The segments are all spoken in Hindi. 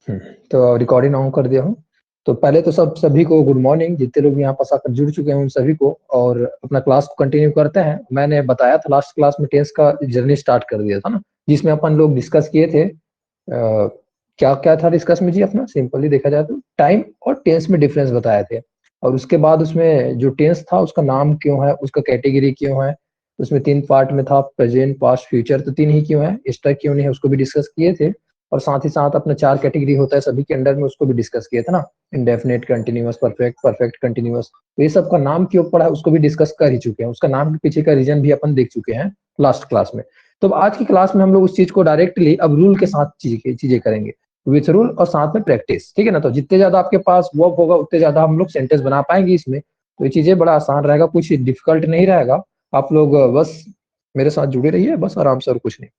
तो रिकॉर्डिंग ऑन कर दिया हूँ। तो पहले तो सभी को गुड मॉर्निंग, जितने लोग यहाँ पास आकर जुड़ चुके हैं उन सभी को, और अपना क्लास को कंटिन्यू करते हैं। मैंने बताया था लास्ट क्लास में टेंस का जर्नी स्टार्ट कर दिया था ना, जिसमें अपन लोग डिस्कस किए थे क्या क्या था डिस्कस में जी। अपना सिंपली देखा जाए तो टाइम और टेंस में डिफरेंस बताए थे, और उसके बाद उसमें जो टेंस था उसका नाम क्यों है, उसका कैटेगरी क्यों है, उसमें 3 पार्ट में था, प्रेजेंट पास्ट फ्यूचर, तो 3 ही क्यों है, एक्स्ट्रा क्यों नहीं है, उसको भी डिस्कस किए थे। और साथ ही साथ अपना 4 कैटेगरी होता है सभी के अंडर में, उसको भी डिस्कस किया था ना, indefinite, continuous, perfect, perfect continuous. तो ये सब का नाम क्यों पड़ा है उसको भी डिस्कस कर ही चुके हैं, उसका नाम के पीछे का रीजन भी अपन देख चुके हैं लास्ट क्लास में। तो आज की क्लास में हम लोग उस चीज को डायरेक्टली अब रूल के साथ चीजें करेंगे, विथ रूल और साथ में प्रैक्टिस, ठीक है ना। तो जितने ज्यादा आपके पास वर्ब होगा उतने ज्यादा हम लोग सेंटेंस बना पाएंगे इसमें। तो ये चीजें बड़ा आसान रहेगा, कुछ डिफिकल्ट नहीं रहेगा। आप लोग बस मेरे साथ जुड़े रहिए बस, आराम से, और कुछ नहीं।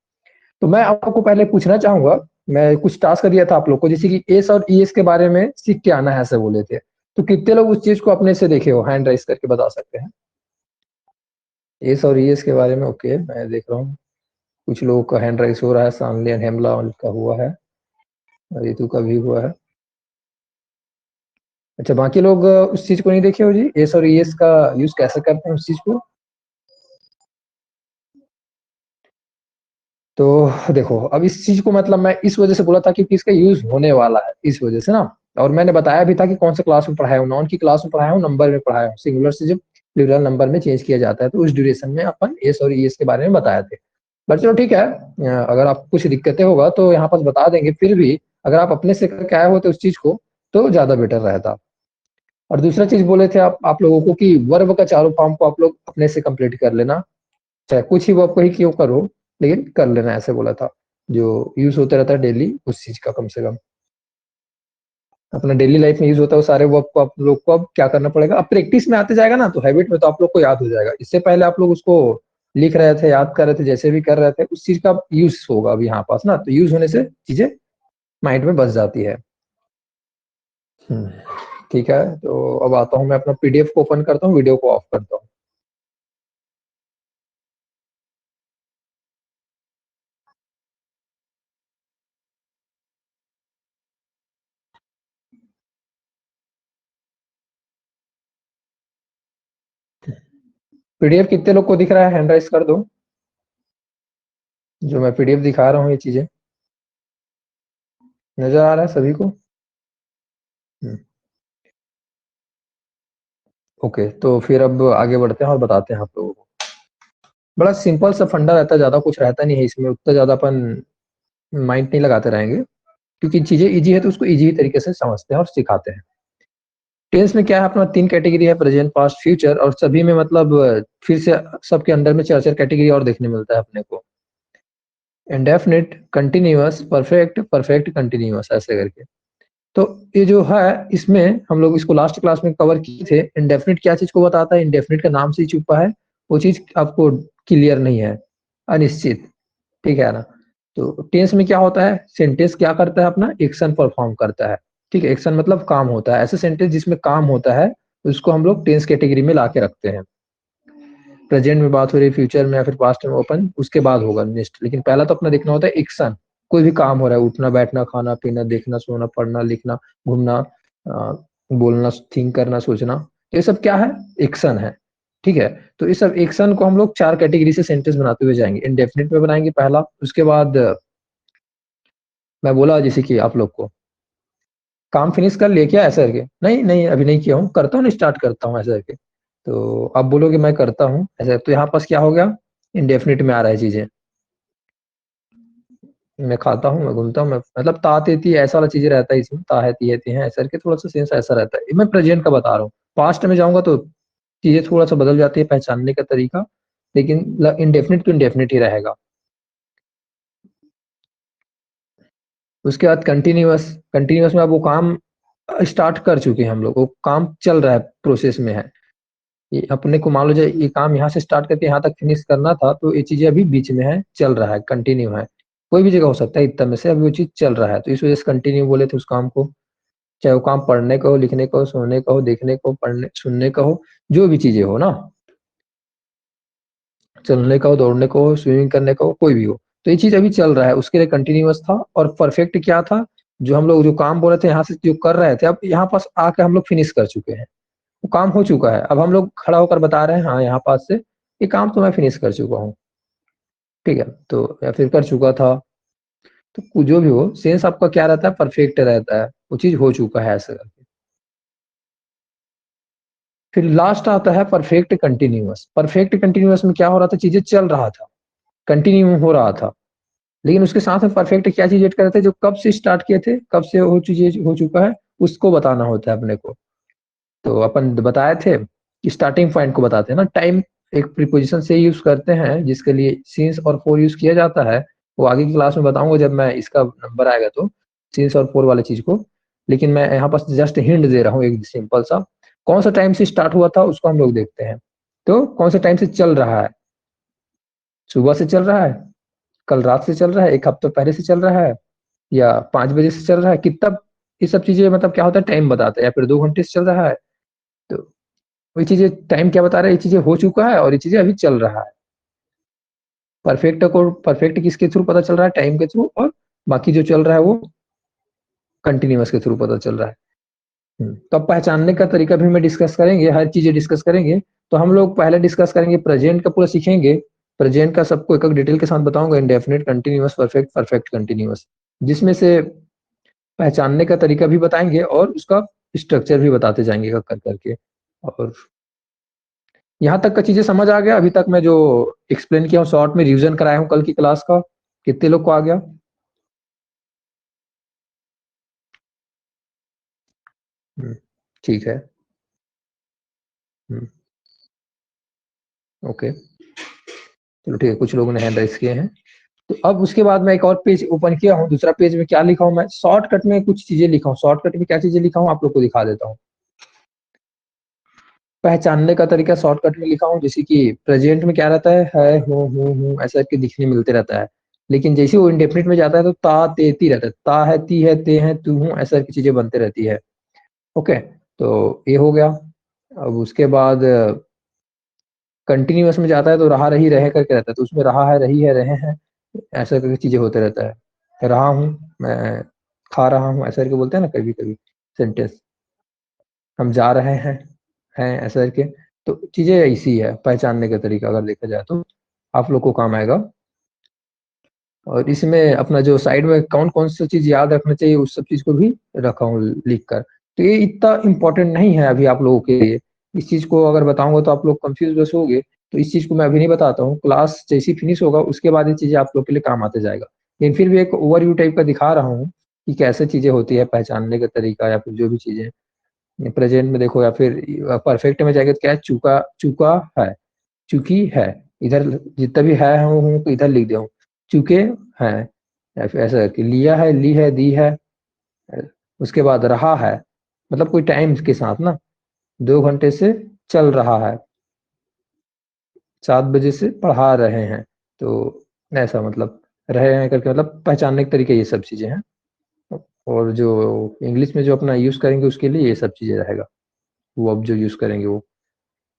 तो मैं आपको पहले पूछना चाहूंगा, मैं कुछ टास्क दिया था आप लोग को, जैसे कि एस और ईएस के बारे में सीख के आना है ऐसे बोले थे। तो कितने लोग उस चीज को अपने से देखे हो, हैंड राइज करके बता सकते हैं। एस और ईएस के बारे में, ओके, मैं देख रहा हूँ कुछ लोगों का हैंड राइज हो रहा है। सानली एंड हेमला का हुआ है, रितु का भी हुआ है। अच्छा, बाकी लोग उस चीज को नहीं देखे हो जी, एस और ईएस का यूज कैसे करते हैं उस चीज को। तो देखो, अब इस चीज को मतलब मैं इस वजह से बोला था क्योंकि इसका यूज होने वाला है, इस वजह से ना। और मैंने बताया भी था कि कौन सा क्लास में पढ़ाया हूँ, नॉन की क्लास में पढ़ाया हूँ, नंबर में पढ़ाया हूँ। सिंगुलर से जब प्लूरल नंबर में चेंज किया जाता है तो उस ड्यूरेशन में अपन एस और ईएस के बारे में बताए थे। बट चलो ठीक है, अगर आप कुछ दिक्कतें होगा तो यहाँ पास बता देंगे। फिर भी अगर आप अपने से करके आए होते उस चीज को तो ज्यादा बेटर रहता। और दूसरा चीज बोले थे आप लोगों को कि वर्ब का चारों फॉर्म को आप लोग अपने से कंप्लीट कर लेना, चाहे कुछ ही वर्ब को ही क्यों करो, लेकिन कर लेना, ऐसे बोला था। जो यूज होता रहता है डेली उस चीज का कम से कम अपना डेली लाइफ में यूज होता है वो सारे वर्ब को आप लोग को अब क्या करना पड़ेगा। अब प्रैक्टिस में आते जाएगा ना तो हैबिट में तो आप लोग को याद हो जाएगा। इससे पहले आप लोग उसको लिख रहे थे, याद कर रहे थे, जैसे भी कर रहे थे उस चीज का यूज होगा अब यहाँ पास ना, तो यूज होने से चीजें माइंड में बस जाती है। ठीक है, तो अब आता हूँ मैं अपना पीडीएफ को ओपन करता हूँ, वीडियो को ऑफ करता हूँ। पीडीएफ कितने लोग को दिख रहा है, हैंड राइज कर दो। जो मैं पीडीएफ दिखा रहा हूँ ये चीजें नजर आ रहा है सभी को। हम्म, ओके, तो फिर अब आगे बढ़ते हैं और बताते हैं आप लोगों को। बड़ा सिंपल सा फंडा रहता है, ज्यादा कुछ रहता नहीं है इसमें, उतना ज्यादा अपन माइंड नहीं लगाते रहेंगे, क्योंकि चीजें इजी है तो उसको इजी तरीके से समझते हैं और सिखाते हैं। टेंस में क्या है, अपना 3 कैटेगरी है, प्रेजेंट, पास्ट, फ्यूचर, और सभी में मतलब फिर से सबके अंडर में 4 4 कैटेगरी और देखने मिलता है अपने को। Indefinite, continuous, perfect, perfect continuous, ऐसे करके। तो ये जो है इसमें हम लोग इसको लास्ट क्लास में कवर किए थे। इंडेफिनिट क्या चीज को बताता है, इंडेफिनिट का नाम से ही छुपा है, वो चीज आपको क्लियर नहीं है, अनिश्चित, ठीक है ना। तो टेंस में क्या होता है, सेंटेंस क्या करता है, अपना एक्शन परफॉर्म करता है, ठीक है। एक्शन मतलब काम होता है, ऐसे सेंटेंस जिसमें काम होता है उसको हम लोग टेंस कैटेगरी में ला के रखते हैं। प्रेजेंट में बात हो रही है, फ्यूचर में या फिर पास्ट में ओपन उसके बाद होगा नेक्स्ट, लेकिन पहला तो अपना देखना होता है एक्शन। कोई भी काम हो रहा है, उठना बैठना खाना पीना देखना सोना पढ़ना लिखना घूमना, अ, बोलना, थिंक करना सोचना, ये सब क्या है, एक्शन है, ठीक है। तो इस सब एक्शन को हम लोग 4 कैटेगरी से सेंटेंस बनाते हुए जाएंगे। इंडेफिनिट में बनाएंगे पहला, उसके बाद मैं बोला जैसे कि आप लोग को काम फिनिश कर लिया क्या, ऐसा करके, नहीं नहीं अभी नहीं किया हूँ, करता हूँ, स्टार्ट करता हूँ, ऐसा करके। तो आप बोलोगे मैं करता हूँ ऐसा, तो यहाँ पास क्या हो गया, इंडेफिनिट में आ रहा है चीजें। मैं खाता हूँ, मैं घूमता हूँ, मैं मतलब ता तेती ऐसा वाला चीजें रहता है इसमें, ता है ती है ती है, ऐसा करके थोड़ा सा सेंस ऐसा रहता है। मैं प्रेजेंट का बता रहा हूँ, पास्ट में जाऊंगा तो चीजें थोड़ा सा बदल जाती है, पहचानने का तरीका, लेकिन इंडेफिनिट तो इंडेफिनिट ही रहेगा। उसके बाद कंटिन्यूअस, कंटिन्यूअस में अब वो काम स्टार्ट कर चुके हैं हम लोग, वो काम चल रहा है, प्रोसेस में है। ये अपने को मान लो जो ये काम यहाँ से स्टार्ट करके यहाँ तक फिनिश करना था, तो ये चीजें अभी बीच में है, चल रहा है, कंटिन्यू है। कोई भी जगह हो सकता है इतना में से, अभी वो चीज चल रहा है, तो इस वजह से कंटिन्यू बोले थे उस काम को। चाहे वो काम पढ़ने का हो, लिखने का हो, सोने का हो, देखने का हो, पढ़ने सुनने का हो, जो भी चीजें हो ना, चलने का हो, दौड़ने का हो, स्विमिंग करने का हो, कोई भी हो, तो ये चीज अभी चल रहा है, उसके लिए कंटिन्यूअस था। और परफेक्ट क्या था, जो हम लोग जो काम बोल रहे थे यहाँ से जो कर रहे थे, अब यहाँ पास आके हम लोग फिनिश कर चुके हैं, वो काम हो चुका है। अब हम लोग खड़ा होकर बता रहे हैं हाँ यहाँ पास से ये काम तो मैं फिनिश कर चुका हूँ, ठीक है, तो या फिर कर चुका था। तो जो भी हो, सेंस आपका क्या रहता है, परफेक्ट रहता है, वो चीज हो चुका है ऐसा करके। फिर लास्ट आता है परफेक्ट कंटिन्यूअस। परफेक्ट कंटिन्यूअस में क्या हो रहा था, चीजें चल रहा था, कंटिन्यू हो रहा था, लेकिन उसके साथ में परफेक्ट क्या चीज ऐड कर रहे थे, जो कब से स्टार्ट किए थे, कब से वो चीजें हो चुका है, उसको बताना होता है अपने को। तो अपन बताए थे कि स्टार्टिंग पॉइंट को बताते हैं ना, टाइम एक प्रीपोजिशन से यूज करते हैं जिसके लिए सिंस और फॉर यूज किया जाता है। वो आगे की क्लास में बताऊंगा जब मैं इसका नंबर आएगा तो, सिंस और फॉर वाले चीज को। लेकिन मैं यहाँ पर जस्ट हिंट दे रहा हूँ एक सिंपल सा, कौन सा टाइम से स्टार्ट हुआ था उसको हम लोग देखते हैं। तो कौन सा टाइम से चल रहा है, सुबह से चल रहा है, कल रात से चल रहा है, एक हफ्ते पहले से चल रहा है, या 5 बजे से चल रहा है, कितना, ये सब चीजें मतलब क्या होता है, टाइम बताता है, या फिर 2 घंटे से चल रहा है। तो वही चीजें टाइम क्या बता रहा है, ये चीजें हो चुका है और ये चीजें अभी चल रहा है। परफेक्ट किसके थ्रू पता चल रहा है, टाइम के थ्रू, और बाकी जो चल रहा है वो कंटिन्यूअस के थ्रू पता चल रहा है। तो अब पहचानने का तरीका भी मैं डिस्कस करेंगे, हर चीजें डिस्कस करेंगे। तो हम लोग पहले डिस्कस करेंगे प्रेजेंट का पूरा सीखेंगे, प्रेजेंट का सबको एक एक डिटेल के साथ बताऊंगा, indefinite, continuous, perfect, perfect continuous, जिसमें से पहचानने का तरीका भी बताएंगे और उसका स्ट्रक्चर भी बताते जाएंगे कर करके। और यहाँ तक का चीजें समझ आ गया, अभी तक मैं जो एक्सप्लेन किया हूँ शॉर्ट में रिवीजन कराया हूँ कल की क्लास का, कितने लोग को आ गया? ठीक है। ओके, चलो ठीक है, कुछ लोगों ने हैंड राइज किए हैं। तो अब उसके बाद मैं एक और पेज ओपन किया हूँ, दूसरा पेज में क्या लिखा हूँ, मैं शॉर्टकट में कुछ चीजें लिखा हूँ, शॉर्टकट में क्या चीजें लिखा हूँ आप लोग को दिखा देता हूँ। पहचानने का तरीका शॉर्टकट में लिखा हूँ, जैसे कि प्रेजेंट में क्या रहता है हूँ ऐसा करके दिखने मिलते रहता है, लेकिन जैसे वो इंडेफिनिट में जाता है तो ता ते ती रहता है, ता है, ती है, ते है, तू हूँ, ऐसा की चीजें बनते रहती है। ओके, तो ये हो गया। अब उसके बाद कंटिन्यूअस में जाता है तो रहा रही रहे करके रहता है, तो उसमें रहा है, रही है, रहे हैं, ऐसा करके चीजें होते रहता है। रहा हूँ मैं, खा रहा हूँ, ऐसा करके बोलते हैं ना कभी कभी सेंटेंस। हम जा रहे हैं ऐसा करके। तो चीजें ऐसी है, पहचानने का तरीका अगर देखा जाए तो आप लोग को काम आएगा। और इसमें अपना जो साइड में कौन कौन सा चीज याद रखना चाहिए उस सब चीज को भी रखा हूँ लिख कर। तो ये इतना इम्पोर्टेंट नहीं है अभी आप लोगों के लिए, इस चीज को अगर बताऊंगा तो आप लोग कंफ्यूज बस होगे, तो इस चीज को मैं अभी नहीं बताता हूँ, क्लास जैसी फिनिश होगा उसके बाद ये चीजें आप लोग के लिए काम आते जाएगा। लेकिन फिर भी एक ओवरव्यू टाइप का दिखा रहा हूँ कि कैसे चीजें होती है, पहचानने का तरीका या फिर जो भी चीजें प्रेजेंट में देखो, या फिर परफेक्ट में जाएगा तो क्या है, चुका, चुका है, चुकी है, इधर जितना भी है हूँ तो इधर लिख दिया हूँ, चुके हैं, या फिर ऐसा कि लिया है, ली है, दी है। उसके बाद रहा है, मतलब कोई टाइम के साथ ना, 2 घंटे से चल रहा है, 7 बजे से पढ़ा रहे हैं, तो ऐसा मतलब रहे हैं करके मतलब पहचानने के तरीके ये सब चीजें हैं। और जो इंग्लिश में जो अपना यूज करेंगे उसके लिए ये सब चीजें रहेगा, वो अब जो यूज करेंगे वो,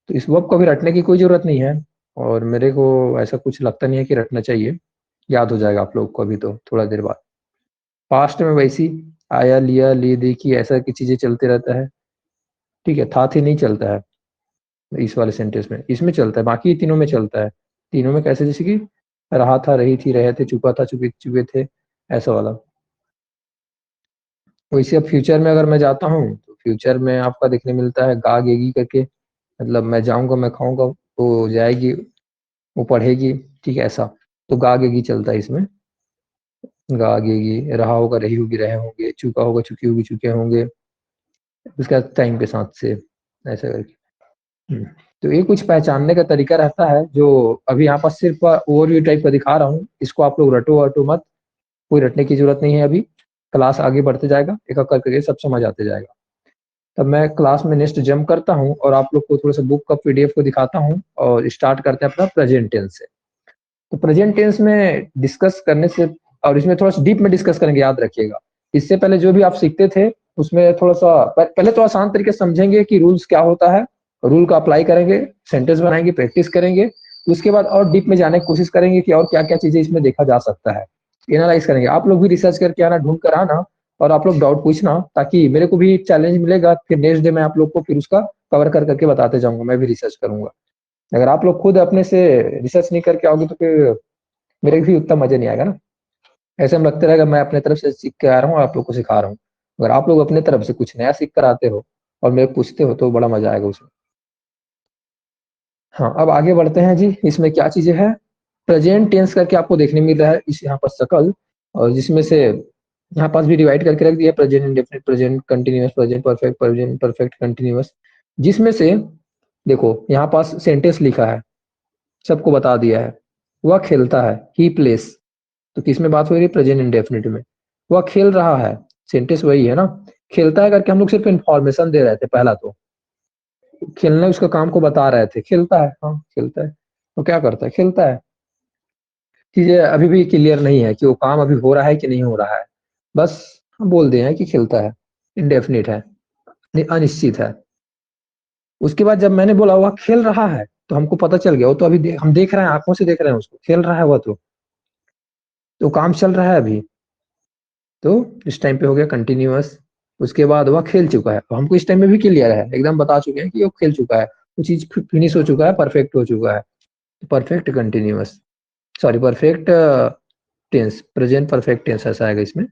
तो इस वर्ब को भी रटने की कोई जरूरत नहीं है, और मेरे को ऐसा कुछ लगता नहीं है कि रटना चाहिए, याद हो जाएगा आप लोग को अभी तो थोड़ा देर बाद। पास्ट में वैसी आया, लिया, ली, देखी, ऐसा की चीजें चलते रहता है, ठीक है, था थी नहीं चलता है इस वाले सेंटेंस में, इसमें चलता है, बाकी तीनों में चलता है। तीनों में कैसे, जैसे कि रहा था, रही थी, रहे थे, चुका था, चुके चुके थे, ऐसा वाला। वैसे अब फ्यूचर में अगर मैं जाता हूँ तो फ्यूचर में आपका देखने मिलता है गा गेगी करके, मतलब मैं जाऊंगा, मैं खाऊंगा, वो जाएगी, वो पढ़ेगी, ठीक है ऐसा। तो गा गेगी चलता है इसमें, गा गेगी, रहा होगा, रही होगी, रहे होंगे, चुका होगा, चुकी होगी, चुके होंगे, उसका टाइम के साथ से ऐसा करके। हम्म, तो ये कुछ पहचानने का तरीका रहता है जो अभी यहाँ पर सिर्फ ओवरव्यू टाइप का दिखा रहा हूँ, इसको आप लोग रटो वटो मत, कोई रटने की जरूरत नहीं है अभी, क्लास आगे बढ़ते जाएगा, एक एक करके सब समझ आते जाएगा। तब मैं क्लास में नेक्स्ट जंप करता हूँ और आप लोग को थोड़ा सा बुक का पीडीएफ को दिखाता हूँ, और स्टार्ट करते हैं अपना प्रेजेंट टेंस से। तो प्रेजेंट टेंस में डिस्कस करने से, और इसमें थोड़ा सा डीप में डिस्कस करेंगे, याद रखिएगा। इससे पहले जो भी आप सीखते थे उसमें थोड़ा सा पहले तो आसान तरीके से समझेंगे कि रूल्स क्या होता है, रूल का अप्लाई करेंगे, सेंटेंस बनाएंगे, प्रैक्टिस करेंगे। उसके बाद और डीप में जाने की कोशिश करेंगे कि और क्या क्या चीजें इसमें देखा जा सकता है, एनालाइज करेंगे। आप लोग भी रिसर्च करके आना, ढूंढ कर आना, और आप लोग डाउट पूछना, ताकि मेरे को भी चैलेंज मिलेगा, फिर नेक्स्ट डे मैं आप लोग को फिर उसका कवर कर करके बताते जाऊंगा, मैं भी रिसर्च करूंगा। अगर आप लोग खुद अपने से रिसर्च नहीं करके आओगे तो फिर मेरे भी उतना मजा नहीं आएगा ना। ऐसे में लगता रहेगा मैं अपने तरफ से सीख के आ रहा हूँ, आप लोग को सिखा रहा हूँ। अगर आप लोग अपने तरफ से कुछ नया सीख कर आते हो और मेरे पूछते हो तो बड़ा मजा आएगा उसमें। हाँ, अब आगे बढ़ते हैं जी। इसमें क्या चीजें हैं, प्रेजेंट टेंस करके आपको देखने मिल रहा है इस यहाँ पर शकल, और जिसमें से यहाँ पास भी डिवाइड करके रख दिया, present indefinite, present continuous, present perfect continuous. जिसमें से देखो यहाँ पास सेंटेंस लिखा है, सबको बता दिया है। वह खेलता है, ही प्लेस, तो किस में बात हो रही है, प्रेजेंट इंडेफिनिट में। वह खेल रहा है, सेंटेंस वही है ना। खेलता है करके हम लोग सिर्फ इंफॉर्मेशन दे रहे थे पहला, तो खेलने उसका काम को बता रहे थे, खेलता है, हाँ खेलता है। तो क्या करता है, खेलता है। चीजें अभी भी क्लियर नहीं है कि वो काम अभी हो रहा है कि नहीं हो रहा है, बस हम बोल दिए हैं कि खेलता है, इंडेफिनिट है, अनिश्चित है। उसके बाद जब मैंने बोला वह खेल रहा है, तो हमको पता चल गया वो तो अभी हम देख रहे हैं, आंखों से देख रहे हैं उसको, खेल रहा है वह तो काम चल रहा है अभी। तो इस टाइम पे हो गया कंटिन्यूअस। उसके बाद वह खेल चुका है, तो हमको इस टाइम में भी क्लियर है, एकदम बता चुके हैं कि वो खेल चुका है, वो चीज फिनिश हो चुका है, परफेक्ट हो चुका है। Perfect continuous, sorry perfect tense, present perfect tense ऐसा आएगा इसमें।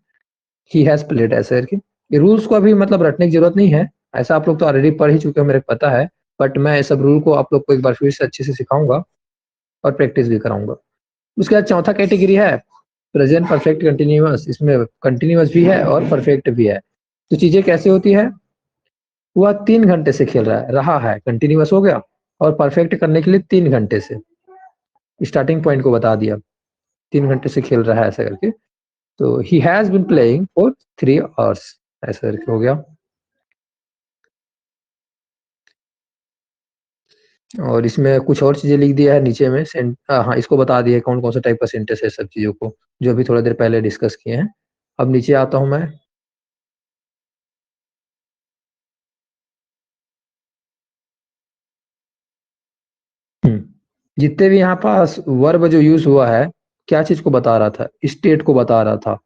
ही हैज प्लेड ऐसा करके। ये रूल्स को अभी मतलब रटने की जरूरत नहीं है, ऐसा आप लोग तो ऑलरेडी पढ़ ही चुके हो, मेरे को पता है। बट मैं इस सब रूल को आप लोग को एक बार फिर से अच्छे से सिखाऊंगा और प्रैक्टिस भी कराऊंगा। उसके बाद चौथा कैटेगरी है प्रेजेंट परफेक्ट कंटिन्यूअस। इसमें कंटिन्यूअस भी है और परफेक्ट भी है। तो चीजें कैसे होती है, वह 3 घंटे से खेल रहा है कंटिन्यूअस हो गया, और परफेक्ट करने के लिए 3 घंटे से, स्टार्टिंग पॉइंट को बता दिया, 3 घंटे से खेल रहा है ऐसा करके। तो he has been playing for 3 hours ऐसा करके हो गया। और इसमें कुछ और चीजें लिख दिया है नीचे में, हाँ इसको बता दिया कौन कौन सा टाइप का सेंटेंस है, सब चीजों को जो अभी थोड़ा देर पहले डिस्कस किए हैं। अब नीचे आता हूं मैं। जितने भी यहाँ पास वर्ब जो यूज हुआ है, क्या चीज को बता रहा था, स्टेट को बता रहा था।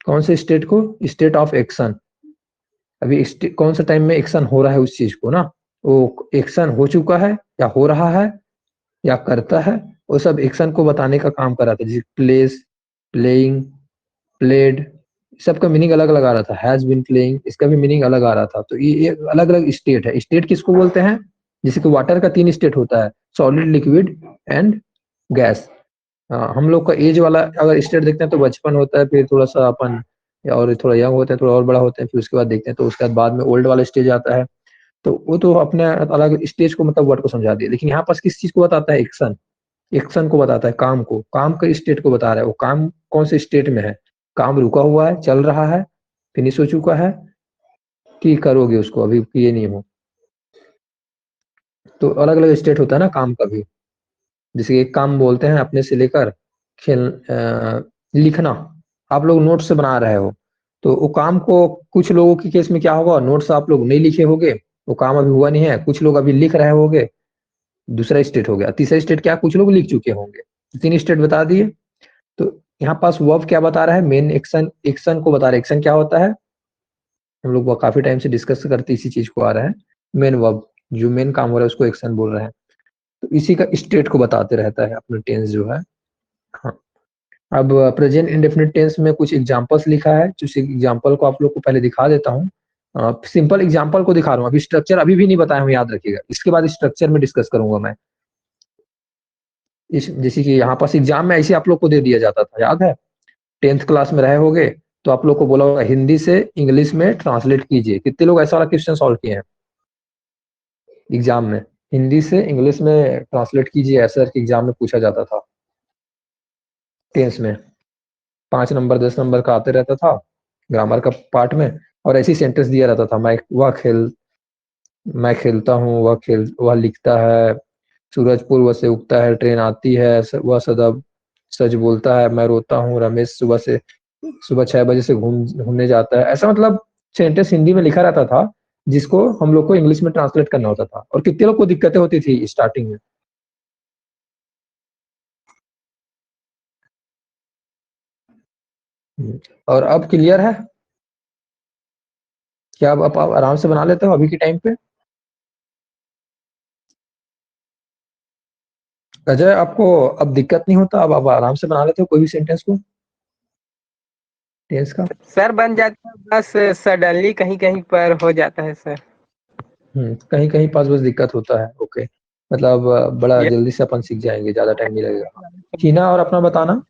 कौन से स्टेट को, स्टेट ऑफ एक्शन। अभी कौन सा टाइम में एक्शन हो रहा है उस चीज को ना, वो एक्शन हो चुका है या हो रहा है या करता है, वो सब एक्शन को बताने का काम कर रहा था। जैसे प्लेस, प्लेइंग, प्लेड, सबका मीनिंग अलग अलग आ रहा था। हैज बीन प्लेइंग, इसका भी मीनिंग अलग आ रहा था। तो ये अलग अलग स्टेट है। स्टेट किसको बोलते हैं, जैसे कि वाटर का 3 स्टेट होता है, सॉलिड, लिक्विड एंड गैस। हम लोग का एज वाला अगर स्टेट देखते हैं तो बचपन होता है, फिर थोड़ा सा अपन और थोड़ा यंग होते हैं, थोड़ा और बड़ा होते हैं, फिर उसके बाद देखते हैं तो उसके बाद में ओल्ड वाला स्टेज आता है। तो वो तो अपने अलग स्टेज को मतलब वर्ड को समझा दिया। लेकिन यहाँ पास किस चीज को बताता है, एक्शन, एक्शन को बताता है, काम को, काम के स्टेट को बता रहा है। वो काम कौन से स्टेट में है, काम रुका हुआ है, चल रहा है, फिनिश हो चुका है, कि करोगे उसको, अभी किए नहीं हो। तो अलग अलग स्टेट होता है ना काम का भी। जैसे एक काम बोलते हैं अपने से लेकर खेल, लिखना, आप लोग नोट्स से बना रहे हो, तो वो काम को कुछ लोगों के केस में क्या होगा, नोट्स आप लोग नहीं लिखे होगे, वो काम अभी हुआ नहीं है, कुछ लोग अभी लिख रहे होगे, दूसरा स्टेट हो गया। तीसरा स्टेट क्या, कुछ लोग लिख चुके होंगे। 3 स्टेट बता दिए। तो यहाँ पास वर्ब क्या बता रहा है, मेन एक्शन, एक्शन को बता रहा है। एक्शन क्या होता है, हम लोग वो काफी टाइम से डिस्कस करते इसी चीज को आ रहा है। मेन वर्ब, जो मेन काम हो रहा है उसको एक्शन बोल रहे हैं। तो इसी का स्टेट को बताते रहता है अपना टेंस जो है। हाँ, अब प्रेजेंट इंडेफिनिट टेंस में कुछ एग्जांपल्स लिखा है, जिस एग्जांपल को आप लोग को पहले दिखा देता हूँ। सिंपल एग्जांपल को दिखा रहा हूँ, अभी स्ट्रक्चर अभी भी नहीं बताया हूँ, याद रखिएगा, इसके बाद स्ट्रक्चर में डिस्कस करूंगा मैं। इस जैसे कि यहाँ पास एग्जाम में ऐसे आप लोग को दे दिया जाता था, याद है, 10th क्लास में रहे होगे, तो आप लोग को बोला होगा हिंदी से इंग्लिश में ट्रांसलेट कीजिए। कितने लोग ऐसा वाला क्वेश्चन सॉल्व किए हैं एग्जाम में, हिंदी से इंग्लिश में ट्रांसलेट कीजिए, ऐसा एग्जाम में पूछा जाता था 10th में। 5 नंबर 10 नंबर का आते रहता था ग्रामर का पार्ट में, और ऐसी सेंटेंस दिया रहता था, मैं खेलता हूँ, वह लिखता है, सूरज पूर्व से उगता है, ट्रेन आती है, वह सदा सच बोलता है, मैं रोता हूँ, रमेश सुबह 6 बजे से घूमने जाता है। ऐसा मतलब सेंटेंस हिंदी में लिखा रहता था, जिसको हम लोग को इंग्लिश में ट्रांसलेट करना होता था, और कितने लोग को दिक्कतें होती थी स्टार्टिंग में। और अब क्लियर है। क्या आप आराम से बना लेते हो अभी के टाइम पे? अजय, आपको अब दिक्कत नहीं होता? अब आप आराम से बना लेते हो कोई भी सेंटेंस को, टेंस का? सर बन जाता है, बस सडनली कहीं कहीं पर हो जाता है सर। कहीं कहीं पास बस दिक्कत होता है। ओके, मतलब बड़ा ये जल्दी से अपन सीख जाएंगे, ज्यादा टाइम नहीं लगेगा। टीना, और अपना बताना,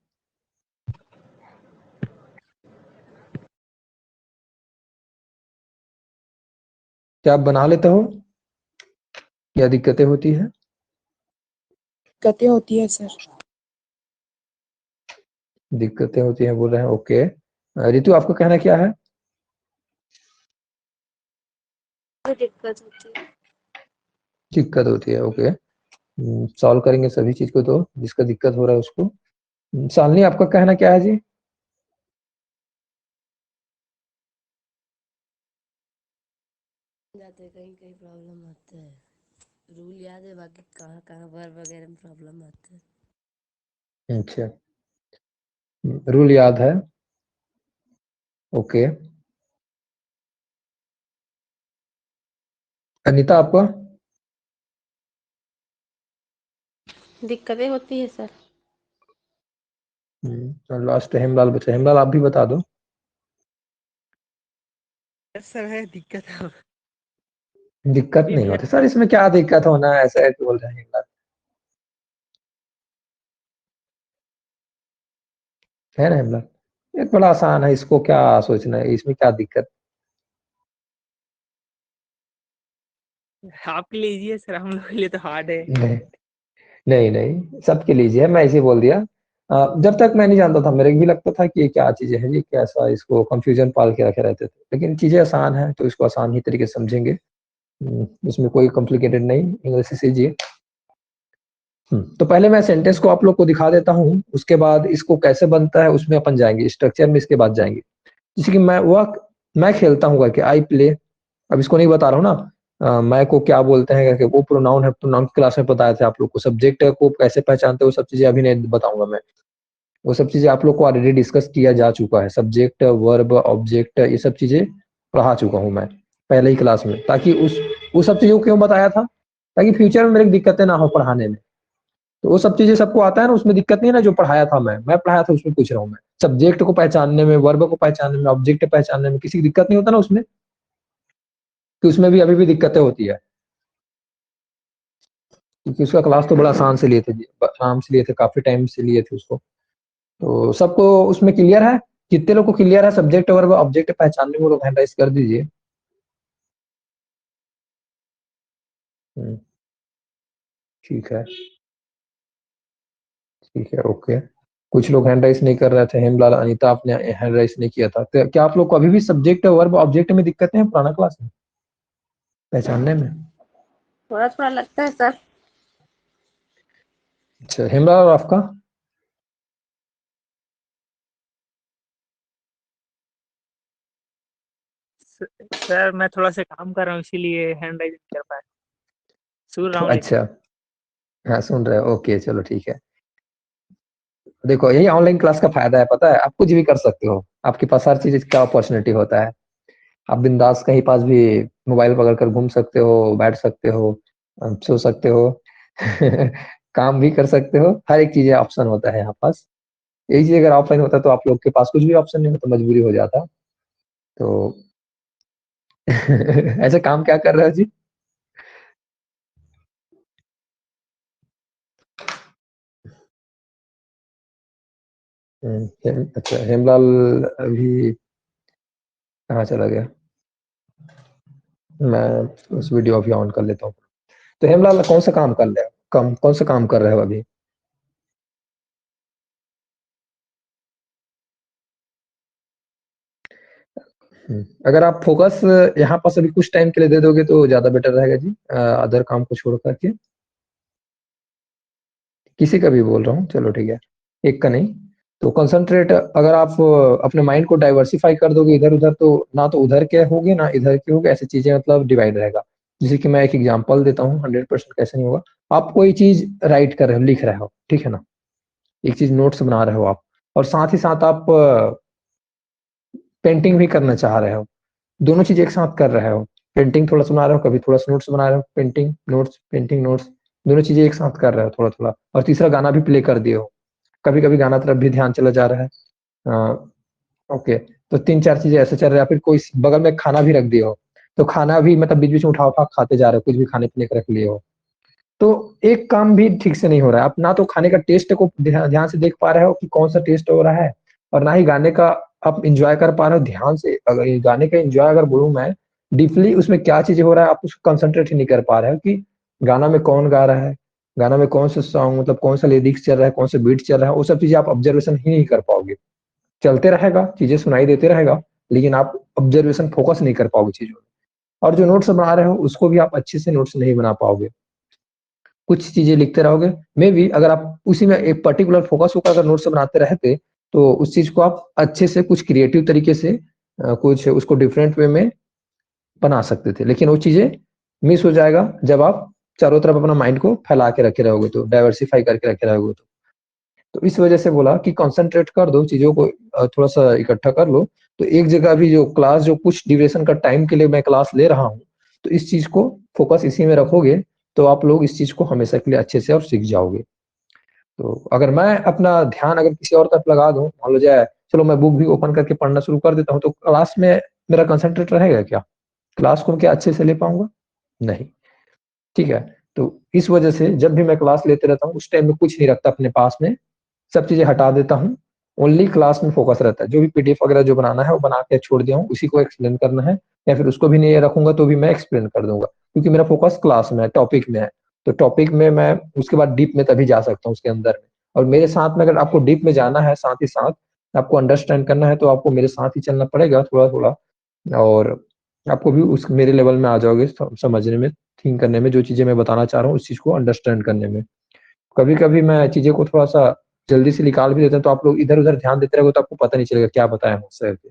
क्या आप बना लेते हो या दिक्कतें होती है? दिक्कतें होती है सर। दिक्कतें होती हैं बोल रहे हैं, ओके। रितु, आपका कहना क्या है? दिक्कत होती है। दिक्कत होती है, ओके। सॉल्व करेंगे सभी चीज को, तो जिसका दिक्कत हो रहा है उसको। शालिनी, आपका कहना क्या है जी? जाते कहीं कहीं प्रॉब्लम आते हैं। रूल याद है, बाकी कहाँ कहाँ वर्ब वगैरह में प्रॉब्लम आते हैं। अच्छा, रूल याद है, ओके। अनीता, आपका? दिक्कतें होती है सर। लास्ट हेमलाल बचा। हेमलाल, आप भी बता दो। सर है दिक्कत है। दिक्कत अभी नहीं भी होती सर, इसमें क्या दिक्कत होना है, ऐसा है बोल रहे हैं हेमलाल। है ना हेमलाल? ये बड़ा आसान है, इसको क्या सोचना है, इसमें क्या दिक्कत? आपके लिए इजी है सर, हम लोग के लिए तो हार्ड है। नहीं, नहीं, नहीं, सबके लीजिए, मैं ऐसे ही बोल दिया। जब तक मैं नहीं जानता था, मेरे को भी लगता था कि ये क्या चीजें हैं, ये कैसा, इसको कंफ्यूजन पाल के रखे रहते थे, लेकिन चीजें आसान है तो इसको आसान ही तरीके से समझेंगे। इसमें कोई कॉम्प्लिकेटेड नहीं, इंग्लिश से सीजिए। तो पहले मैं सेंटेंस को आप लोग को दिखा देता हूँ, उसके बाद इसको कैसे बनता है उसमें अपन जाएंगे, स्ट्रक्चर में इसके बाद जाएंगे। जैसे कि मैं खेलता हूँ करके, आई प्ले। अब इसको नहीं बता रहा हूँ ना, मैं को क्या बोलते हैं करके, वो प्रोनाउन है, प्रोनाउन क्लास में बताया था आप लोग को। सब्जेक्ट को कैसे पहचानते हैं वो सब चीजें अभी नहीं बताऊंगा मैं। वो सब चीजें आप लोग को ऑलरेडी डिस्कस किया जा चुका है। सब्जेक्ट, वर्ब, ऑब्जेक्ट, ये सब चीजें पढ़ा चुका हूँ मैं पहले ही क्लास में, ताकि उस सब चीजों को क्यों बताया था, ताकि फ्यूचर में मेरी दिक्कतें ना हो पढ़ाने में। तो वो सब चीजें सबको आता है ना, उसमें दिक्कत नहीं है ना, जो पढ़ाया था मैं पढ़ाया था उसमें पूछ रहा हूँ मैं। सब्जेक्ट को पहचानने में, वर्ब को पहचानने में, ऑब्जेक्ट पहचानने में किसी की दिक्कत नहीं होता ना उसमें, कि उसमें भी अभी भी दिक्कतें होती है। क्योंकि उसका क्लास तो बड़ा आसान से लिए थे जी, आराम से लिए थे, काफी टाइम से लिए थे उसको। तो सबको उसमें क्लियर है? कितने लोग को क्लियर है सब्जेक्ट वर्ब ऑब्जेक्ट पहचानने में? लोग हैंड राइज कर दीजिए। ठीक है, ठीक है, ओके। कुछ लोग हैंड राइज नहीं कर रहे थे। हेमलाल, अनीता, आपने हैंड राइज नहीं किया था, तो क्या आप लोग को अभी भी सब्जेक्ट वर्ब ऑब्जेक्ट में दिक्कतें हैं पुराना क्लास में पहचानने में? थोड़ा थोड़ा लगता है सर। अच्छा, हेमलाल, और आपका? सर मैं थोड़ा सा काम कर रहा हूँ, इसीलिए हैंड राइज नहीं कर पाया। सुन रहा हूँ लेकिन। अच्छा, हाँ, सुन रहे हो, ओके, चलो ठीक है। देखो, यही ऑनलाइन क्लास का फायदा है, पता है, आप कुछ भी कर सकते हो, आपके पास हर चीज का अपॉर्चुनिटी होता है। आप बिंदास कहीं पास भी मोबाइल पकड़ कर घूम सकते हो, बैठ सकते हो, सो सकते हो, काम भी कर सकते हो, हर एक चीज ऑप्शन होता है यहाँ पास। यही चीज अगर ऑफलाइन होता तो आप लोग के पास कुछ भी ऑप्शन नहीं होता, मजबूरी हो जाता। तो ऐसे काम क्या कर रहे हो जी? अच्छा, हेमलाल अभी कहाँ चला गया? मैं उस वीडियो अभी ऑन कर लेता हूँ। तो हेमलाल, कौन सा काम कर रहे हो, कौन सा काम कर रहे हो अभी? अगर आप फोकस यहाँ पास अभी कुछ टाइम के लिए दे दोगे तो ज्यादा बेटर रहेगा जी, अदर काम को छोड़ करके। किसी का भी बोल रहा हूँ, चलो ठीक है, एक का नहीं। तो कंसंट्रेट, अगर आप अपने माइंड को डाइवर्सिफाई कर दोगे इधर उधर, तो ना तो उधर के होगे ना इधर के होगे, ऐसी चीजें मतलब डिवाइड रहेगा। जैसे कि मैं एक एग्जांपल देता हूँ, 100% कैसे नहीं होगा। आप कोई चीज राइट कर रहे हो, लिख रहे हो, ठीक है ना, एक चीज नोट्स बना रहे हो आप, और साथ ही साथ आप पेंटिंग भी करना चाह रहे हो, दोनों चीज़ एक साथ कर रहे हो, पेंटिंग थोड़ा सुना रहे हो, कभी थोड़ा-सा नोट्स बना रहे हो, पेंटिंग नोट्स, दोनों चीज़ें एक साथ कर रहे हो थोड़ा-थोड़ा, और तीसरा गाना भी प्ले कर दिए हो। कभी-कभी गाना तरफ भी ध्यान चला जा रहा है। ओके, तो 3-4 चीज़ें ऐसे चल रहा है, या फिर कोई बगल में खाना भी रख दिए हो, तो खाना भी मतलब बीच-बीच में उठा-उठा खाते जा रहे हो, कुछ भी खाने-पीने का रख लिए हो। तो एक काम भी ठीक से नहीं हो रहा है। आप ना तो खाने का टेस्ट को ध्यान से देख पा रहे हो कि कौन-सा टेस्ट हो रहा है, और ना ही गाने का आप एन्जॉय कर पा रहे हो ध्यान से। अगर ये गाने का एन्जॉय अगर बोलूँ मैं, डीपली उसमें क्या चीज़ें हो रहा है, आप उसको कंसंट्रेट ही नहीं कर पा रहे हो कि गाना में कौन गा रहा है, गाना में कौन-सा सॉन्ग मतलब कौन-सा लिरिक्स चल रहा है, कौन-सा बीट चल रहा है, वो सब चीज़ें आप ऑब्जर्वेशन ही नहीं कर पाओगे। चलते रहेगा, चीज़ें सुनाई देते रहेगा, लेकिन आप ऑब्जर्वेशन फोकस नहीं कर पाओगे चीज़ों में। और जो नोट्स बना रहे हो, उसको भी आप अच्छे से नोट्स नहीं बना पाओगे। कुछ चीज़ें लिखते रहोगे, मेबी अगर आप उसी में एक पर्टिकुलर फोकस होकर अगर नोट्स बनाते रहते, तो उस चीज़ को आप अच्छे से कुछ क्रिएटिव तरीके से कुछ उसको डिफरेंट वे में बना सकते थे। लेकिन वो चीज़ें मिस हो जाएगा जब आप चारों तरफ अपना माइंड को फैला के रखे रहोगे तो, डाइवर्सिफ़ाई करके रखे रहोगे तो। तो इस वजह से बोला कि कॉन्संट्रेट कर दो, चीज़ों को थोड़ा-सा इकट्ठा कर लो, तो एक जगह भी जो क्लास जो कुछ ड्यूरेशन का टाइम के लिए मैं क्लास ले रहा हूँ, तो इस चीज़ को फोकस इसी में रखोगे, तो आप लोग इस चीज़ को हमेशा के लिए अच्छे से और सीख जाओगे। तो अगर मैं अपना ध्यान अगर किसी और तरफ लगा दूँ, मान लो जाए चलो मैं बुक भी ओपन करके पढ़ना शुरू कर देता हूँ, तो क्लास में मेरा कंसंट्रेट रहेगा क्या? क्लास को क्या अच्छे से ले पाऊँगा? नहीं, ठीक है? तो इस वजह से जब भी मैं क्लास लेते रहता हूँ, उस टाइम में कुछ नहीं रखता अपने पास में, सब चीज़ें हटा देता हूँ, ओनली क्लास में फ़ोकस रहता है। जो भी पीडीएफ वगैरह जो बनाना है, वो बना के छोड़ दिया हूँ, उसी को एक्सप्लेन करना है, या फिर उसको भी नहीं रखूँगा तो भी मैं एक्सप्लेन कर दूँगा, क्योंकि मेरा फ़ोकस क्लास में है, टॉपिक में है। तो टॉपिक में मैं उसके बाद डीप में तभी जा सकता हूँ उसके अंदर में। और मेरे साथ में अगर आपको डीप में जाना है, साथ ही साथ आपको अंडरस्टैंड करना है, तो आपको मेरे साथ ही चलना पड़ेगा थोड़ा-थोड़ा, और आपको भी उस मेरे लेवल में आ जाओगे समझने में, थिंक करने में, जो चीज़ें मैं बताना चाह रहा हूँ, उस चीज़ को अंडरस्टैंड करने में। कभी-कभी मैं चीज़ें को थोड़ा-सा जल्दी से निकाल भी देते हैं, तो आप लोग इधर-उधर ध्यान देते रहोगे तो आपको पता नहीं चलेगा क्या बताया मुझसे करके।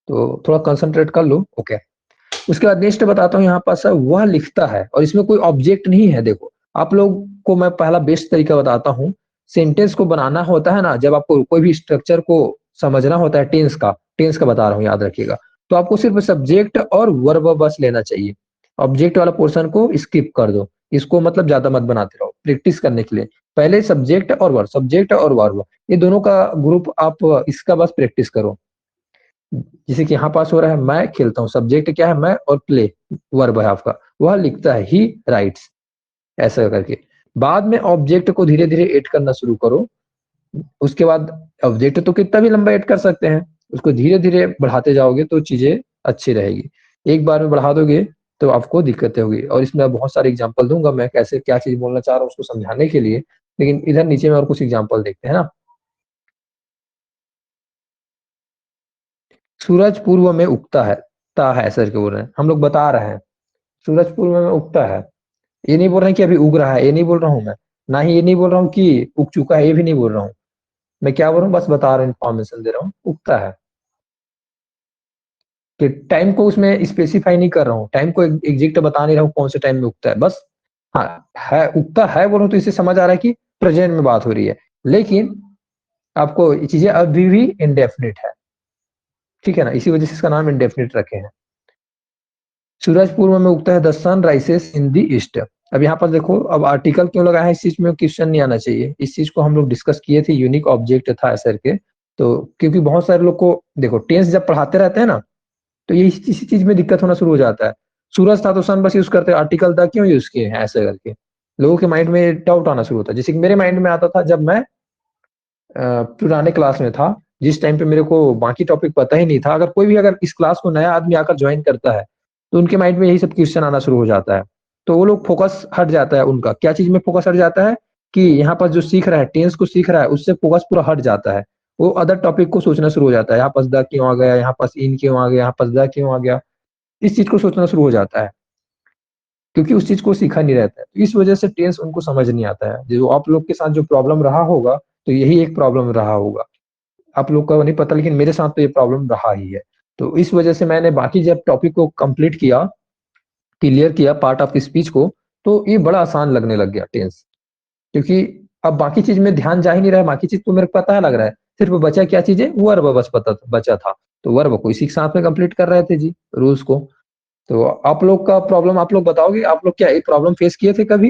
तो थोड़ा कंसंट्रेट कर लो, ओके। उसके बाद नेक्स्ट बताता हूँ यहाँ पास वह लिखता है, और इसमें कोई ऑब्जेक्ट नहीं है देखो। आप लोग को मैं पहला बेस्ट तरीका बताता हूँ, सेंटेंस को बनाना होता है ना, जब आपको कोई भी स्ट्रक्चर को समझना होता है टेंस का बता रहा हूँ याद रखिएगा। तो आपको सिर्फ सब्जेक्ट और वर्ब बस लेना चाहिए। ऑब्जेक्ट वाला पोर्शन को स्किप कर दो, इसको मतलब ज़्यादा मत बनाते रहो, प्रैक्टिस करने के लिए। पहले सब्जेक्ट और वर्ब, ये दोनों का ग्रुप आप इसका बस प्रैक्टिस करो। जैसे कि यहाँ पास हो रहा है मैं खेलता हूँ, सब्जेक्ट क्या है मैं, और प्ले वर्ब है आपका, वह लिखता है ही राइट्स, ऐसा करके। बाद में ऑब्जेक्ट को धीरे-धीरे ऐड करना शुरू करो। उसके बाद ऑब्जेक्ट तो कितना भी लंबा ऐड कर सकते हैं, उसको धीरे-धीरे बढ़ाते जाओगे तो चीज़ें अच्छी रहेगी। एक बार में बढ़ा दोगे तो आपको दिक्कतें होगी, और इसमें मैं बहुत सारे एग्ज़ाम्पल दूँगा मैं कैसे क्या चीज़ बोलना चाह रहा हूँ उसको समझाने के लिए। लेकिन इधर नीचे में और कुछ एग्ज़ाम्पल देखते हैं ना। सूरज पूर्व में उगता है, ता है ऐसे करके बोल रहे हैं। हम लोग बता रहे हैं, सूरज पूर्व में उगता है। ये नहीं बोल रहे हैं कि अभी उग रहा है, ये नहीं बोल रहा हूँ मैं। ना ही ये नहीं बोल रहा हूँ कि उग चुका है, ये भी नहीं बोल रहा हूँ। मैं क्या बोल रहा हूँ बस बता रहा हूँ, इन्फॉर्मेशन दे रहा हूँ, उगता है। कि टाइम को उसमें स्पेसिफाई नहीं कर रहा हूँ, टाइम को एग्जैक्ट बता नहीं रहा हूँ कौन से टाइम में उगता है, बस हाँ, है उगता है बोल रहा हूँ तो इससे समझ आ रहा है कि प्रेजेंट में बात हो रही है। लेकिन आपको ये चीज़ें अभी भी इंडेफिनिट है, ठीक है ना? इसी वजह से इसका नाम इंडेफिनिट रखे हैं। सूरज पूर्व में उगता है, the sun rises in the east. अब यहाँ पर देखो, अब आर्टिकल क्यों लगाया है, इस चीज में क्वेश्चन नहीं आना चाहिए। इस चीज को हम लोग डिस्कस किए थे, यूनिक ऑब्जेक्ट था ऐसा करके। तो क्योंकि बहुत सारे लोग को देखो टेंस जब पढ़ाते रहते हैं ना, तो ये इसी चीज में दिक्कत होना शुरू हो जाता है। सूरज था तो सन बस यूज करते हैं, आर्टिकल था क्यों यूज किए हैं ऐसे करके, लोगों के माइंड में डाउट आना शुरू होता है। जैसे कि मेरे माइंड में आता था जब मैं पुराने क्लास में था, जिस टाइम पे मेरे को बाकी टॉपिक पता ही नहीं था। अगर कोई भी अगर इस क्लास को नया आदमी आकर ज्वाइन करता है, तो उनके माइंड में यही सब क्वेश्चन आना शुरू हो जाता है। तो वो लोग फोकस हट जाता है उनका, क्या चीज में फोकस हट जाता है कि यहाँ पर जो सीख रहा है, टेंस को सीख रहा है, उससे फोकस पूरा हट जाता है। वो अदर टॉपिक को सोचना शुरू हो जाता है, यहाँ पास द क्यों आ गया, यहाँ पास इन क्यों आ गया, यहाँ पास द क्यों आ गया, इस चीज को सोचना शुरू हो जाता है, क्योंकि उस चीज को सीखा नहीं रहता है। तो इस वजह से टेंस उनको समझ नहीं आता है। जो आप लोग के साथ जो प्रॉब्लम रहा होगा, तो यही एक प्रॉब्लम रहा होगा। आप लोग को नहीं पता, लेकिन मेरे साथ तो ये प्रॉब्लम रहा ही है। तो इस वजह से मैंने बाकी जब टॉपिक को कंप्लीट किया, क्लियर किया पार्ट ऑफ स्पीच को, तो ये बड़ा आसान लगने लग गया टेंस। क्योंकि अब बाकी चीज में ध्यान जा ही नहीं रहा है, बाकी चीज तो मेरे को पता लग रहा है, सिर्फ बचा क्या चीज है, वर्ब बस पता बचा था। तो वर्ब को इसी के साथ में कंप्लीट कर रहे थे जी रूल्स को। तो आप लोग का प्रॉब्लम आप लोग बताओगे, आप लोग क्या ये प्रॉब्लम फेस किए थे कभी?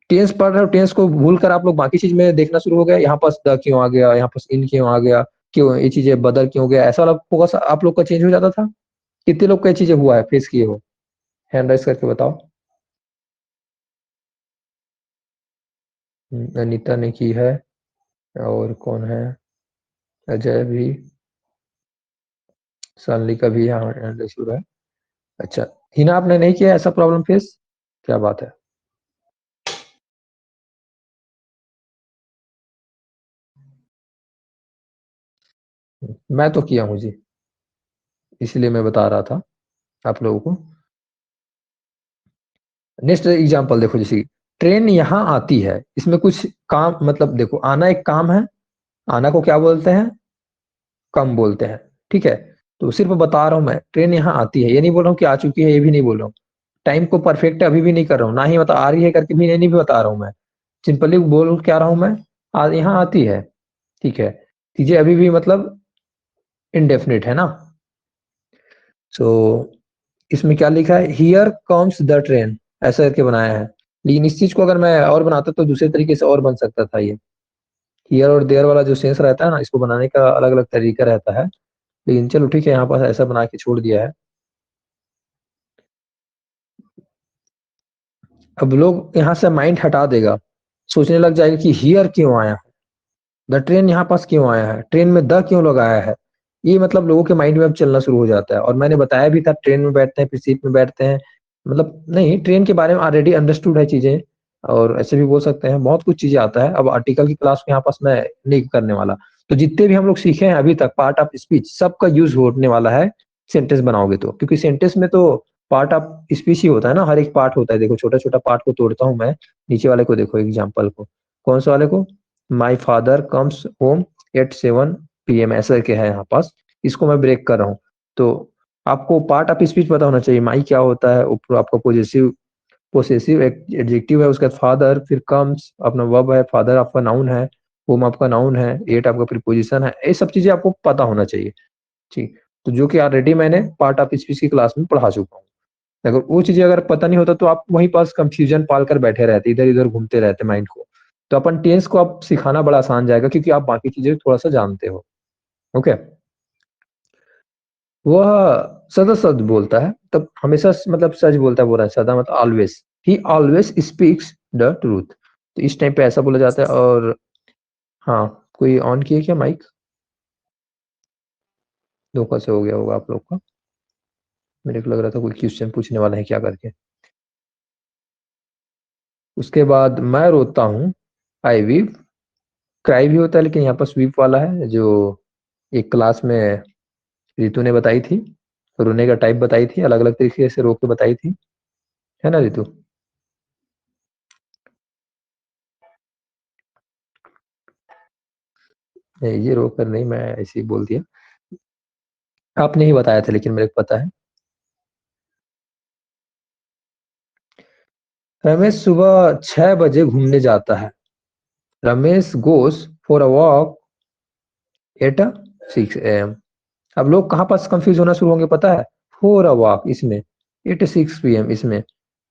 टेंस पढ़ रहे हो, टेंस को भूल कर आप लोग बाकी चीज में देखना शुरू हो गया, यहाँ पास द क्यों आ गया, यहाँ पास इन क्यों आ गया, क्यों ये चीजें बदल क्यों गया, ऐसा वाला फोकस आप लोग का चेंज हो जाता था? कितने लोग का ये चीजें हुआ है, फेस किए हो? हैंड राइज करके बताओ। अनीता ने की है, और कौन है? अजय भी, सानली का भी यहाँ हैंड राइज हो रहा है। अच्छा, हिना आपने नहीं किया ऐसा प्रॉब्लम फेस? क्या बात है। मैं तो किया हूँ जी, इसलिए मैं बता रहा था आप लोगों को। नेक्स्ट एग्जांपल देखो, जैसे ट्रेन यहाँ आती है, इसमें कुछ काम, मतलब देखो आना एक काम है, आना को क्या बोलते हैं? कम बोलते हैं, ठीक है। तो सिर्फ बता रहा हूं मैं, ट्रेन यहाँ आती है, ये नहीं बोल रहा हूँ कि आ चुकी है, ये भी नहीं बोल रहा हूँ। टाइम को परफेक्ट अभी भी नहीं कर रहा हूँ, ना ही मतलब आ रही है करके भी नहीं भी बता रहा हूँ मैं। सिंपली बोल क्या रहा हूँ मैं, यहाँ आती है, ठीक है। चीजें अभी भी मतलब इनडेफिनिट है ना। सो इसमें क्या लिखा है, हियर कम्स द ट्रेन, ऐसा करके बनाया है। लेकिन इस चीज को अगर मैं और बनाता तो दूसरे तरीके से और बन सकता था। ये हियर और देयर वाला जो सेंस रहता है ना, इसको बनाने का अलग अलग तरीका रहता है। लेकिन चलो ठीक है, यहाँ पास ऐसा बना के छोड़ दिया है। अब लोग यहाँ से माइंड हटा देगा, सोचने लग जाएगा कि हियर क्यों आया है, द ट्रेन यहाँ पास क्यों आया है, ट्रेन में द क्यों लगाया है। ये मतलब लोगों के माइंड में अब चलना शुरू हो जाता है। और मैंने बताया भी था, ट्रेन में बैठते हैं फिर सीट में बैठते हैं, मतलब नहीं, ट्रेन के बारे में ऑलरेडी अंडरस्टूड है चीजें। और ऐसे भी बोल सकते हैं, बहुत कुछ चीजें आता है। अब आर्टिकल की क्लास में यहाँ पास मैं नहीं करने वाला। तो जितने भी हम लोग सीखे हैं अभी तक पार्ट ऑफ स्पीच, सबका यूज होने वाला है सेंटेंस बनाओगे तो। क्योंकि सेंटेंस में तो पार्ट ऑफ स्पीच ही होता है ना, हर एक पार्ट होता है। देखो छोटा छोटा पार्ट को तोड़ता हूँ मैं। नीचे वाले को देखो, एग्जाम्पल को, कौन से वाले को, my father comes home at 7 PM, ऐसा के है यहाँ पास। इसको मैं ब्रेक कर रहा हूँ। तो आपको पार्ट ऑफ स्पीच पता होना चाहिए। माई क्या होता है, ऊपर आपका पोसेसिव एडजेक्टिव है, उसके बाद फादर, फिर कम्स अपना वर्ब है, फादर आपका नाउन है, होम आपका नाउन है, एट आपका प्रीपोजिशन है। ये सब चीजें आपको पता होना चाहिए, ठीक। तो जो कि ऑलरेडी मैंने पार्ट ऑफ स्पीच की क्लास में पढ़ा चुका हूँ। अगर वो चीजें अगर पता नहीं होता तो आप वहीं पास कंफ्यूजन पाल कर बैठे रहते, इधर इधर घूमते रहते माइंड को। तो अपन टेंस को आप सिखाना बड़ा आसान जाएगा, क्योंकि आप बाकी चीजें थोड़ा सा जानते हो। ओके, वह सदा सच बोलता है, तब हमेशा मतलब सच बोलता है, बोल रहा है सदा मतलब always, he always speaks the truth. तो इस टाइम पे ऐसा बोला जाता है। और हाँ, कोई ऑन किया क्या माइक? धोखा से हो गया होगा आप लोग का, मेरे को लग रहा था कोई क्वेश्चन पूछने वाला है क्या करके। उसके बाद मैं रोता हूँ, आई वीप, क्राई भी होता है, लेकिन यहाँ पर स्वीप वाला है, जो एक क्लास में रितु ने बताई थी। रोने का टाइप बताई थी, अलग अलग तरीके से रो के बताई थी, है ना रितु? ये रो कर नहीं, मैं ऐसे ही बोल दिया, आपने ही बताया था, लेकिन मेरे को पता है। रमेश सुबह 6 बजे घूमने जाता है। Ramesh goes for a walk at 6 AM। अब लोग कहाँ पास कंफ्यूज होना शुरू होंगे पता है, फॉर अ वॉक इसमें, एट 6 PM इसमें।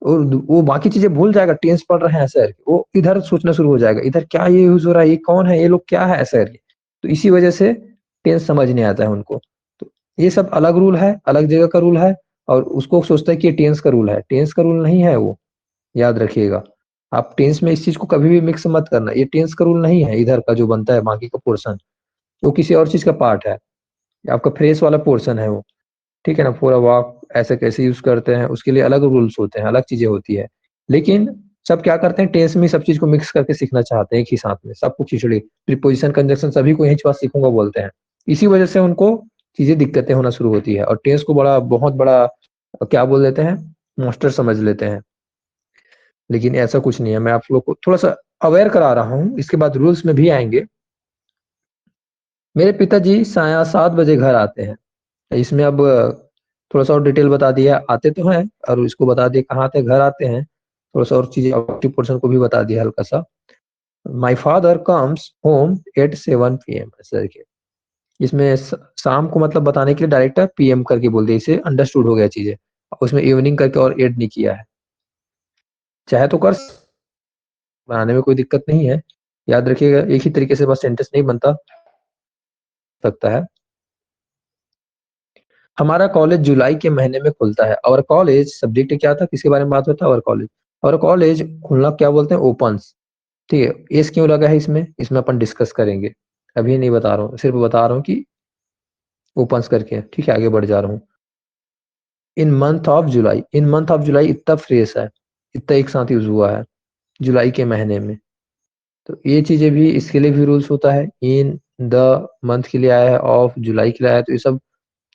और वो बाकी चीजें भूल जाएगा, टेंस पढ़ रहे हैं सर, वो इधर सोचना शुरू हो जाएगा, इधर क्या ये यूज हो रहा है, ये कौन है, ये लोग क्या है सर। तो इसी वजह से टेंस समझ नहीं आता है उनको। तो ये सब अलग रूल है, अलग जगह का रूल है। और उसको सोचता है कि ये टेंस का रूल है, टेंस का रूल नहीं है वो, याद रखिएगा। आप टेंस में इस चीज को कभी भी मिक्स मत करना, ये टेंस का रूल नहीं है। इधर का जो बनता है बाकी का पोर्शन, वो किसी और चीज का पार्ट है, आपका फ्रेश वाला पोर्शन है वो, ठीक है ना। पूरा वॉक ऐसे कैसे यूज करते हैं, उसके लिए अलग रूल्स होते हैं, अलग चीजें होती है। लेकिन सब क्या करते हैं, टेंस में सब चीज को मिक्स करके सीखना चाहते हैं एक ही साथ में, सबको खिचड़ी, प्रीपोजिशन कंजक्शन सभी को यही बात सीखूंगा बोलते हैं। इसी वजह से उनको चीजें दिक्कतें होना शुरू होती है, और टेंस को बड़ा बहुत बड़ा क्या बोल देते हैं, मास्टर समझ लेते हैं। लेकिन ऐसा कुछ नहीं है, मैं आप लोग को थोड़ा सा अवेयर करा रहा हूँ, इसके बाद रूल्स में भी आएंगे। मेरे पिताजी साया 7 बजे घर आते हैं। इसमें अब थोड़ा सा और डिटेल बता दिया, आते तो हैं, और इसको बता दिया कहाँ आते, घर आते हैं। थोड़ा सा और चीजें ऑब्जेक्टिव पोर्शन को भी बता दिया हल्का सा। My father comes home at 7 PM, ऐसे देखिए। इसमें शाम को मतलब बताने के लिए डायरेक्टर पीएम करके बोल दिया, इसे अंडरस्टूड हो गया चीजें, उसमें इवनिंग करके और ऐड नहीं किया है। चाहे तो कर बनाने में कोई दिक्कत नहीं है, याद रखिएगा एक ही तरीके से बस सेंटेंस नहीं बनता सकता है। हमारा कॉलेज जुलाई के महीने में खुलता है। और कॉलेज सब्जेक्ट क्या था, किसके बारे में बात होता है, और कॉलेज। और कॉलेज खुलना क्या बोलते हैं, ओपन्स। ठीक है, एस क्यों लगा है इसमें अपन डिस्कस करेंगे, अभी नहीं बता रहा हूँ, सिर्फ बता रहा हूँ कि ओपन्स करके। ठीक है, आगे बढ़ जा रहा हूँ। इन month of July, in month of July इतना फ्रेश है, इतना एक साथ यूज हुआ है जुलाई के महीने में। तो ये चीजें भी, इसके लिए भी रूल्स होता है। इन द मंथ के लिए आया है, ऑफ जुलाई के लिए आया है, तो ये सब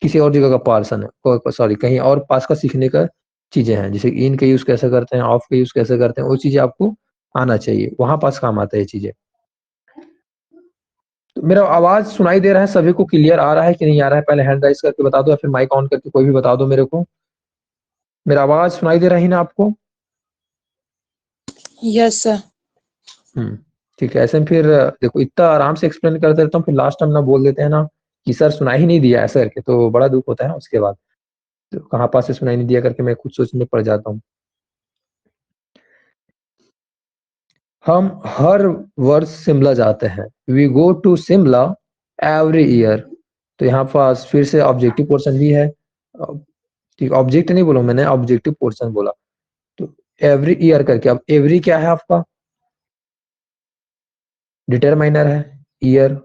किसी और जगह का पार्सन है, सॉरी कहीं और पास का सीखने का चीजें हैं। जैसे इन का यूज कैसे करते हैं, ऑफ का यूज कैसे करते हैं, वो चीजें आपको आना चाहिए, वहां पास काम आता है ये चीजें। तो मेरा आवाज सुनाई दे रहा है सभी को, क्लियर आ रहा है कि नहीं आ रहा है, पहले हैंड राइज करके बता दो, या फिर माइक ऑन करके कोई भी बता दो मेरे को। मेरा आवाज सुनाई दे रहा है ना आपको? Yes sir. ठीक है। ऐसे में फिर देखो, इतना आराम से एक्सप्लेन करते रहता हूँ, फिर लास्ट टाइम ना बोल देते हैं ना कि सर सुनाई ही नहीं दिया ऐसा करके, तो बड़ा दुख होता है ना उसके बाद। तो कहाँ पास से सुनाई नहीं दिया करके मैं खुद सोचने पड़ जाता हूँ। हम हर वर्ष शिमला जाते हैं। We go to Shimla every year. तो यहाँ पास फिर से ऑब्जेक्टिव पोर्शन भी है। ठीक, ऑब्जेक्ट नहीं बोला मैंने, ऑब्जेक्टिव पोर्शन बोला। तो एवरी ईयर करके, अब एवरी क्या है आपका, डिटरमाइनर है, ईयर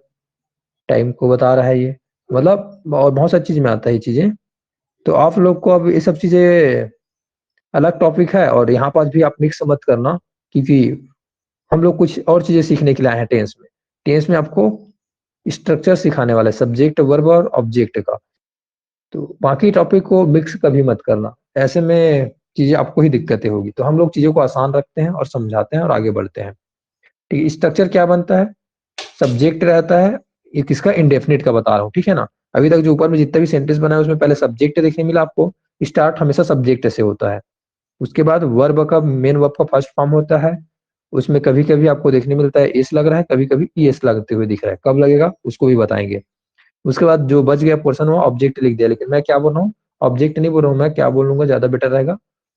टाइम को बता रहा है ये, मतलब और बहुत सारी चीज में आता है ये चीजें। तो आप लोग को अब ये सब चीजें अलग टॉपिक है, और यहाँ पास भी आप मिक्स मत करना, क्योंकि हम लोग कुछ और चीजें सीखने के लिए आए हैं टेंस में। टेंस में आपको स्ट्रक्चर सिखाने वाला है, सब्जेक्ट वर्ब और ऑब्जेक्ट का। तो बाकी टॉपिक को मिक्स कभी मत करना, ऐसे में चीजें आपको ही दिक्कतें होगी। तो हम लोग चीजों को आसान रखते हैं और समझाते हैं और आगे बढ़ते हैं। ठीक है, स्ट्रक्चर क्या बनता है, सब्जेक्ट रहता है, ये किसका, इंडेफिनिट का बता रहा हूँ, ठीक है ना। अभी तक जो ऊपर में जितना भी सेंटेंस बना है उसमें पहले सब्जेक्ट देखने मिला आपको, स्टार्ट हमेशा सब्जेक्ट से होता है। उसके बाद वर्ब का, मेन वर्ब का फर्स्ट फॉर्म होता है, उसमें कभी कभी आपको देखने मिलता है एस लग रहा है, कभी कभी ई एस लगते हुए दिख रहा है, कब लगेगा उसको भी बताएंगे। उसके बाद जो बच गया पोर्शन वो ऑब्जेक्ट लिख दिया, लेकिन मैं क्या बोल रहा हूँ, ऑब्जेक्ट नहीं बोल रहा हूँ, मैं क्या बोलूंगा ज्यादा बेटर रहेगा,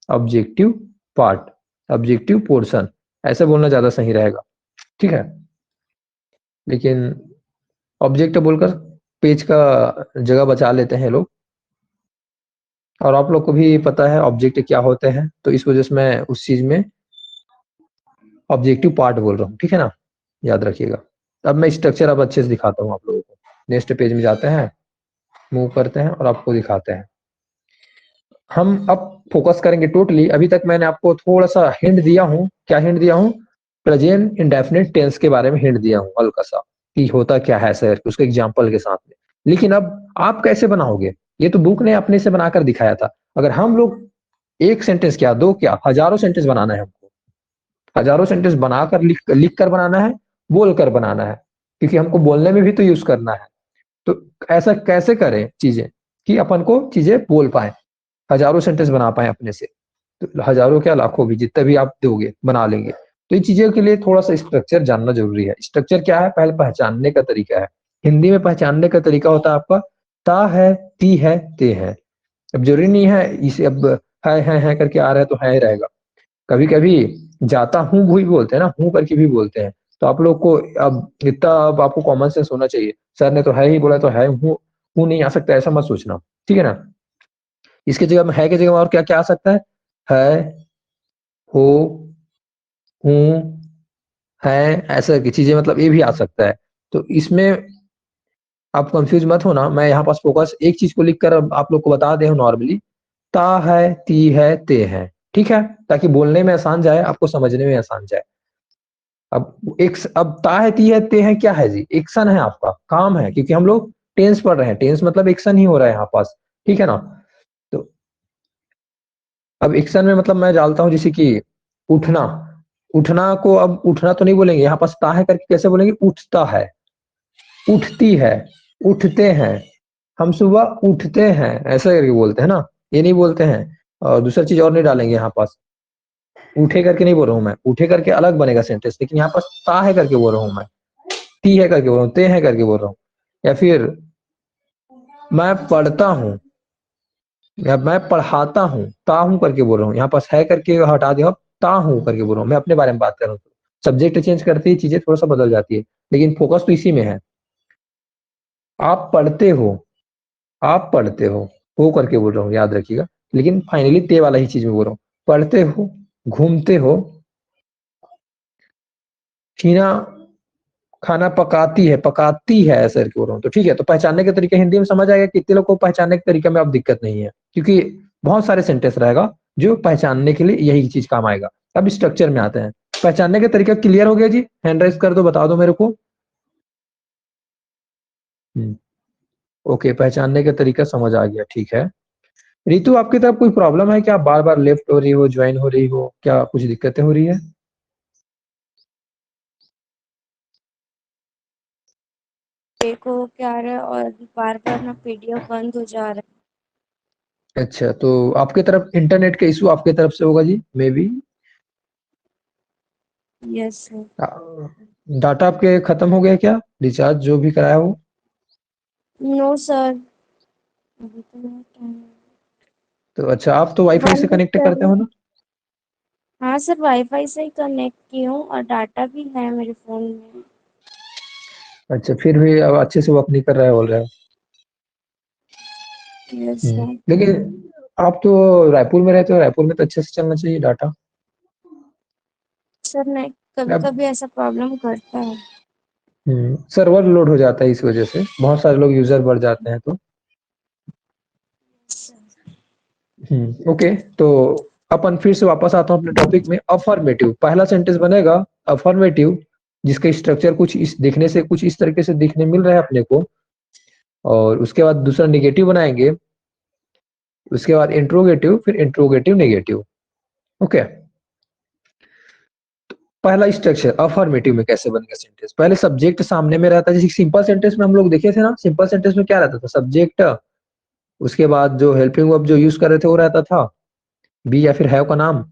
ऑब्जेक्टिव पार्ट, ऑब्जेक्टिव पोर्शन, ऐसे बोलना ज्यादा सही रहेगा। ठीक है, लेकिन ऑब्जेक्ट बोलकर पेज का जगह बचा लेते हैं लोग, और आप लोग को भी पता है ऑब्जेक्ट क्या होते हैं, तो इस वजह से मैं उस चीज में ऑब्जेक्टिव पार्ट बोल रहा हूँ, ठीक है ना, याद रखिएगा। अब मैं स्ट्रक्चर अब अच्छे से दिखाता हूँ आप लोगों को। नेक्स्ट पेज में जाते हैं, मूव करते हैं और आपको दिखाते हैं। हम अब फोकस करेंगे टोटली। अभी तक मैंने आपको थोड़ा सा हिंट दिया हूँ, क्या हिंट दिया हूँ, प्रेजेंट इंडेफिनिट टेंस के बारे में हिंट दिया हूँ हल्का सा, कि होता क्या है सर, उसके एग्जाम्पल के साथ में। लेकिन अब आप कैसे बनाओगे, ये तो बुक ने अपने से बनाकर दिखाया था। अगर हम लोग एक सेंटेंस क्या, दो क्या, हजारों सेंटेंस बनाना है हमको, हजारों सेंटेंस बनाकर लिख कर बनाना है, बोल कर बनाना है, क्योंकि हमको बोलने में भी तो यूज करना है। तो ऐसा कैसे करें चीजें कि अपन को चीजें बोल पाए, हजारों सेंटेंस बना पाए अपने से। तो हजारों क्या, लाखों भी, जितना भी आप दोगे बना लेंगे। तो इन चीजों के लिए थोड़ा सा स्ट्रक्चर जानना जरूरी है। स्ट्रक्चर क्या है, पहले पहचानने का तरीका है। हिंदी में पहचानने का तरीका होता है आपका ता है, ती है, ते है। अब जरूरी नहीं है इसे अब है करके आ रहा है तो है ही रहेगा। कभी कभी जाता हूँ भी बोलते हैं ना, हूँ करके भी बोलते हैं। तो आप लोग को अब इतना, अब आपको कॉमन सेंस होना चाहिए, सर ने तो है ही बोला तो है, हूँ नहीं आ सकता ऐसा मत सोचना, ठीक है ना। इसके जगह में है की जगह और क्या क्या आ सकता है, हो, हूँ, है, ऐसा की चीजें, मतलब ये भी आ सकता है। तो इसमें आप कंफ्यूज मत होना, मैं यहाँ पास फोकस एक चीज को लिखकर अब आप लोग को बता दे हूँ नॉर्मली, ता है, ती है, ते है, ठीक है, ताकि बोलने में आसान जाए, आपको समझने में आसान जाए। अब ता है, ती है, ते है क्या है जी, एक्शन है, आपका काम है, क्योंकि हम लोग टेंस पढ़ रहे हैं, टेंस मतलब एक्शन ही हो रहा है यहाँ पास, ठीक है ना। तो अब एक्शन में मतलब मैं डालता हूँ जैसे कि उठना, उठना को अब उठना तो नहीं बोलेंगे, यहाँ पास ता है करके कैसे बोलेंगे, उठता है, उठती है, उठते हैं, हम सुबह उठते हैं, ऐसा करके बोलते हैं ना, ये नहीं बोलते हैं। और दूसरा चीज और नहीं डालेंगे यहाँ पास, उठे करके नहीं बोल रहा हूँ मैं, उठे करके अलग बनेगा सेंटेंस, लेकिन यहाँ पास ता है करके बोल रहा हूँ मैं, ती है करके बोल रहा हूँ, ते है करके बोल रहा हूँ, या फिर मैं पढ़ता हूँ या मैं पढ़ाता हूँ, ता हूँ करके बोल रहा हूँ, यहाँ पास है करके हटा दिया, ता हूँ करके बोल रहा हूँ, मैं अपने बारे में बात कर रहा हूँ। सब्जेक्ट चेंज करते ही चीजें थोड़ा सा बदल जाती है, लेकिन फोकस तो इसी में है। आप पढ़ते हो, आप पढ़ते हो करके बोल रहा हूँ, याद रखिएगा। लेकिन फाइनली ते वाला ही चीज में बोल रहा हूँ। पढ़ते हो, घूमते हो, हीना खाना पकाती है ऐसे करके बोल रहा हूँ। तो ठीक है, तो पहचानने के तरीके हिंदी में समझ आएगा। कितने लोग को पहचानने के तरीके में अब दिक्कत नहीं है, क्योंकि बहुत सारे सेंटेंस रहेगा जो पहचानने के लिए यही चीज काम आएगा। अब स्ट्रक्चर में आते हैं। पहचानने का तरीका क्लियर हो गया जी? हैंड राइज कर दो, बता दो मेरे को। ओके, पहचानने का तरीका समझ आ गया, ठीक है। रितु, आपकी तरफ कोई प्रॉब्लम है क्या? आप बार बार लेफ्ट हो रही हो, ज्वाइन हो रही हो, क्या कुछ दिक्कतें हो रही है? देखो क्या रहा है और बार बार ना पीडीएफ बंद हो जा रहा अच्छा, तो आपके तरफ इंटरनेट का इशू आपके तरफ से होगा जी, मे बी। है। Yes sir. डाटा आपके खत्म हो गया क्या? रिचार्ज जो भी कराया हो? नो सर, अभी तो नहीं टाइम। तो अच्छा, आप तो वाईफाई से बंद कनेक्ट कर करते रही हो हूँ। ना? हाँ सर, वाईफाई से ही कनेक्ट की हूँ और डाटा भी है मेरे फोन में। अच्छा, फिर भी अब अच्छे से वर्क नहीं कर रहा है, बोल रहा है। Yes sir. लेकिन आप तो रायपुर में रहते हो, रायपुर में तो अच्छे से चलना चाहिए डाटा। सर नहीं, कभी अब कभी ऐसा प्रॉब्लम करता है। सर्वर लोड हो जाता है, इस वजह से बहुत सारे लोग यूजर बढ़ जाते हैं तो। ओके, तो अपन फिर से वापस आता हूँ अपने टॉपिक में। अफर्मेटिव पहला सेंटेंस बनेगा। अफर्मेटिव जिसका स्ट्रक्चर कुछ इस देखने से कुछ इस तरीके से दिखने मिल रहा है अपने को, और उसके बाद दूसरा निगेटिव बनाएंगे, उसके बाद इंट्रोगेटिव, फिर इंट्रोगेटिव नेगेटिव। ओके, पहला स्ट्रक्चर अफर्मेटिव में कैसे बनेगा सेंटेंस? पहले सब्जेक्ट सामने में रहता है, जैसे सिंपल सेंटेंस में हम लोग देखे थे ना। सिंपल सेंटेंस में क्या रहता था? सब्जेक्ट, उसके बाद जो हेल्पिंग वर्ब जो यूज कर रहे थे वो रहता था बी या फिर हैव का नाम,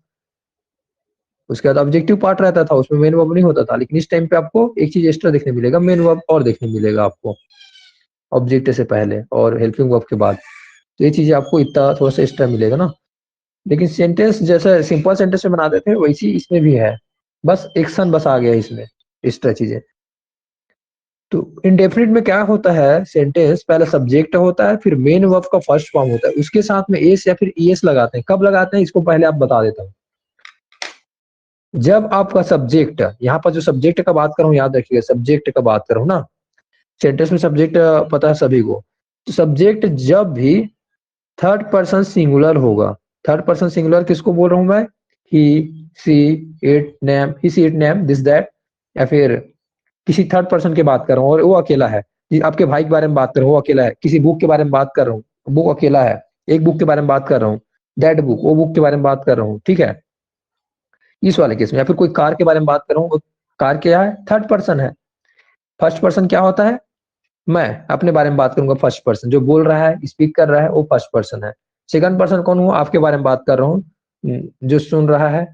उसके बाद ऑब्जेक्टिव पार्ट रहता था, उसमें मेन वर्ब नहीं होता था। लेकिन इस टाइम पे आपको एक चीज एक्स्ट्रा देखने मिलेगा, मेन वर्ब और देखने मिलेगा आपको ऑब्जेक्ट से पहले और हेल्पिंग वर्ब के बाद। तो ये चीजें आपको इतना थोड़ा सा एक्स्ट्रा मिलेगा ना। लेकिन सेंटेंस जैसे सिंपल सेंटेंस में बनाते थे वैसी इसमें भी है, बस एक्शन बस आ गया इसमें, एक्स्ट्रा चीजें। तो इंडेफिनिट में क्या होता है? सेंटेंस पहले सब्जेक्ट होता है, फिर मेन वर्ब का फर्स्ट फॉर्म होता है, उसके साथ में एस या फिर ईएस लगाते हैं। कब लगाते हैं इसको पहले आप बता देता हूँ। जब आपका सब्जेक्ट, यहाँ पर जो सब्जेक्ट का बात कर रहा हूँ याद रखिएगा, सब्जेक्ट का बात कर रहा हूँ ना। सेंटेंस में सब्जेक्ट पता है सभी को। तो सब्जेक्ट जब भी थर्ड पर्सन सिंगुलर होगा, थर्ड पर्सन सिंगुलर किसको बोल रहा हूं मैं? He, she, it, name, he, she, it, name, this, that, या फिर किसी थर्ड पर्सन की बात कर रहा हूँ और वो अकेला है। आपके भाई के बारे में बात कर रहा हूँ, वो अकेला है। किसी बुक के बारे में बात कर रहा हूँ, बुक अकेला है। एक बुक के बारे में बात कर रहा हूँ, दैट बुक, वो बुक के बारे में बात कर रहा हूँ, ठीक है, इस वाले केस में। या फिर कोई कार के बारे में बात कर रहा हूँ, कार क्या है? थर्ड पर्सन है। फर्स्ट पर्सन क्या होता है? मैं अपने बारे में बात करूंगा, फर्स्ट पर्सन जो बोल रहा है, स्पीक कर रहा है, वो फर्स्ट पर्सन है। सेकंड पर्सन कौन हुआ? आपके बारे में बात कर रहा हूँ, जो सुन रहा है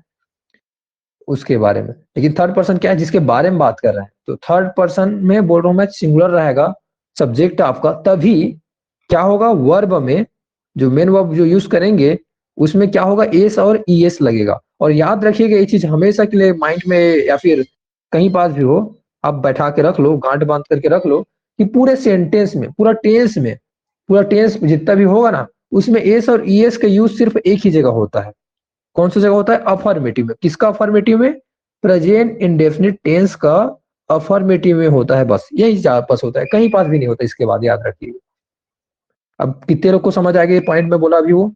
उसके बारे में। लेकिन थर्ड पर्सन क्या है? जिसके बारे में बात कर रहा है। तो थर्ड पर्सन में बोल रहा हूं मैं, सिंगुलर रहेगा सब्जेक्ट आपका, तभी क्या होगा? वर्ब में जो मेन वर्ब जो यूज करेंगे उसमें क्या होगा? एस और ईएस लगेगा। और याद रखिएगा ये चीज हमेशा के लिए माइंड में या फिर कहीं पास भी हो, आप बैठा के रख लो, गांठ बांध करके रख लो, कि पूरे सेंटेंस में, पूरा टेंस जितना भी होगा ना, उसमें एस और ईएस का यूज सिर्फ एक ही जगह होता है। कौन सी जगह होता है? अफर्मेटिव में। किसका अफर्मेटिव में? प्रेजेंट इंडेफिनिट टेंस का अफर्मेटिव में होता है, बस यही पास होता है, कहीं पास भी नहीं होता। इसके बाद याद रखिए। अब कितने लोग को समझ आ गया ये पॉइंट में बोला अभी वो?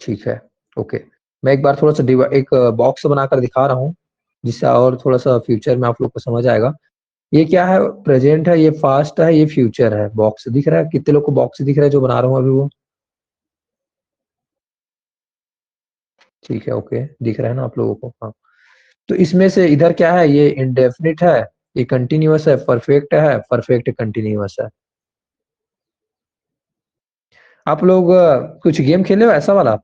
ठीक है, ओके। मैं एक बार थोड़ा सा एक बॉक्स बनाकर दिखा रहा हूँ, जिससे और थोड़ा सा फ्यूचर में आप लोग को समझ आएगा। ये क्या है? प्रेजेंट है, ये पास्ट है, ये फ्यूचर है। बॉक्स दिख रहा है? कितने लोग को बॉक्स दिख रहा है जो बना रहा हूँ अभी वो? ठीक है, ओके, दिख रहा है ना आप लोगों को? हाँ। तो इसमें से इधर क्या है? ये इंडेफिनिट है, ये कंटिन्यूअस है, परफेक्ट है, परफेक्ट कंटिन्यूअस है। आप लोग कुछ गेम खेले हो ऐसा वाला?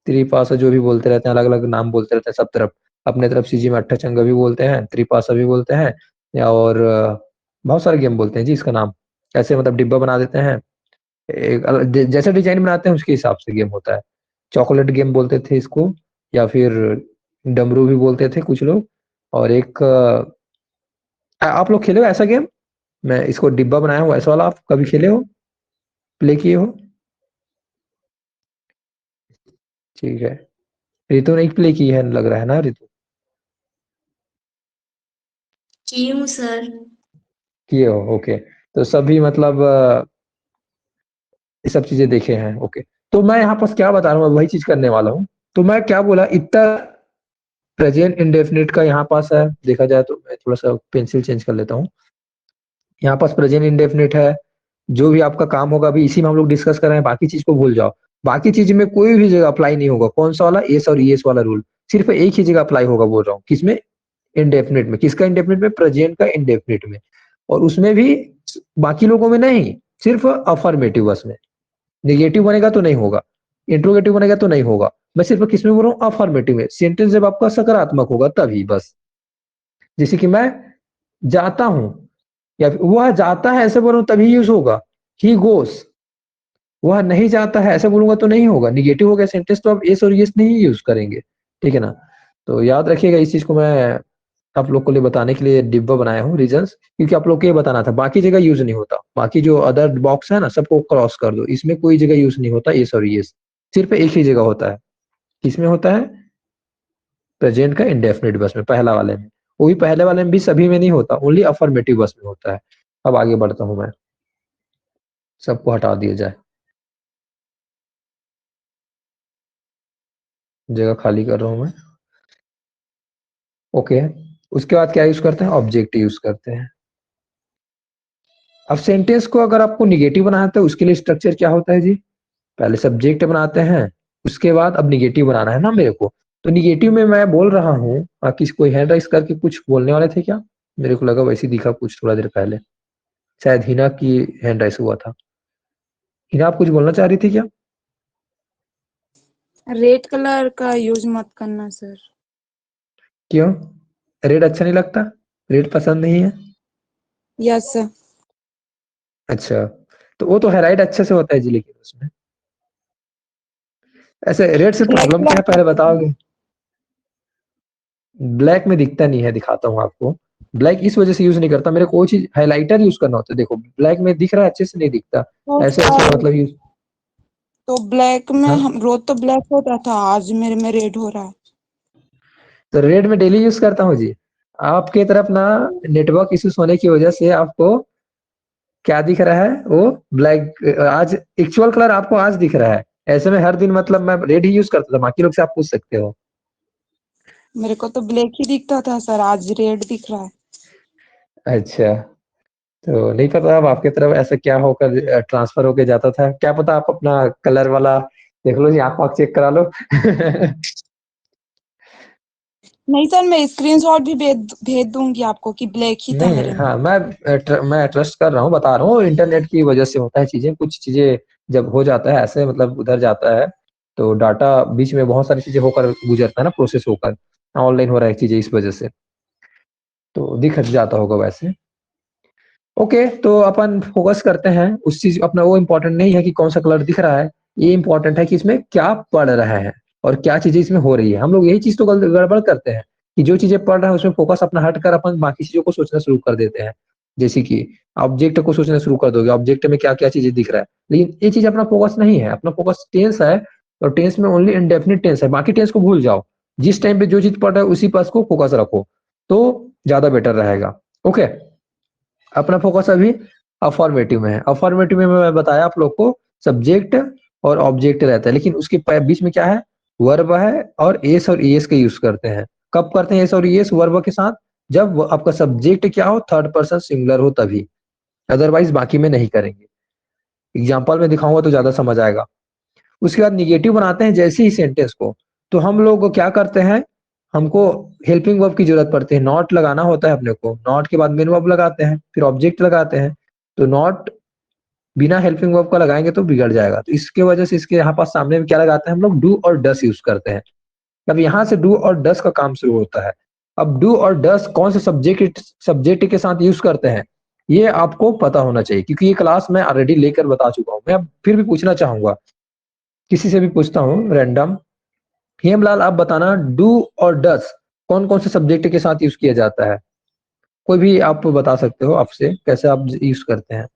थ्री पास जो भी बोलते रहते हैं, अलग अलग नाम बोलते रहते हैं सब तरफ। अपने तरफ सीजी में अट्ठाचंगा भी बोलते हैं, त्रिपासा भी बोलते हैं, या और बहुत सारे गेम बोलते हैं जी इसका नाम। ऐसे मतलब डिब्बा बना देते हैं, जैसा डिजाइन बनाते हैं उसके हिसाब से गेम होता है। चॉकलेट गेम बोलते थे इसको, या फिर डमरू भी बोलते थे कुछ लोग। और एक आप लोग खेले हो ऐसा गेम? मैं इसको डिब्बा बनाया हूँ ऐसा वाला, आप कभी खेले हो, प्ले किए हो? ठीक है, रितु ने प्ले की है लग रहा है ना रितु? की हूँ सर। किए हो, ओके। तो सभी मतलब ये सब चीजें देखे हैं, ओके। तो मैं यहाँ पर क्या बता रहा हूँ, वही चीज करने वाला हूँ। तो मैं क्या बोला, इतना प्रेजेंट इंडेफिनिट का यहाँ पास है, देखा जाए तो मैं थोड़ा सा पेंसिल चेंज कर लेता हूँ। यहाँ पास प्रेजेंट इंडेफिनिट है, जो भी आपका काम होगा अभी इसी में हम लोग डिस्कस कर रहे हैं, बाकी चीज को भूल जाओ। बाकी चीज में कोई भी जगह अप्लाई नहीं होगा, कौन सा वाला, एस और ईएस वाला रूल सिर्फ एक ही जगह अप्लाई होगा, बोल रहा हूँ। किसमें? इंडेफिनिट में। किसका इंडेफिनिट में? प्रेजेंट का इंडेफिनिट में। और उसमें भी बाकी लोगों में नहीं, सिर्फ अफर्मेटिव बस में। निगेटिव बनेगा तो नहीं होगा, इंट्रोगेटिव बनेगा तो नहीं होगा। मैं सिर्फ किसमें बोल रहा हूँ? अफर्मेटिव में। सेंटेंस जब आपका सकारात्मक होगा तभी बस। जैसे कि मैं जाता हूं, या वह जाता है ऐसे बोल रहा हूं तभी यूज होगा। ही गोस, वह नहीं जाता है ऐसे बोलूंगा तो नहीं होगा। निगेटिव हो गया सेंटेंस तो आप एस और यस नहीं यूज करेंगे, ठीक है ना? तो याद रखिएगा इस चीज को। मैं आप लोग को लिए बताने के लिए डिब्बा बनाया हूँ रीजंस, क्योंकि आप लोग को ये बताना था, बाकी जगह यूज नहीं होता। बाकी जो अदर बॉक्स है ना, सबको क्रॉस कर दो, इसमें कोई जगह यूज नहीं होता एस और यस, सिर्फ एक ही जगह होता है। किसमें होता है? प्रेजेंट का इंडेफिनिट बस में, पहला वाले में। वो भी पहले वाले में भी सभी में नहीं होता, ओनली अफर्मेटिव बस में होता है। अब आगे बढ़ता हूं मैं, सबको हटा दिया जाए, जगह खाली कर रहा हूं मैं, ओके। उसके बाद क्या यूज करते हैं? ऑब्जेक्ट यूज करते हैं। अब सेंटेंस को अगर आपको निगेटिव बनाना है तो उसके लिए स्ट्रक्चर क्या होता है जी? पहले सब्जेक्ट बनाते हैं, उसके बाद अब निगेटिव बनाना है ना मेरे को। तो निगेटिव में मैं बोल रहा हूँ, किसी कोई हैंड राइज करके कुछ बोलने वाले थे क्या? मेरे को लगा वैसे दिखा कुछ थोड़ा देर पहले, शायद हिना की हैंड राइज हुआ था। हिना आप कुछ बोलना चाह रही थी क्या? रेड कलर का यूज मत करना सर। क्यों? रेड अच्छा नहीं लगता? रेड पसंद नहीं है? Yes sir. अच्छा, तो वो तो हेराइड अच्छे से होता है जी, लेकिन उसमें ऐसे रेड से ब्लैक प्रॉब्लम क्या है ब्लैक पहले बताओगे? ब्लैक में दिखता नहीं है, दिखाता हूँ आपको। ब्लैक इस वजह से यूज नहीं करता, मेरे को वो चीज हाइलाइटर यूज करना होता है। देखो ब्लैक में दिख रहा है, अच्छे से नहीं दिखता, तो ऐसे ऐसे सर, मतलब यूज। तो ब्लैक में हाँ, हम रोज तो ब्लैक होता था, आज मेरे में रेड हो रहा है। तो रेड में डेली यूज करता हूँ जी। आपके तरफ ना नेटवर्क इश्यूज होने की वजह से आपको क्या दिख रहा है? वो ब्लैक आज एक्चुअल कलर आपको आज दिख रहा है। ऐसे में हर दिन मतलब मैं रेड ही यूज करता था, बाकी लोग से आप पूछ सकते हो। मेरे को तो ब्लैक ही दिखता था सर, आज रेड दिख रहा है। अच्छा, तो नहीं पता अब आपके तरफ ऐसा क्या होकर ट्रांसफर होके जाता था, क्या पता। आप अपना कलर वाला देख लो जी, आंख वाँख चेक करा लो। नहीं सर, मैं स्क्रीनशॉट भी भेज दूंगी आपको कि ब्लैक ही था नहीं नहीं, मेरे में। हाँ मैं ट्रस्ट कर रहा हूँ, बता रहा हूँ, इंटरनेट की वजह से होता है चीजें। कुछ चीजें जब हो जाता है ऐसे, मतलब उधर जाता है तो डाटा बीच में बहुत सारी चीजें होकर गुजरता है ना, प्रोसेस होकर ऑनलाइन हो रहा है चीजें, इस वजह से तो दिख जाता होगा वैसे। ओके, तो अपन फोकस करते हैं उस चीज, अपना वो इम्पोर्टेंट नहीं है कि कौन सा कलर दिख रहा है, ये इम्पोर्टेंट है कि इसमें क्या पढ़ रहा है और क्या चीजें इसमें हो रही है। हम लोग यही चीज तो गड़बड़ करते हैं कि जो चीजें पढ़ रहे हैं उसमें फोकस अपना हट कर अपन बाकी चीजों को सोचना शुरू कर देते हैं। जैसे कि ऑब्जेक्ट को सोचना शुरू कर दोगे, ऑब्जेक्ट में क्या क्या चीजें दिख रहा है, लेकिन ये चीज अपना फोकस नहीं है। अपना फोकस टेंस है, और टेंस में ओनली इंडेफिनिट टेंस है, बाकी टेंस को भूल जाओ। जिस टाइम पे जो चीज पढ़ रहा है उसी पास को फोकस रखो, तो ज्यादा बेटर रहेगा। ओके, अपना फोकस अभी अफॉर्मेटिव में है। अफॉर्मेटिव में मैं बताया आप लोग को, सब्जेक्ट और ऑब्जेक्ट रहता है, लेकिन उसके बीच में क्या है? वर्ब है, और एस और ईएस का यूज करते हैं। कब करते हैं एस और ईएस वर्ब के साथ? जब आपका सब्जेक्ट क्या हो? थर्ड पर्सन सिंगुलर हो तभी, अदरवाइज बाकी में नहीं करेंगे। एग्जाम्पल में दिखाऊंगा तो ज्यादा समझ आएगा। उसके बाद निगेटिव बनाते हैं जैसे ही सेंटेंस को, तो हम लोग क्या करते हैं, हमको हेल्पिंग वर्ब की जरूरत पड़ती है, नॉट लगाना होता है अपने को। नॉट के बाद मेन वर्ब लगाते हैं, फिर ऑब्जेक्ट लगाते हैं। तो नॉट बिना हेल्पिंग वर्ब का लगाएंगे तो बिगड़ जाएगा, तो इसके वजह से इसके यहाँ पास सामने में क्या लगाते हैं हम लोग? डू और डस यूज करते हैं। अब यहाँ से डू और डस का काम शुरू होता है। अब डू और डस कौन से सब्जेक्ट के साथ यूज करते हैं ये आपको पता होना चाहिए, क्योंकि ये क्लास मैं ऑलरेडी लेकर बता चुका हूँ। मैं अब फिर भी पूछना चाहूंगा, किसी से भी पूछता हूँ रैंडम। हेमलाल आप बताना, डू और डस कौन कौन से सब्जेक्ट के साथ यूज किया जाता है? कोई भी आप बता सकते हो, आपसे कैसे आप यूज करते हैं।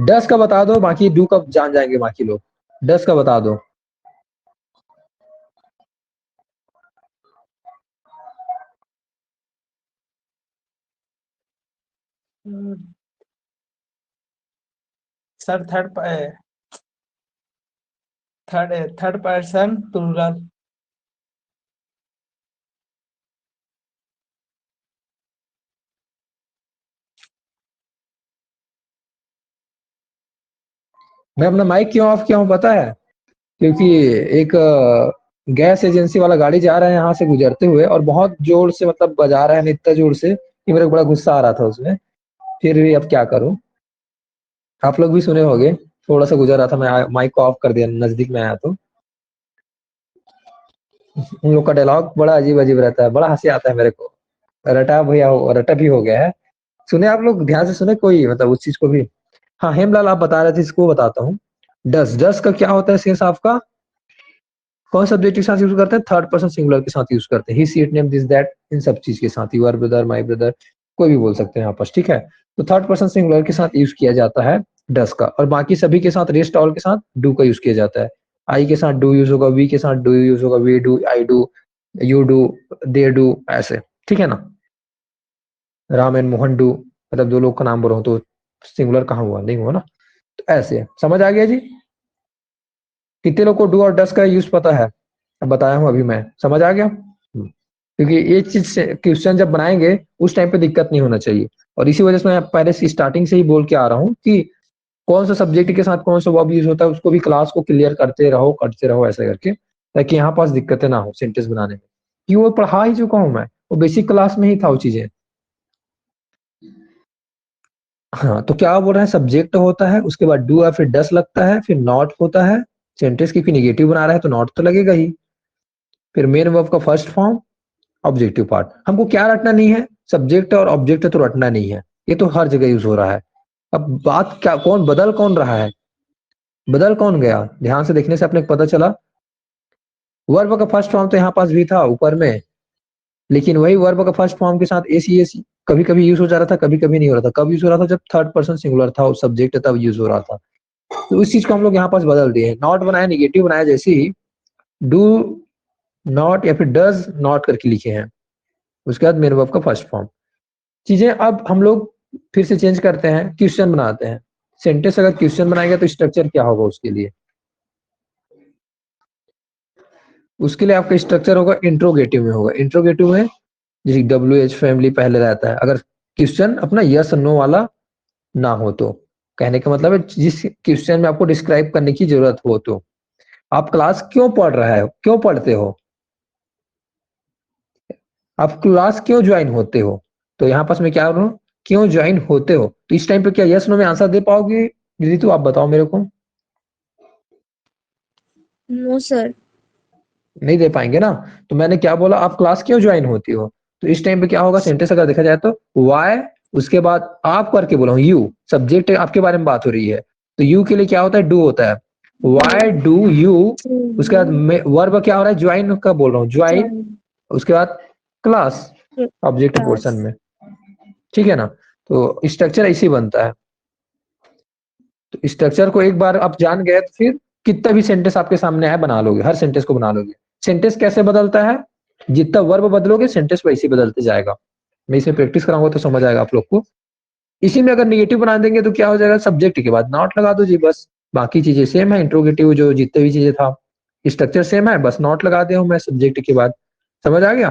डस का बता दो, बाकी डू का जान जाएंगे बाकी लोग। डस का बता दो। Sir third person plural. मैं अपना माइक क्यों ऑफ किया हूँ पता है? क्योंकि एक गैस एजेंसी वाला गाड़ी जा रहा है यहाँ से गुजरते हुए, और बहुत जोर से मतलब बजा रहा है, इतना जोर से कि मेरे को बड़ा गुस्सा आ रहा था उसमें। फिर भी अब क्या करूं, आप लोग भी सुने होंगे। थोड़ा सा गुजर रहा था, मैं माइक को ऑफ कर दिया नजदीक में आया तो। उन लोग का डायलॉग बड़ा अजीब अजीब रहता है, बड़ा हंसी आता है मेरे को। रटा भैया रटा भी हो गया है। सुने आप लोग, ध्यान से सुने कोई, मतलब उस चीज को भी। हाँ हेमलाल आप बता रहे थे, इसको बताता हूँ। डस डस का क्या होता है शेष आपका? कौन सब्जेक्ट के साथ यूज करते हैं? थर्ड पर्सन सिंगुलर के साथ यूज करते हैं। He she it name this that, इन सब चीज के साथ, यूर ब्रदर माई ब्रदर, कोई भी बोल सकते हैं आपस, ठीक है। तो थर्ड पर्सन सिंगुलर के साथ यूज किया जाता है डस का, और बाकी सभी के साथ, रेस्ट ऑल के साथ डू का यूज किया जाता है। आई के साथ डू यूज होगा, वी के साथ डू यूज होगा, we do, I do, you do, they do, ऐसे, ठीक है ना। राम एंड मोहन डू, मतलब दो लोग का नाम बोलो तो सिंगुलर कहाँ हुआ, नहीं हुआ ना। तो ऐसे समझ आ गया जी। कितने लोग को डू और डस का यूज पता है? अब बताया हूं अभी मैं, समझ आ गया। क्योंकि ये चीज से क्वेश्चन जब बनाएंगे उस टाइम पे दिक्कत नहीं होना चाहिए, और इसी वजह से मैं पहले से स्टार्टिंग से ही बोल के आ रहा हूँ कि कौन सा सब्जेक्ट के साथ कौन सा वर्ब यूज होता है, उसको भी क्लास को क्लियर करते रहो ऐसे करके, ताकि यहाँ पास दिक्कतें ना हो सेंटेंस बनाने में। कि वो पढ़ा ही चुका हूँ मैं, वो बेसिक क्लास में ही था वो चीजें। हाँ तो क्या बोल रहे हैं, सब्जेक्ट होता है, उसके बाद डू या फिर डस लगता है, फिर नॉट होता है सेंटेंस, क्योंकि निगेटिव बना रहा है तो नॉट तो लगेगा ही। फिर मेन वर्ब का फर्स्ट फॉर्म, ऑब्जेक्टिव पार्ट। हमको क्या रटना नहीं है, सब्जेक्ट और ऑब्जेक्ट तो रटना नहीं है, ये तो हर जगह यूज हो रहा है। अब बात क्या, बदल कौन रहा है, बदल कौन गया? ध्यान से देखने से अपने को पता चला, वर्ब का फर्स्ट फॉर्म तो यहाँ पास भी था ऊपर में, लेकिन वही वर्ब का फर्स्ट फॉर्म के साथ एसी कभी कभी यूज हो जा रहा था, कभी कभी नहीं हो रहा था। कब यूज हो रहा था? जब थर्ड पर्सन सिंगुलर था और सब्जेक्ट तब यूज हो रहा था। तो उस चीज को हम लोग यहाँ पास बदल दिए, नॉट बनाया, निगेटिव बनाया, जैसे ही डू नॉट या फिर डज नॉट करके लिखे हैं। उसके बाद मेन वर्ब का फर्स्ट फॉर्म। चीजें अब हम लोग फिर से चेंज करते हैं, क्वेश्चन बनाते हैं। सेंटेंस अगर क्वेश्चन बनाएंगे तो स्ट्रक्चर क्या होगा उसके लिए? उसके लिए आपका स्ट्रक्चर होगा इंट्रोगेटिव में होगा। इंट्रोगेटिव में जैसे WH फैमिली पहले रहता है, अगर क्वेश्चन अपना यस नो वाला ना हो तो। कहने का मतलब है जिस क्वेश्चन में आपको डिस्क्राइब करने की जरूरत हो तो। आप क्लास क्यों पढ़ रहा है, क्यों पढ़ते हो, आप क्लास क्यों ज्वाइन होते हो? तो यहाँ पास मैं क्या बोल रहा हूँ, क्यों ज्वाइन होते हो। तो इस टाइम पे क्या यस नो में आंसर दे पाओगे दीदी? तो आप बताओ मेरे को। No sir. नहीं दे पाएंगे ना। तो मैंने क्या बोला, आप क्लास क्यों ज्वाइन होती हो। तो इस टाइम पे क्या होगा, सेंटेंस अगर देखा जाए तो वाई, उसके बाद आप करके बोला हूँ यू, सब्जेक्ट आपके बारे में बात हो रही है, तो यू के लिए क्या होता है, डू होता है। वाई डू यू, उसके बाद वर्ब क्या हो रहा है, ज्वाइन का बोल रहा हूँ, ज्वाइन, उसके बाद क्लास, ऑब्जेक्ट पोर्शन में, ठीक है ना। तो स्ट्रक्चर ऐसे ही बनता है। तो स्ट्रक्चर को एक बार आप जान गए तो फिर कितना भी सेंटेंस आपके सामने आए बना लोगे, हर सेंटेंस को बना लोगे। सेंटेंस कैसे बदलता है, जितना वर्ब बदलोगे सेंटेंस वैसे ही बदलते जाएगा। मैं इसमें प्रैक्टिस कराऊंगा तो समझ आएगा आप लोग को। इसी में अगर निगेटिव बना देंगे तो क्या हो जाएगा, सब्जेक्ट के बाद नॉट लगा दो जी बस। बाकी चीजें सेम है, इंट्रोगेटिव जो जितने भी चीजें था स्ट्रक्चर सेम है, बस नॉट लगा दिया हूं मैं सब्जेक्ट के बाद। समझ आ गया?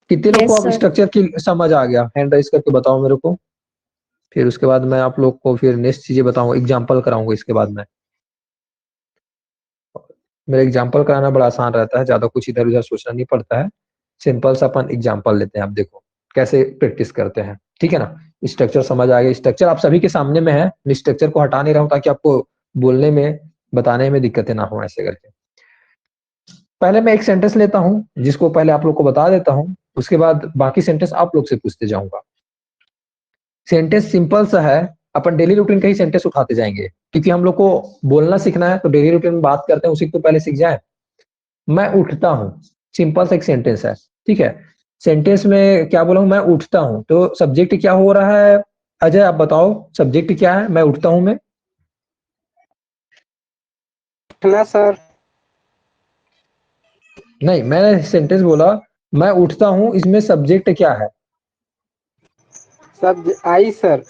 कितने लोग को यस अब सर। स्ट्रक्चर की समझ आ गया, हैंड राइज करके बताओ मेरे को। फिर उसके बाद मैं आप लोग को फिर नेक्स्ट चीजें बताऊंगा, एग्जाम्पल कराऊंगा इसके बाद में। मेरा एग्जाम्पल कराना बड़ा आसान रहता है, ज्यादा कुछ इधर उधर सोचना नहीं पड़ता है। सिंपल सा अपन एग्जाम्पल लेते हैं, आप देखो। कैसे प्रैक्टिस करते हैं, ठीक है ना। स्ट्रक्चर समझ आ गया, स्ट्रक्चर आप सभी के सामने में है, मैं स्ट्रक्चर को हटा नहीं रहा हूं ताकि आपको बोलने में बताने में दिक्कतें ना हो ऐसे करके। पहले मैं एक सेंटेंस लेता हूं जिसको पहले आप लोग को बता देता हूं, उसके बाद बाकी सेंटेंस आप लोग से पूछते जाऊंगा। सेंटेंस सिंपल सा है, अपन डेली रूटीन का ही सेंटेंस उठाते जाएंगे क्योंकि हम लोग को बोलना सीखना है, तो डेली रूटीन में बात करते हैं उसी को पहले सीख जाए। मैं उठता हूँ, सिंपल सा एक सेंटेंस है, ठीक है। सेंटेंस में क्या बोला हूं, मैं उठता हूं, तो सब्जेक्ट क्या हो रहा है अजय आप बताओ, सब्जेक्ट क्या है, मैं उठता हूं में? उठना सर। नहीं, मैंने सेंटेंस बोला मैं उठता हूं, इसमें सब्जेक्ट क्या है? सब आई सर।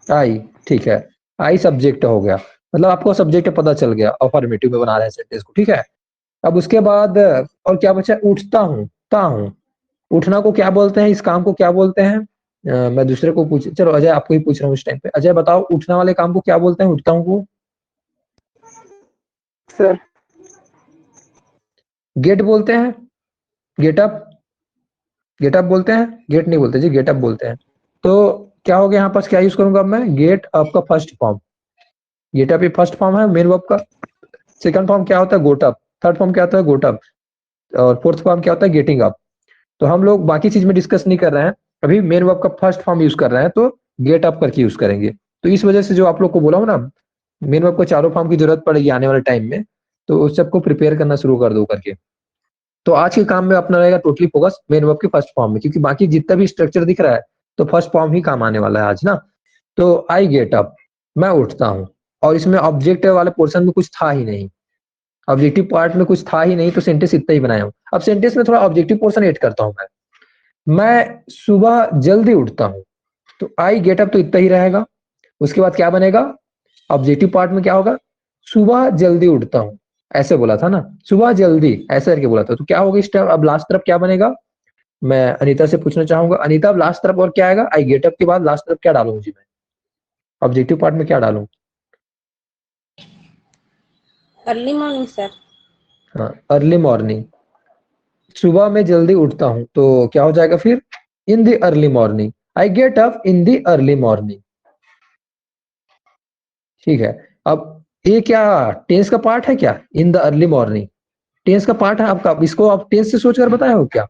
आई, ठीक है, आई सब्जेक्ट हो गया, मतलब आपको सब्जेक्ट पता चल गया, अफर्मेटिव में बना रहे हैं सेंटेंस को, ठीक है। अब उसके बाद और क्या बचा, उठता हूँ, ता हूँ, उठना को क्या बोलते हैं, इस काम को क्या बोलते हैं? मैं दूसरे को पूछ, चलो अजय आपको ही पूछ रहा हूँ इस टाइम पे, अजय बताओ उठने वाले काम को क्या बोलते हैं, उठता हूँ को? सर गेट बोलते हैं, गेट अप, गेट अप बोलते हैं, गेट नहीं बोलते जी, गेट अप बोलते हैं। तो क्या हो गया यहाँ पास, क्या यूज करूंगा अब मैं, गेट अप का फर्स्ट फॉर्म, गेट अप ये फर्स्ट फॉर्म है मेन वर्ब का। सेकंड फॉर्म क्या होता है, गोट अप, थर्ड फॉर्म क्या होता है, गोट अप, और फोर्थ फॉर्म क्या होता है, गेटिंग अप। तो हम लोग बाकी चीज में डिस्कस नहीं कर रहे हैं, अभी मेन वर्ब का फर्स्ट फॉर्म यूज कर रहे हैं, तो गेट अप करके यूज करेंगे। तो इस वजह से जो आप लोग को बोला हूं ना, मेन वर्ब को चारों फॉर्म की जरूरत पड़ेगी आने वाले टाइम में, तो उस सबको प्रिपेयर करना शुरू कर दो करके। तो आज के काम में अपना रहेगा टोटली फोकस मेन वर्ब के फर्स्ट फॉर्म में, क्योंकि बाकी जितना भी स्ट्रक्चर दिख रहा है तो फर्स्ट फॉर्म ही काम आने वाला है आज ना। तो आई गेट अप, मैं उठता हूँ, और इसमें ऑब्जेक्ट वाले पोर्शन में कुछ था ही नहीं, ऑब्जेक्टिव पार्ट में कुछ था ही नहीं, तो सेंटेंस इतना ही बनाया हूं। अब सेंटेंस में थोड़ा ऑब्जेक्टिव पोर्शन ऐड करता हूं मैं सुबह जल्दी उठता हूं, तो आई गेट अप तो इतना ही रहेगा। उसके बाद क्या बनेगा, ऑब्जेक्टिव पार्ट में क्या होगा, सुबह जल्दी उठता हूं, ऐसे बोला था ना, सुबह जल्दी ऐसे करके बोला था, तो क्या होगा इस टाइम, अब लास्ट तरफ क्या बनेगा? मैं अनीता से पूछना चाहूंगा, अनीता अब लास्ट तरफ और क्या आएगा, आई गेट अप के बाद लास्ट तरफ क्या डालूंगी मैं, ऑब्जेक्टिव पार्ट में क्या डालूं? Early morning sir. हाँ, अर्ली मॉर्निंग, सुबह में जल्दी उठता हूं, तो क्या हो जाएगा फिर, इन the early morning, I get up in the early morning, ठीक है। अब ये क्या टेंस का पार्ट है क्या, in the early morning tense का पार्ट है आपका, इसको आप टेंस से सोचकर बताए हो क्या?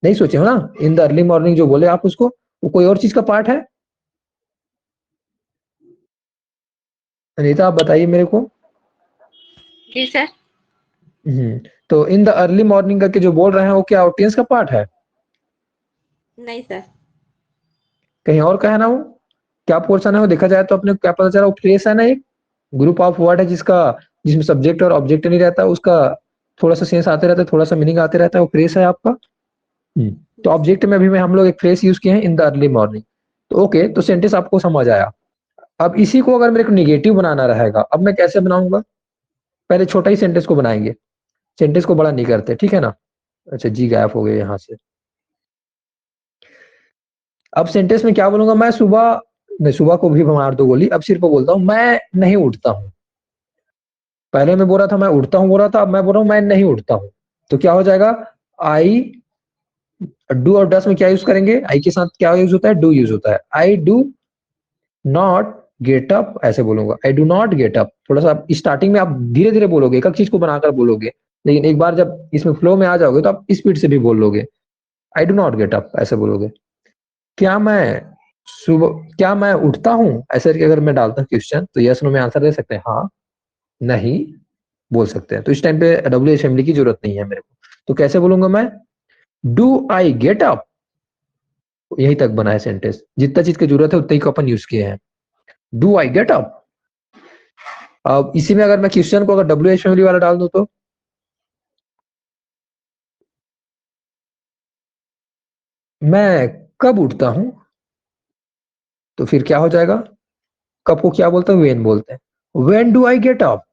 नहीं सोचे हो ना, इन द अर्ली मॉर्निंग जो बोले आप उसको, वो कोई और चीज का पार्ट है? अनीता आप बताइए मेरे को। जी सर। तो इन द अर्ली मॉर्निंग करके जो बोल रहे हैं वो क्या टेंस का पार्ट है? नहीं सर। कहीं और का है ना वो, क्या पोर्शन है वो देखा जाए तो अपने को क्या पता चला, वो फ्रेज है ना, एक ग्रुप ऑफ वर्ड है जिसमें सब्जेक्ट और ऑब्जेक्ट नहीं रहता, उसका थोड़ा सा सेंस आते रहता है, थोड़ा सा मीनिंग आते रहता है, वो फ्रेज है आपका। तो ऑब्जेक्ट में अभी में हम लोग एक फ्रेज यूज किए हैं, इन द अर्ली मॉर्निंग। तो ओके, तो सेंटेंस आपको समझ आया। अब इसी को अगर मेरे को निगेटिव बनाना रहेगा, अब मैं कैसे बनाऊंगा? पहले छोटा ही सेंटेंस को बनाएंगे, सेंटेंस को बड़ा नहीं करते, ठीक है ना। अच्छा जी गायब हो गए यहाँ से। अब सेंटेंस में क्या बोलूंगा, मैं सुबह, नहीं सुबह को भी मार दो गोली, अब सिर्फ बोलता हूँ मैं नहीं उठता हूँ। पहले मैं बोल रहा था मैं उठता हूँ बोल रहा था, अब मैं बोल रहा हूँ मैं नहीं उठता हूँ, तो क्या हो जाएगा, आई, डू और डस में क्या यूज करेंगे, आई के साथ क्या यूज होता है, डू यूज होता है। आई डू नॉट गेट अप, ऐसे बोलूंगा, आई डू नॉट गेट अप। थोड़ा सा स्टार्टिंग में आप धीरे धीरे बोलोगे, एक एक चीज को बनाकर बोलोगे, लेकिन एक बार जब इसमें फ्लो में आ जाओगे तो आप स्पीड से भी बोल लोगे, आई डू नॉट गेट अप ऐसे बोलोगे। क्या मैं सुबह, क्या मैं उठता हूँ, ऐसे करके अगर मैं डालता हूँ क्वेश्चन, तो यस नो में आंसर दे सकते हैं, हाँ नहीं बोल सकते हैं। तो इस टाइम पे डब्ल्यू असेंबली की जरूरत नहीं है मेरे को, तो कैसे बोलूंगा मैं, डू आई गेट अप, यही तक बना है सेंटेंस, जितना चीज की जरूरत है उतना ही को अपन यूज किए हैं, डू आई गेट अप। अब इसी में अगर मैं क्वेश्चन को अगर डब्ल्यू असेंबली वाला डाल दूं, तो मैं कब उठता हूं, तो फिर क्या हो जाएगा, कब को क्या बोलते हैं, वेन बोलते हैं, when do I get up,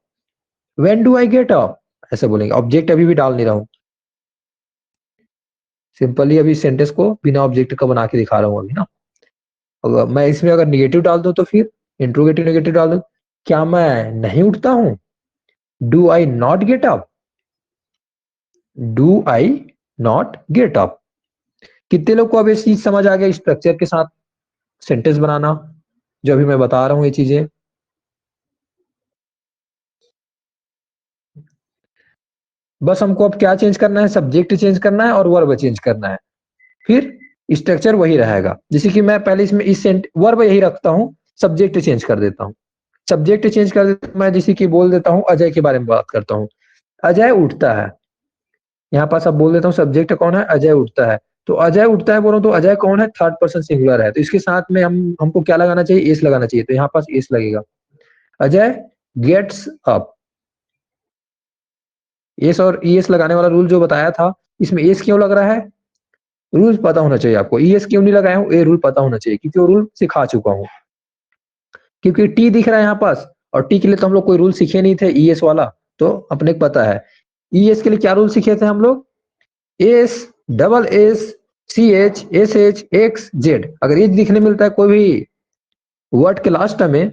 when do I get up ऐसे बोलेंगे। ऑब्जेक्ट अभी भी डाल नहीं रहा हूं, सिंपली अभी सेंटेंस को बिना ऑब्जेक्ट का बना के दिखा रहा हूं अभी ना। अगर मैं इसमें अगर निगेटिव डाल दूं, तो फिर इंट्रोगेटिव नेगेटिव डाल दूं, क्या मैं नहीं उठता हूं, do I not get up, do I not get up. कितने लोग को अब ये चीज समझ आ गया स्ट्रक्चर के साथ सेंटेंस बनाना, जो अभी मैं बता रहा हूँ ये चीजें? बस हमको अब क्या चेंज करना है, सब्जेक्ट चेंज करना है और वर्ब चेंज करना है, फिर स्ट्रक्चर वही रहेगा। जैसे कि मैं पहले इसमें इस वर्ब यही रखता हूँ, सब्जेक्ट चेंज कर देता हूँ। सब्जेक्ट चेंज कर देता हूँ मैं, जैसे कि बोल देता हूँ अजय के बारे में बात करता हूँ, अजय उठता है। यहाँ पास अब बोल देता हूँ सब्जेक्ट कौन है, अजय उठता है। तो अजय उठता है बोलो तो अजय कौन है, थर्ड पर्सन सिंगुलर है, तो इसके साथ में हमको क्या लगाना चाहिए, एस लगाना चाहिए। तो यहाँ पास एस लगेगा। अजय गेट्स अप, एस और ईएस लगाने वाला रूल जो बताया था, इसमें एस क्यों लग रहा है, रूल पता होना चाहिए आपको। ईएस क्यों नहीं लगाया हूँ, ये रूल पता होना चाहिए, क्योंकि वो रूल सिखा चुका हूँ। क्योंकि टी दिख रहा है यहाँ पास, और टी के लिए तो हम लोग कोई रूल सीखे नहीं थे ईएस वाला, तो अपने को पता है। ईएस के लिए क्या रूल सीखे थे हम लोग, S double S C H S H X Z. अगर एच दिखने मिलता है कोई भी वर्ड के लास्ट में,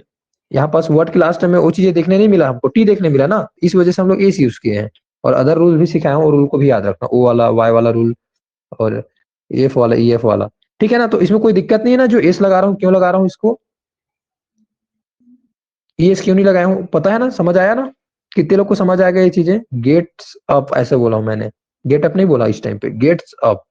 यहाँ पास वर्ड के लास्ट में वो चीजें देखने नहीं मिला हमको, टी देखने मिला ना, इस वजह से हम लोग एस यूज किए हैं। और अदर रूल भी सिखाए हैं, वो रूल को भी याद रखना, ओ वाला वाई वाला रूल और एफ वाला ई एफ वाला, ठीक है ना। तो इसमें कोई दिक्कत नहीं है ना, जो एस लगा रहा हूँ क्यों लगा रहा हूँ इसको, एस क्यों नहीं लगाया हूँ, पता है ना, समझ आया ना। कितने लोग को समझ आ गया ये चीजें। गेट्स अप ऐसे बोला हूं मैंने, गेट अप नहीं बोला इस टाइम पे, गेट्स अप।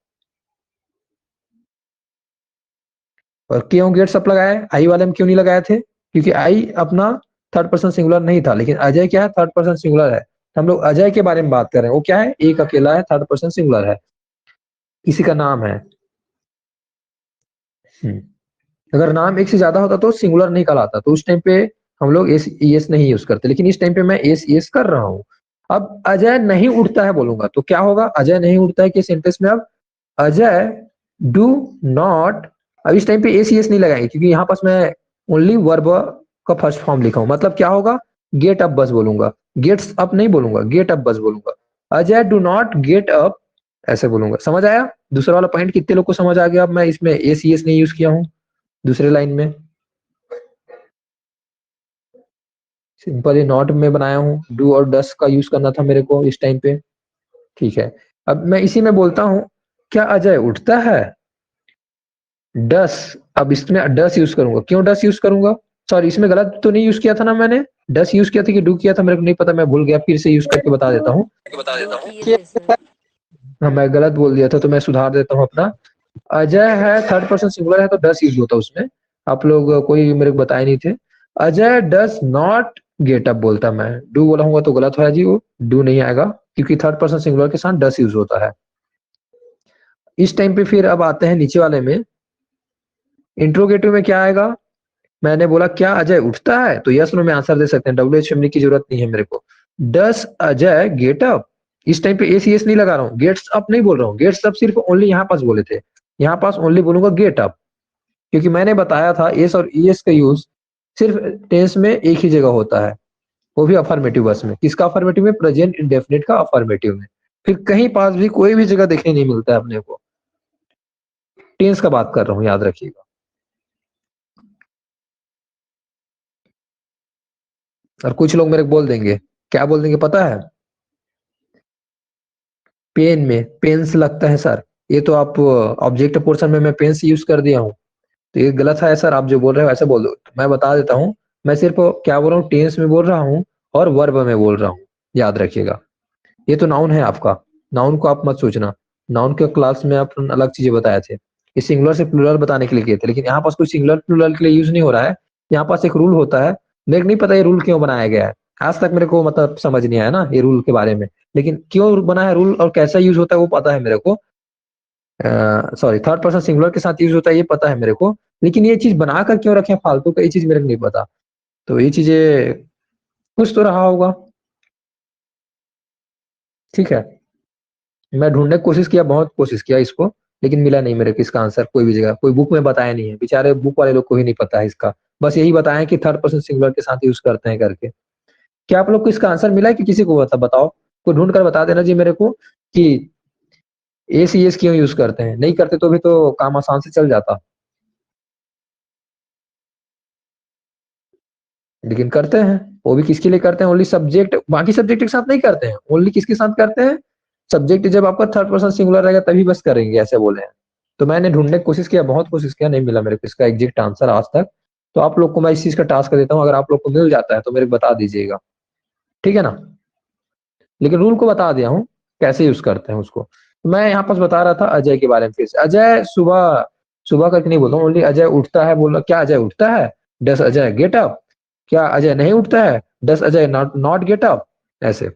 और क्यों गेट्स अप लगाया, आई वाले में क्यों नहीं लगाए थे, क्योंकि आई अपना थर्ड पर्सन सिंगुलर नहीं था, लेकिन अजय क्या है, थर्ड पर्सन सिंगुलर है। तो हम लोग अजय के बारे में बात कर रहे हैं, वो क्या है, एक अकेला है, थर्ड पर्सन सिंगुलर है, किसी का नाम है। अगर नाम एक से ज्यादा होता तो सिंगुलर नहीं कहलाता, तो उस टाइम पे हम लोग एस एस नहीं यूज करते, लेकिन इस टाइम पे मैं एस एस कर रहा हूँ। अब अजय नहीं उठता है बोलूंगा तो क्या होगा, अजय नहीं उठता है के सेंटेंस में अब अजय डू नॉट, अब इस टाइम पे एस एस नहीं लगाएंगे, क्योंकि यहाँ पास मैं ओनली वर्ब का फर्स्ट फॉर्म लिखा हूँ। मतलब क्या होगा, गेट अप बस बोलूंगा, गेट्स अप नहीं बोलूंगा, गेट अप बस बोलूंगा। Ajay do not get up ऐसे बोलूंगा। समझ आया दूसरा वाला पॉइंट, कितने लोग को समझ आ गया। अब मैं इसमें एस एस नहीं यूज किया हूँ दूसरे लाइन में, सिंपली नॉट में बनाया हूँ, डू और डस का यूज करना था मेरे को इस टाइम पे, ठीक है। अब मैं इसी में बोलता हूँ, क्या अजय उठता है, डस। अब इसमें डस यूज करूंगा, क्यों डस यूज करूंगा, सॉरी इसमें गलत तो नहीं यूज किया था ना मैंने, डस यूज किया था कि डू किया था मेरे को नहीं पता, मैं भूल गया, फिर से यूज करके बता देता हूँ। दो किए थे सर। हाँ मैं गलत बोल दिया था तो मैं सुधार देता हूँ अपना। अजय है थर्ड पर्सन सिंगुलर है तो डस यूज होता है उसमें, आप लोग कोई मेरे को बताए नहीं थे। Ajay does not get up बोलता मैं, डू बोला हूँ तो गलत होगा जी, वो डू नहीं आएगा क्योंकि थर्ड पर्सन सिंगुलर के साथ डस यूज होता है। इस टाइम पे फिर अब आते हैं नीचे वाले में, इंट्रोगेटिव में क्या आएगा, मैंने बोला क्या अजय उठता है, तो यस नो में आंसर दे सकते हैं, डब्ल्यू एच की जरूरत नहीं है मेरे को। डस अजय गेट अप, इस टाइम पे एस नहीं लगा रहा हूँ, गेट्स अप नहीं बोल रहा हूँ, गेट्स अप सिर्फ ओनली यहाँ पास बोले थे, यहाँ पास ओनली बोलूंगा गेट अप, क्योंकि मैंने बताया था एस और ईएस का यूज सिर्फ टेंस में एक ही जगह होता है, वो भी अफर्मेटिव बस में। किसका अफर्मेटिव में, प्रेजेंट इंडेफिनिट का अफर्मेटिव में, फिर कहीं पास भी कोई भी जगह देखने नहीं मिलता है अपने को। टेंस का बात कर रहा हूँ, याद रखिएगा। और कुछ लोग मेरे को बोल देंगे, क्या बोल देंगे पता है, पेन में पेंस लगता है सर, ये तो आप ऑब्जेक्ट पोर्शन में मैं पेंस यूज कर दिया हूँ, तो ये गलत है सर, आप जो बोल रहे हो ऐसे बोल दो। तो मैं बता देता हूँ, मैं सिर्फ क्या बोल रहा हूँ, टेंस में बोल रहा हूँ और वर्ब में बोल रहा हूँ, याद रखिएगा। ये तो नाउन है आपका, नाउन को आप मत सोचना, नाउन के क्लास में आप अलग चीजें बताए थे, ये सिंगुलर से प्लूरल बताने के लिए किए थे, लेकिन यहाँ पास कोई सिंगुलर प्लूरल के लिए यूज नहीं हो रहा है। यहाँ पास एक रूल होता है, मेरे को नहीं पता ये रूल क्यों बनाया गया है, आज तक मेरे को मतलब समझ नहीं आया ना ये रूल के बारे में, लेकिन क्यों बना है रूल और कैसा यूज होता है वो पता है मेरे को। सॉरी थर्ड पर्सन सिंगुलर के साथ यूज होता है ये पता है मेरे को, लेकिन ये चीज बनाकर क्यों रखे फालतू का, ये चीज मेरे को नहीं पता। तो ये चीजें कुछ तो रहा होगा, ठीक है। मैं ढूंढने की कोशिश किया, बहुत कोशिश किया इसको, लेकिन मिला नहीं मेरे को इसका आंसर कोई भी जगह, कोई बुक में बताया नहीं है, बेचारे बुक वाले लोग को ही नहीं पता है इसका, बस यही बताया कि थर्ड पर्सन सिंगुलर के साथ यूज करते हैं करके। क्या आप लोग को इसका आंसर मिला है कि किसी को बताओ, कोई ढूंढ कर बता देना जी मेरे को कि ए सी एस क्यों यूज करते हैं, नहीं करते तो भी तो काम आसान से चल जाता, लेकिन करते हैं। वो भी किसके लिए करते हैं, ओनली सब्जेक्ट, बाकी सब्जेक्ट के साथ नहीं करते हैं, ओनली किसके साथ करते हैं, सब्जेक्ट जब आपका थर्ड पर्सन सिंगुलर रहेगा तभी बस करेंगे, ऐसे बोले हैं। तो मैंने ढूंढने की कोशिश किया, बहुत कोशिश किया, नहीं मिला मेरे को इसका एग्जैक्ट आंसर आज तक। तो आप लोग को मैं इस चीज का टास्क देता हूँ, अगर आप लोग को मिल जाता है तो मेरे को बता दीजिएगा, ठीक है ना। लेकिन रूल को बता दिया हूँ कैसे यूज करते हैं उसको। मैं यहाँ पास बता रहा था अजय के बारे में। फिर से अजय सुबह सुबह करके नहीं बोलता हूँ, ओनली अजय उठता है, बोला क्या अजय उठता है, डस अजय गेट अप, क्या अजय नहीं उठता है, does Ajay not not get up, ऐसे।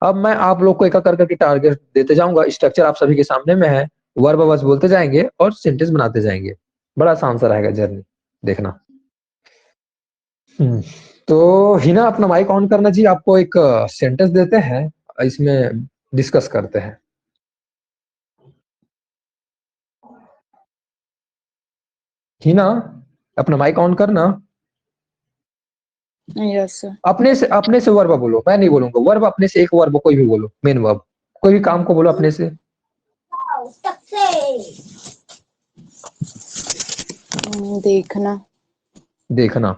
अब मैं आप लोग को एक एक करके टारगेट देते जाऊंगा, स्ट्रक्चर आप सभी के सामने में है, वर्ब बस बोलते जाएंगे और सेंटेंस बनाते जाएंगे, बड़ा आसान सा रहेगा जर्नी, देखना। तो हिना अपना माइक ऑन करना जी, आपको एक सेंटेंस देते हैं, इसमें डिस्कस करते हैं। हिना अपना माइक ऑन करना। Yes sir. अपने से वर्ब बोलो, मैं नहीं बोलूंगा, वर्ब अपने से एक वर्ब कोई भी बोलो, मेन वर्ब कोई भी काम को बोलो अपने से। देखना। देखना,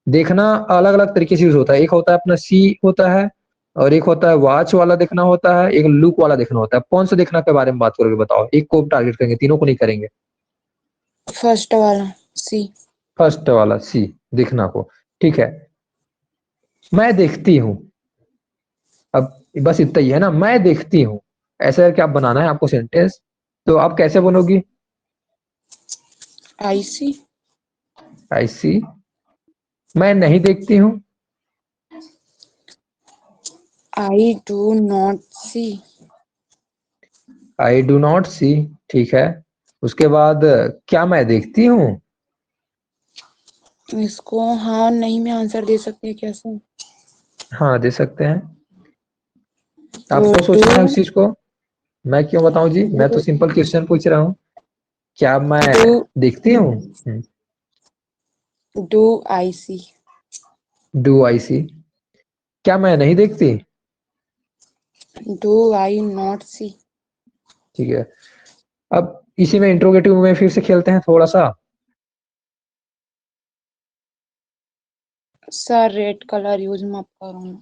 देखना अलग अलग तरीके से यूज होता है। एक होता है अपना सी होता है, और एक होता है वॉच वाला देखना होता है, एक लुक वाला देखना होता है। कौन सा देखना के बारे में बात करोगे बताओ, एक को टारगेट करेंगे, तीनों को नहीं करेंगे। फर्स्ट वाला सी। फर्स्ट वाला सी, दिखना को, ठीक है। मैं देखती हूँ, अब बस इतना ही है ना, मैं देखती हूँ, ऐसा करके आप बनाना है आपको सेंटेंस। तो आप कैसे बनोगी, आई सी। आई सी। मैं नहीं देखती हूँ, I do not see. I do not see, ठीक है। उसके बाद क्या मैं देखती हूँ, इसको हाँ नहीं में आंसर दे सकते हैं कैसे। हाँ दे सकते हैं। तो आपको सोचना है उस डू चीज को, मैं क्यों बताऊं जी, मैं तो सिंपल क्वेश्चन पूछ रहा हूँ। क्या मैं डू देखती हूँ, do I C. Do I सी। क्या मैं नहीं देखती, डू आई नॉट सी। ठीक है। अब इसी में इंट्रोगेटिव में फिर से खेलते हैं थोड़ा सा। सर रेड कलर यूज मत करूँ।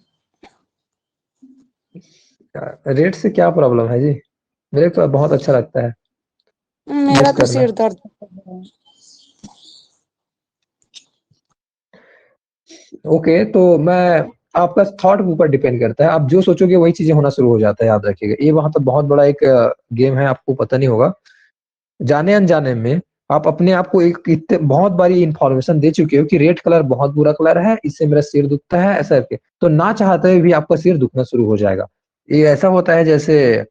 रेट से क्या प्रॉब्लम है जी, मेरे को तो बहुत अच्छा लगता है मेरा यूज तो करना। सिर दर्द कर रहा है। ओके, तो मैं आपका थॉट के ऊपर डिपेंड करता है, आप जो सोचोगे वही चीजें होना शुरू हो जाता है, याद रखिएगा। ये वहां तो बहुत बड़ा एक गेम है, आपको पता नहीं होगा, जाने अनजाने में आप अपने आप को एक इतने बहुत बारी इंफॉर्मेशन दे चुके हो कि रेड कलर बहुत बुरा कलर है, इससे मेरा सिर दुखता है, ऐसा करके तो ना चाहते हुए भी आपका सिर दुखना शुरू हो जाएगा। ये ऐसा होता है जैसे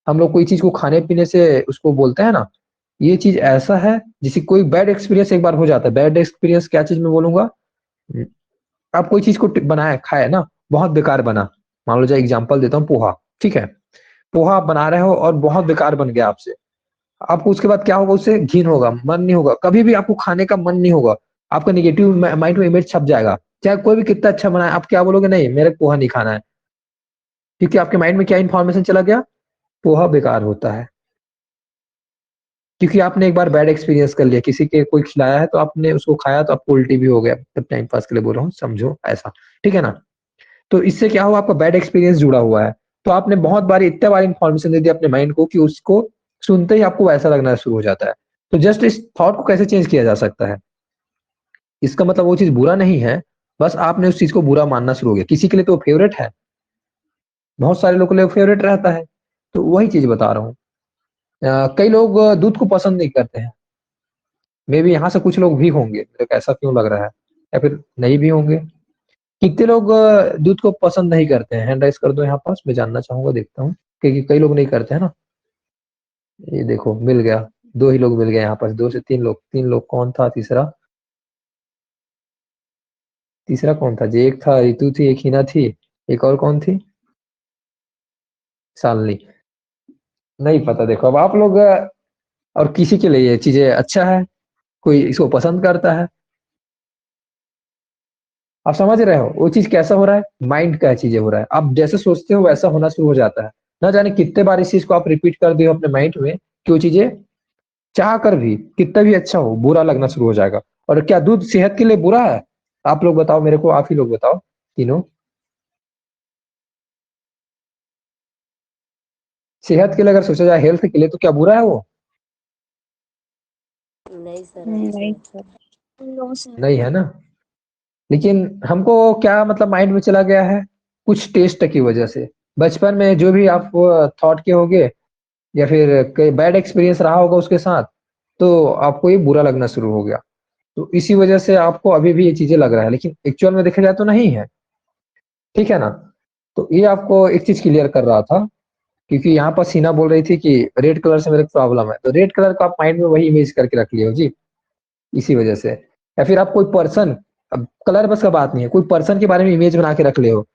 हम लोग कोई चीज को खाने पीने से उसको बोलते हैं ना, ये चीज ऐसा है जिसे कोई बैड एक्सपीरियंस एक बार हो जाता है। बैड एक्सपीरियंस क्या चीज में बोलूंगा, आप कोई चीज को बनाए खाए ना, बहुत बेकार बना, मान लो जो एग्जांपल देता हूँ पोहा, ठीक है। पोहा आप बना रहे हो और बहुत बेकार बन गया आपसे, आपको उसके बाद क्या होगा, उससे घिन होगा, मन नहीं होगा, कभी भी आपको खाने का मन नहीं होगा, आपका निगेटिव माइंड में इमेज छप जाएगा। चाहे कोई भी कितना अच्छा बनाए, आप क्या बोलोगे, नहीं मेरे को पोहा नहीं खाना है, क्योंकि आपके माइंड में क्या इन्फॉर्मेशन चला गया, पोहा बेकार होता है। क्योंकि आपने एक बार बैड एक्सपीरियंस कर लिया, किसी के कोई खिलाया है तो आपने उसको खाया तो आपको उल्टी भी हो गया, तब टाइम पास के लिए बोल रहा हूँ, समझो ऐसा, ठीक है ना। तो इससे क्या हुआ, आपका बैड एक्सपीरियंस जुड़ा हुआ है, तो आपने बहुत बार इतने बार इन्फॉर्मेशन दे दी अपने माइंड को कि उसको सुनते ही आपको वैसा लगना शुरू हो जाता है। तो जस्ट इस थॉट को कैसे चेंज किया जा सकता है, इसका मतलब वो चीज बुरा नहीं है, बस आपने उस चीज को बुरा मानना शुरू हो गया। किसी के लिए तो फेवरेट है, बहुत सारे लोगों के लिए फेवरेट रहता है, तो वही चीज बता रहा हूँ। कई लोग दूध को पसंद नहीं करते हैं, मे भी यहाँ से कुछ लोग भी होंगे, मेरे को ऐसा क्यों लग रहा है, या फिर नहीं भी होंगे। कितने लोग दूध को पसंद नहीं करते हैं, हैंड राइज कर दो यहाँ पास, मैं जानना चाहूंगा, देखता हूँ, क्योंकि कई लोग नहीं करते हैं ना। ये देखो मिल गया, दो ही लोग मिल गए यहाँ पास, दो से तीन लोग, तीन लोग, कौन था तीसरा, तीसरा कौन था जी, एक था रितु थी, एक हिना थी, एक और कौन थी, शालिनी, नहीं पता। देखो अब आप लोग और किसी के लिए ये चीजें अच्छा है, कोई इसको पसंद करता है, आप समझ रहे हो वो चीज कैसा हो रहा है, माइंड का चीजें हो रहा है, आप जैसे सोचते हो वैसा होना शुरू हो जाता है। ना जाने कितने बार इस चीज को आप रिपीट कर दिए हो अपने माइंड में कि वो चीजें चाह कर भी कितना भी अच्छा हो बुरा लगना शुरू हो जाएगा। और क्या दूध सेहत के लिए बुरा है, आप लोग बताओ मेरे को, आप ही लोग बताओ तीनों, सेहत के लिए अगर सोचा जाए, हेल्थ के लिए, तो क्या बुरा है वो, नहीं सर अभी नहीं सर सर। No sir. नहीं है ना। लेकिन हमको क्या मतलब माइंड में चला गया है, कुछ टेस्ट की वजह से। बचपन में जो भी आप थॉट के होगे या फिर कोई बैड एक्सपीरियंस रहा होगा उसके साथ, तो आपको ये बुरा लगना शुरू हो गया। तो इसी वजह से आपको अभी भी ये चीजें लग रहा है, लेकिन एक्चुअल में देखा जाए तो नहीं है। ठीक है ना। तो ये आपको एक चीज क्लियर कर रहा था, क्योंकि यहाँ पर सीना बोल रही थी कि रेड कलर से मेरे को प्रॉब्लम है, तो रेड कलर को आप माइंड में वही इमेज करके रख लियो जी, इसी वजह से। या फिर आप कोई पर्सन, अब कलर बस का बात नहीं है, कोई पर्सन के बारे में इमेज बना के रख ले हो,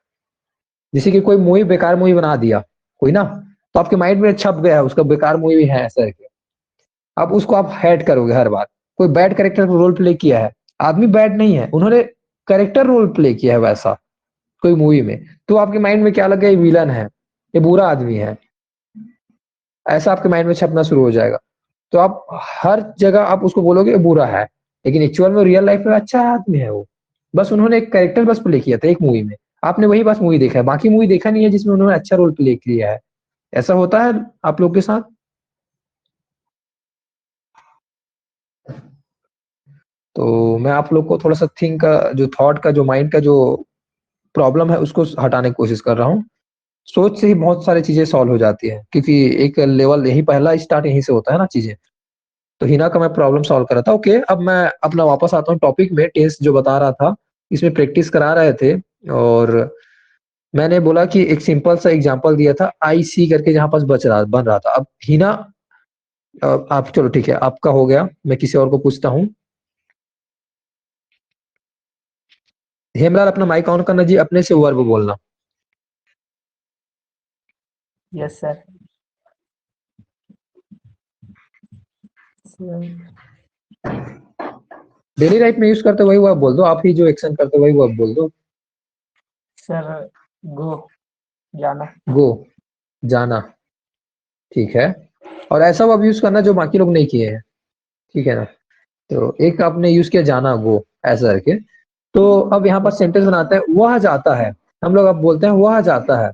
जैसे कि कोई मूवी बेकार मूवी बना दिया कोई ना, तो आपके माइंड में छप गया है उसका बेकार मूवी है ऐसा है। अब उसको आप हेट करोगे हर बार। कोई बैड कैरेक्टर रोल प्ले किया है, आदमी बैड नहीं है, उन्होंने कैरेक्टर रोल प्ले किया है वैसा कोई मूवी में, तो आपके माइंड में क्या लग गया, ये विलन है, ये बुरा आदमी है, ऐसा आपके माइंड में छपना शुरू हो जाएगा। तो आप हर जगह आप उसको बोलोगे ये बुरा है, लेकिन एक्चुअल में रियल लाइफ में अच्छा आदमी है वो। बस उन्होंने एक कैरेक्टर बस प्ले किया था एक मूवी में, आपने वही बस मूवी देखा है, बाकी मूवी देखा नहीं है जिसमें उन्होंने अच्छा रोल प्ले किया है। ऐसा होता है आप लोग के साथ। तो मैं आप लोग को थोड़ा सा थिंक का जो थॉट का जो माइंड का जो प्रॉब्लम है उसको हटाने की कोशिश कर रहा हूँ। सोच से ही बहुत सारी चीजें सॉल्व हो जाती है, क्योंकि एक लेवल यही पहला स्टार्ट यहीं से होता है ना चीजें। तो हिना का मैं प्रॉब्लम सॉल्व कर रहा था। ओके, अब मैं अपना वापस आता हूँ टॉपिक में। टेस्ट जो बता रहा था इसमें प्रैक्टिस करा रहे थे, और मैंने बोला कि एक सिंपल सा एग्जांपल दिया था आई सी करके, जहां पास बन रहा था। अब हिना आप चलो ठीक है, आपका हो गया, मैं किसी और को पूछता हूँ। हेमलाल अपना माइक ऑन करना जी, अपने से वर्ब बोलना। Yes sir. डेली लाइफ में यूज करते वही वर्ब बोल दो, आप ही जो एक्शन करते वही वर्ब बोल दो। सर गो, जाना। गो, जाना, ठीक है। और ऐसा वर्ब यूज करना जो बाकी लोग नहीं किए हैं, ठीक है ना। तो एक आपने यूज किया जाना, गो, ऐसा करके। तो अब यहाँ पर सेंटेंस बनाते हैं, वह जाता है। हम लोग अब बोलते हैं वह जाता है,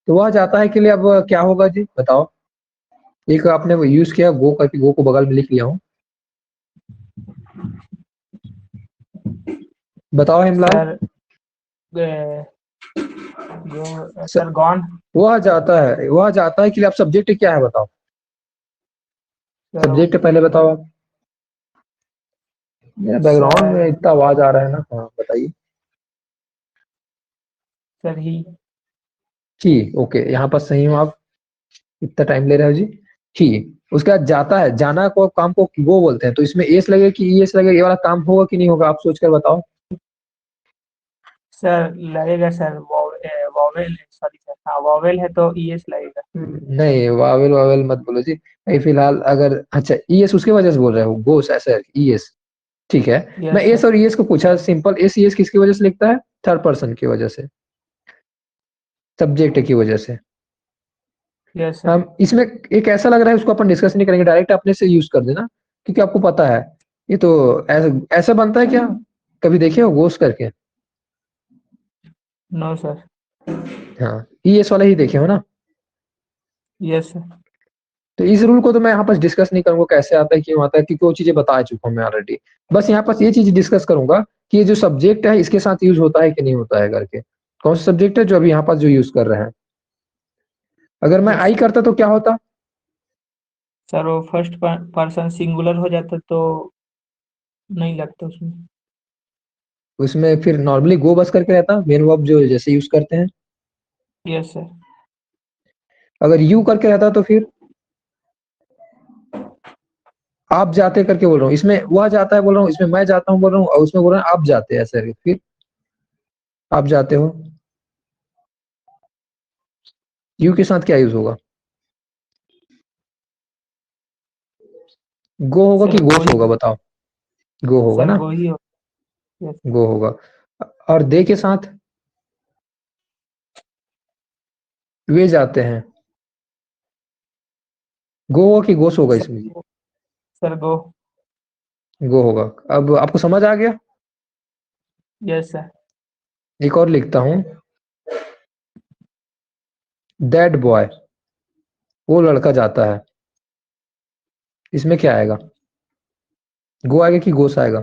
तो वह जाता है के लिए अब क्या होगा जी बताओ। एक आपने वो यूज किया गो करके, गो को बगल में लिख लिया हूँ, बताओ हेमलाल। सर गो सर, गॉन। वह जाता है, वह जाता है के लिए आप सब्जेक्ट क्या है बताओ, सर सब्जेक्ट पहले बताओ आप। मेरा बैकग्राउंड में इतना आवाज आ रहा है ना, हाँ बताइए। सर ही। ठीक, ओके, यहाँ पर सही हो आप, इतना टाइम ले रहे हो जी। ठीक, उसके बाद जाता है, जाना को काम को गो बोलते हैं, तो इसमें एस लगेगा कि ई एस लगेगा, ये वाला काम होगा कि नहीं होगा, आप सोच कर बताओ। सर लगेगा सर, वॉवेल है, सॉरी सर, हाँ वॉवेल है तो ईएस लगेगा। नहीं, वावेल वावेल मत बोलो जी। अभी फिलहाल अगर अच्छा ई एस उसके वजह से बोल रहे हो, गोस ऐसा है ई एस, ठीक है। मैं यस एस सर। और ई एस को पूछा, सिंपल एस ई एस किसकी वजह से लिखता है, थर्ड पर्सन की वजह से, सब्जेक्ट की वजह से। Yes sir. हम इसमें एक ऐसा लग रहा है उसको अपन डिस्कस नहीं करेंगे, डायरेक्ट अपने से यूज कर देना, क्योंकि आपको पता है ये तो ऐसा ऐसा बनता है क्या, कभी देखे हो गोस करके। No sir. हाँ, ई एस वाला ही देखे हो ना। Yes sir. तो इस रूल को तो मैं यहाँ पर डिस्कस नहीं करूंगा कैसे आता है क्यों आता है, क्योंकि वो चीजें बता चुका हूँ मैं ऑलरेडी। बस यहाँ पर ये चीज डिस्कस करूंगा कि ये जो सब्जेक्ट है इसके साथ यूज होता है कि नहीं होता है करके। कौन सा सब्जेक्ट है जो अभी यहाँ पास जो यूज कर रहे हैं। अगर मैं यस आई करता तो क्या होता, सर, वो फर्स्ट पर्सन सिंगुलर हो जाता तो नहीं लगता उसमें। उसमें फिर नॉर्मली गो बस करके रहता मेन वर्ब जो जैसे यूज करते हैं। Yes sir. अगर यू करके रहता तो फिर आप जाते करके बोल रहा हूँ, इसमें वह जाता है बोल रहा हूँ, इसमें मैं जाता हूँ बोल रहा हूँ, और उसमें बोल रहा हूँ आप जाते हैं ऐसे करके, फिर आप जाते हो। यू के साथ क्या यूज होगा, गो होगा सर कि गो गोस ही। होगा बताओ। गो होगा सर ना, गो ही हो। यस। गो होगा। और दे के साथ वे जाते हैं, गो होगा कि गोस होगा इसमें जी। सर गो। गो होगा। अब आपको समझ आ गया। Yes sir. एक और लिखता हूं, दैट बॉय, वो लड़का जाता है, इसमें क्या आएगा। गो आएगा कि गोस आएगा?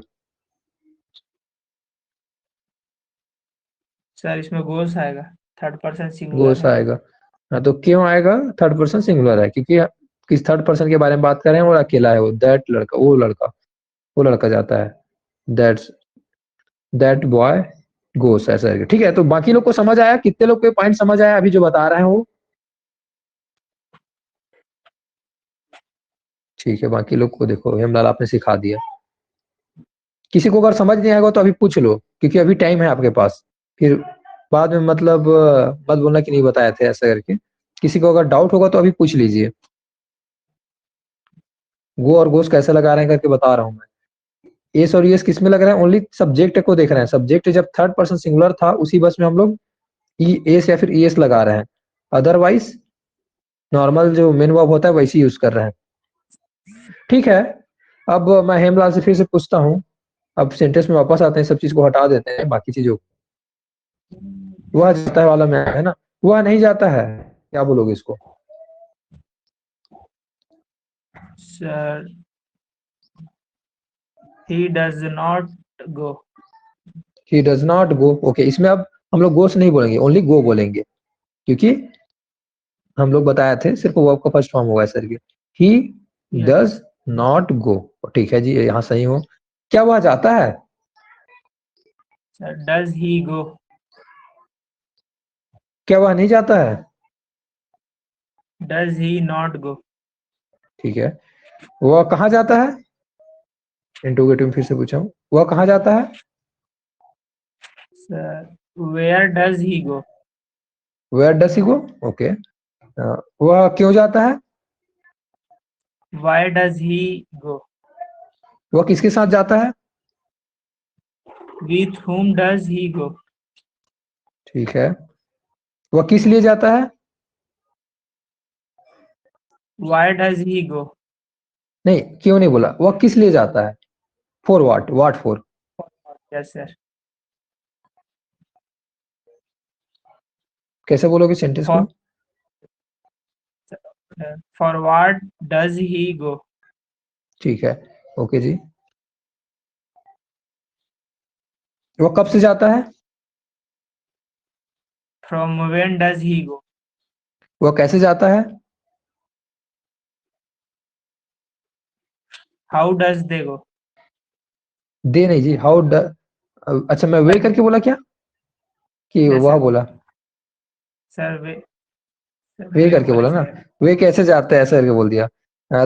सर इसमें गोस आएगा, थर्ड पर्सन सिंगुलर गोस है। आएगा। हाँ, तो क्यों आएगा? थर्ड पर्सन सिंगुलर है क्योंकि किस थर्ड पर्सन के बारे में बात कर रहे हैं, और अकेला है वो, दैट लड़का, वो लड़का जाता है, दैट्स दैट बॉय गोस, ऐसा है। ठीक है, तो बाकी लोग को समझ आया? कितने लोग को पॉइंट समझ आया अभी जो बता रहे हैं वो? ठीक है, बाकी लोग को देखो हेमलाल आपने सिखा दिया। किसी को अगर समझ नहीं आएगा तो अभी पूछ लो, क्योंकि अभी टाइम है आपके पास। फिर बाद में मतलब मत बोलना कि नहीं बताए थे, ऐसा करके। किसी को अगर डाउट होगा तो अभी पूछ लीजिए। गो और गोस कैसे लगा रहे हैं करके बता रहा हूँ मैं। एस और यूएस किस में लग रहा है? ओनली सब्जेक्ट को देख रहे हैं। सब्जेक्ट जब थर्ड पर्सन सिंगुलर था उसी बस में हम लोग ई एस या फिर ई एस लगा रहे हैं। अदरवाइज नॉर्मल जो मेन वर्ब होता है वैसे यूज कर रहे हैं। ठीक है, अब मैं हेमलाल से फिर से पूछता हूँ। अब सेंटेंस में वापस आते हैं, सब चीज को हटा देते हैं, बाकी चीजों को। वह जाता है वाला में है ना, वह नहीं जाता है, क्या बोलोगे इसको? Sir he does not go. He does not go. Okay, इसमें अब हम लोग गोस नहीं बोलेंगे, ओनली गो बोलेंगे, क्योंकि हम लोग बताए थे सिर्फ वर्ब का फर्स्ट फॉर्म होगा सर के। ही यस डज नॉट गो। ठीक है जी, यहाँ सही हो। क्या वह जाता है? सर, डज ही गो? क्या वह नहीं जाता है? Does he not go? ठीक है, वह कहाँ जाता है? इंटरोगेटिव में फिर से पूछा हूँ, वह कहाँ जाता है? Sir where does he go? Where does he go. Okay, वह क्यों जाता है? Why does he go? वह किसके साथ जाता है? With whom does he go? ठीक है, वह किस लिए जाता है? Why does he go? नहीं, क्यों नहीं बोला, वह किस लिए जाता है? For what for? Yes sir. कैसे बोलोगे सेंटेंस को? For what does he go? ठीक है, ओके जी। वह कब से जाता है? From when does he go? वह कैसे जाता है? हाउ डज दे गो? दे नहीं जी, हाउ ड। अच्छा, मैं वे करके बोला क्या, कि यस वह सर। बोला? सर वे वे करके बोले बोला ना, शायद। वे कैसे जाते हैं ऐसे करके बोल दिया।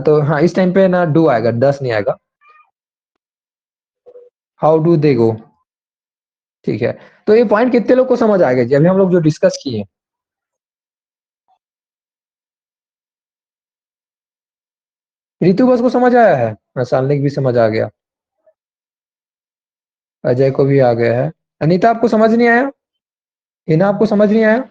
तो हाँ, इस टाइम पे ना डू आएगा, डस नहीं आएगा। हाउ डू दे गो। ठीक है, तो ये पॉइंट कितने लोग को समझ आ गया जी, अभी हम लोग जो डिस्कस किए? रितु बस को समझ आया है, सालने की भी समझ आ गया, अजय को भी आ गया है। अनीता आपको समझ नहीं आया? हिना आपको समझ नहीं आया?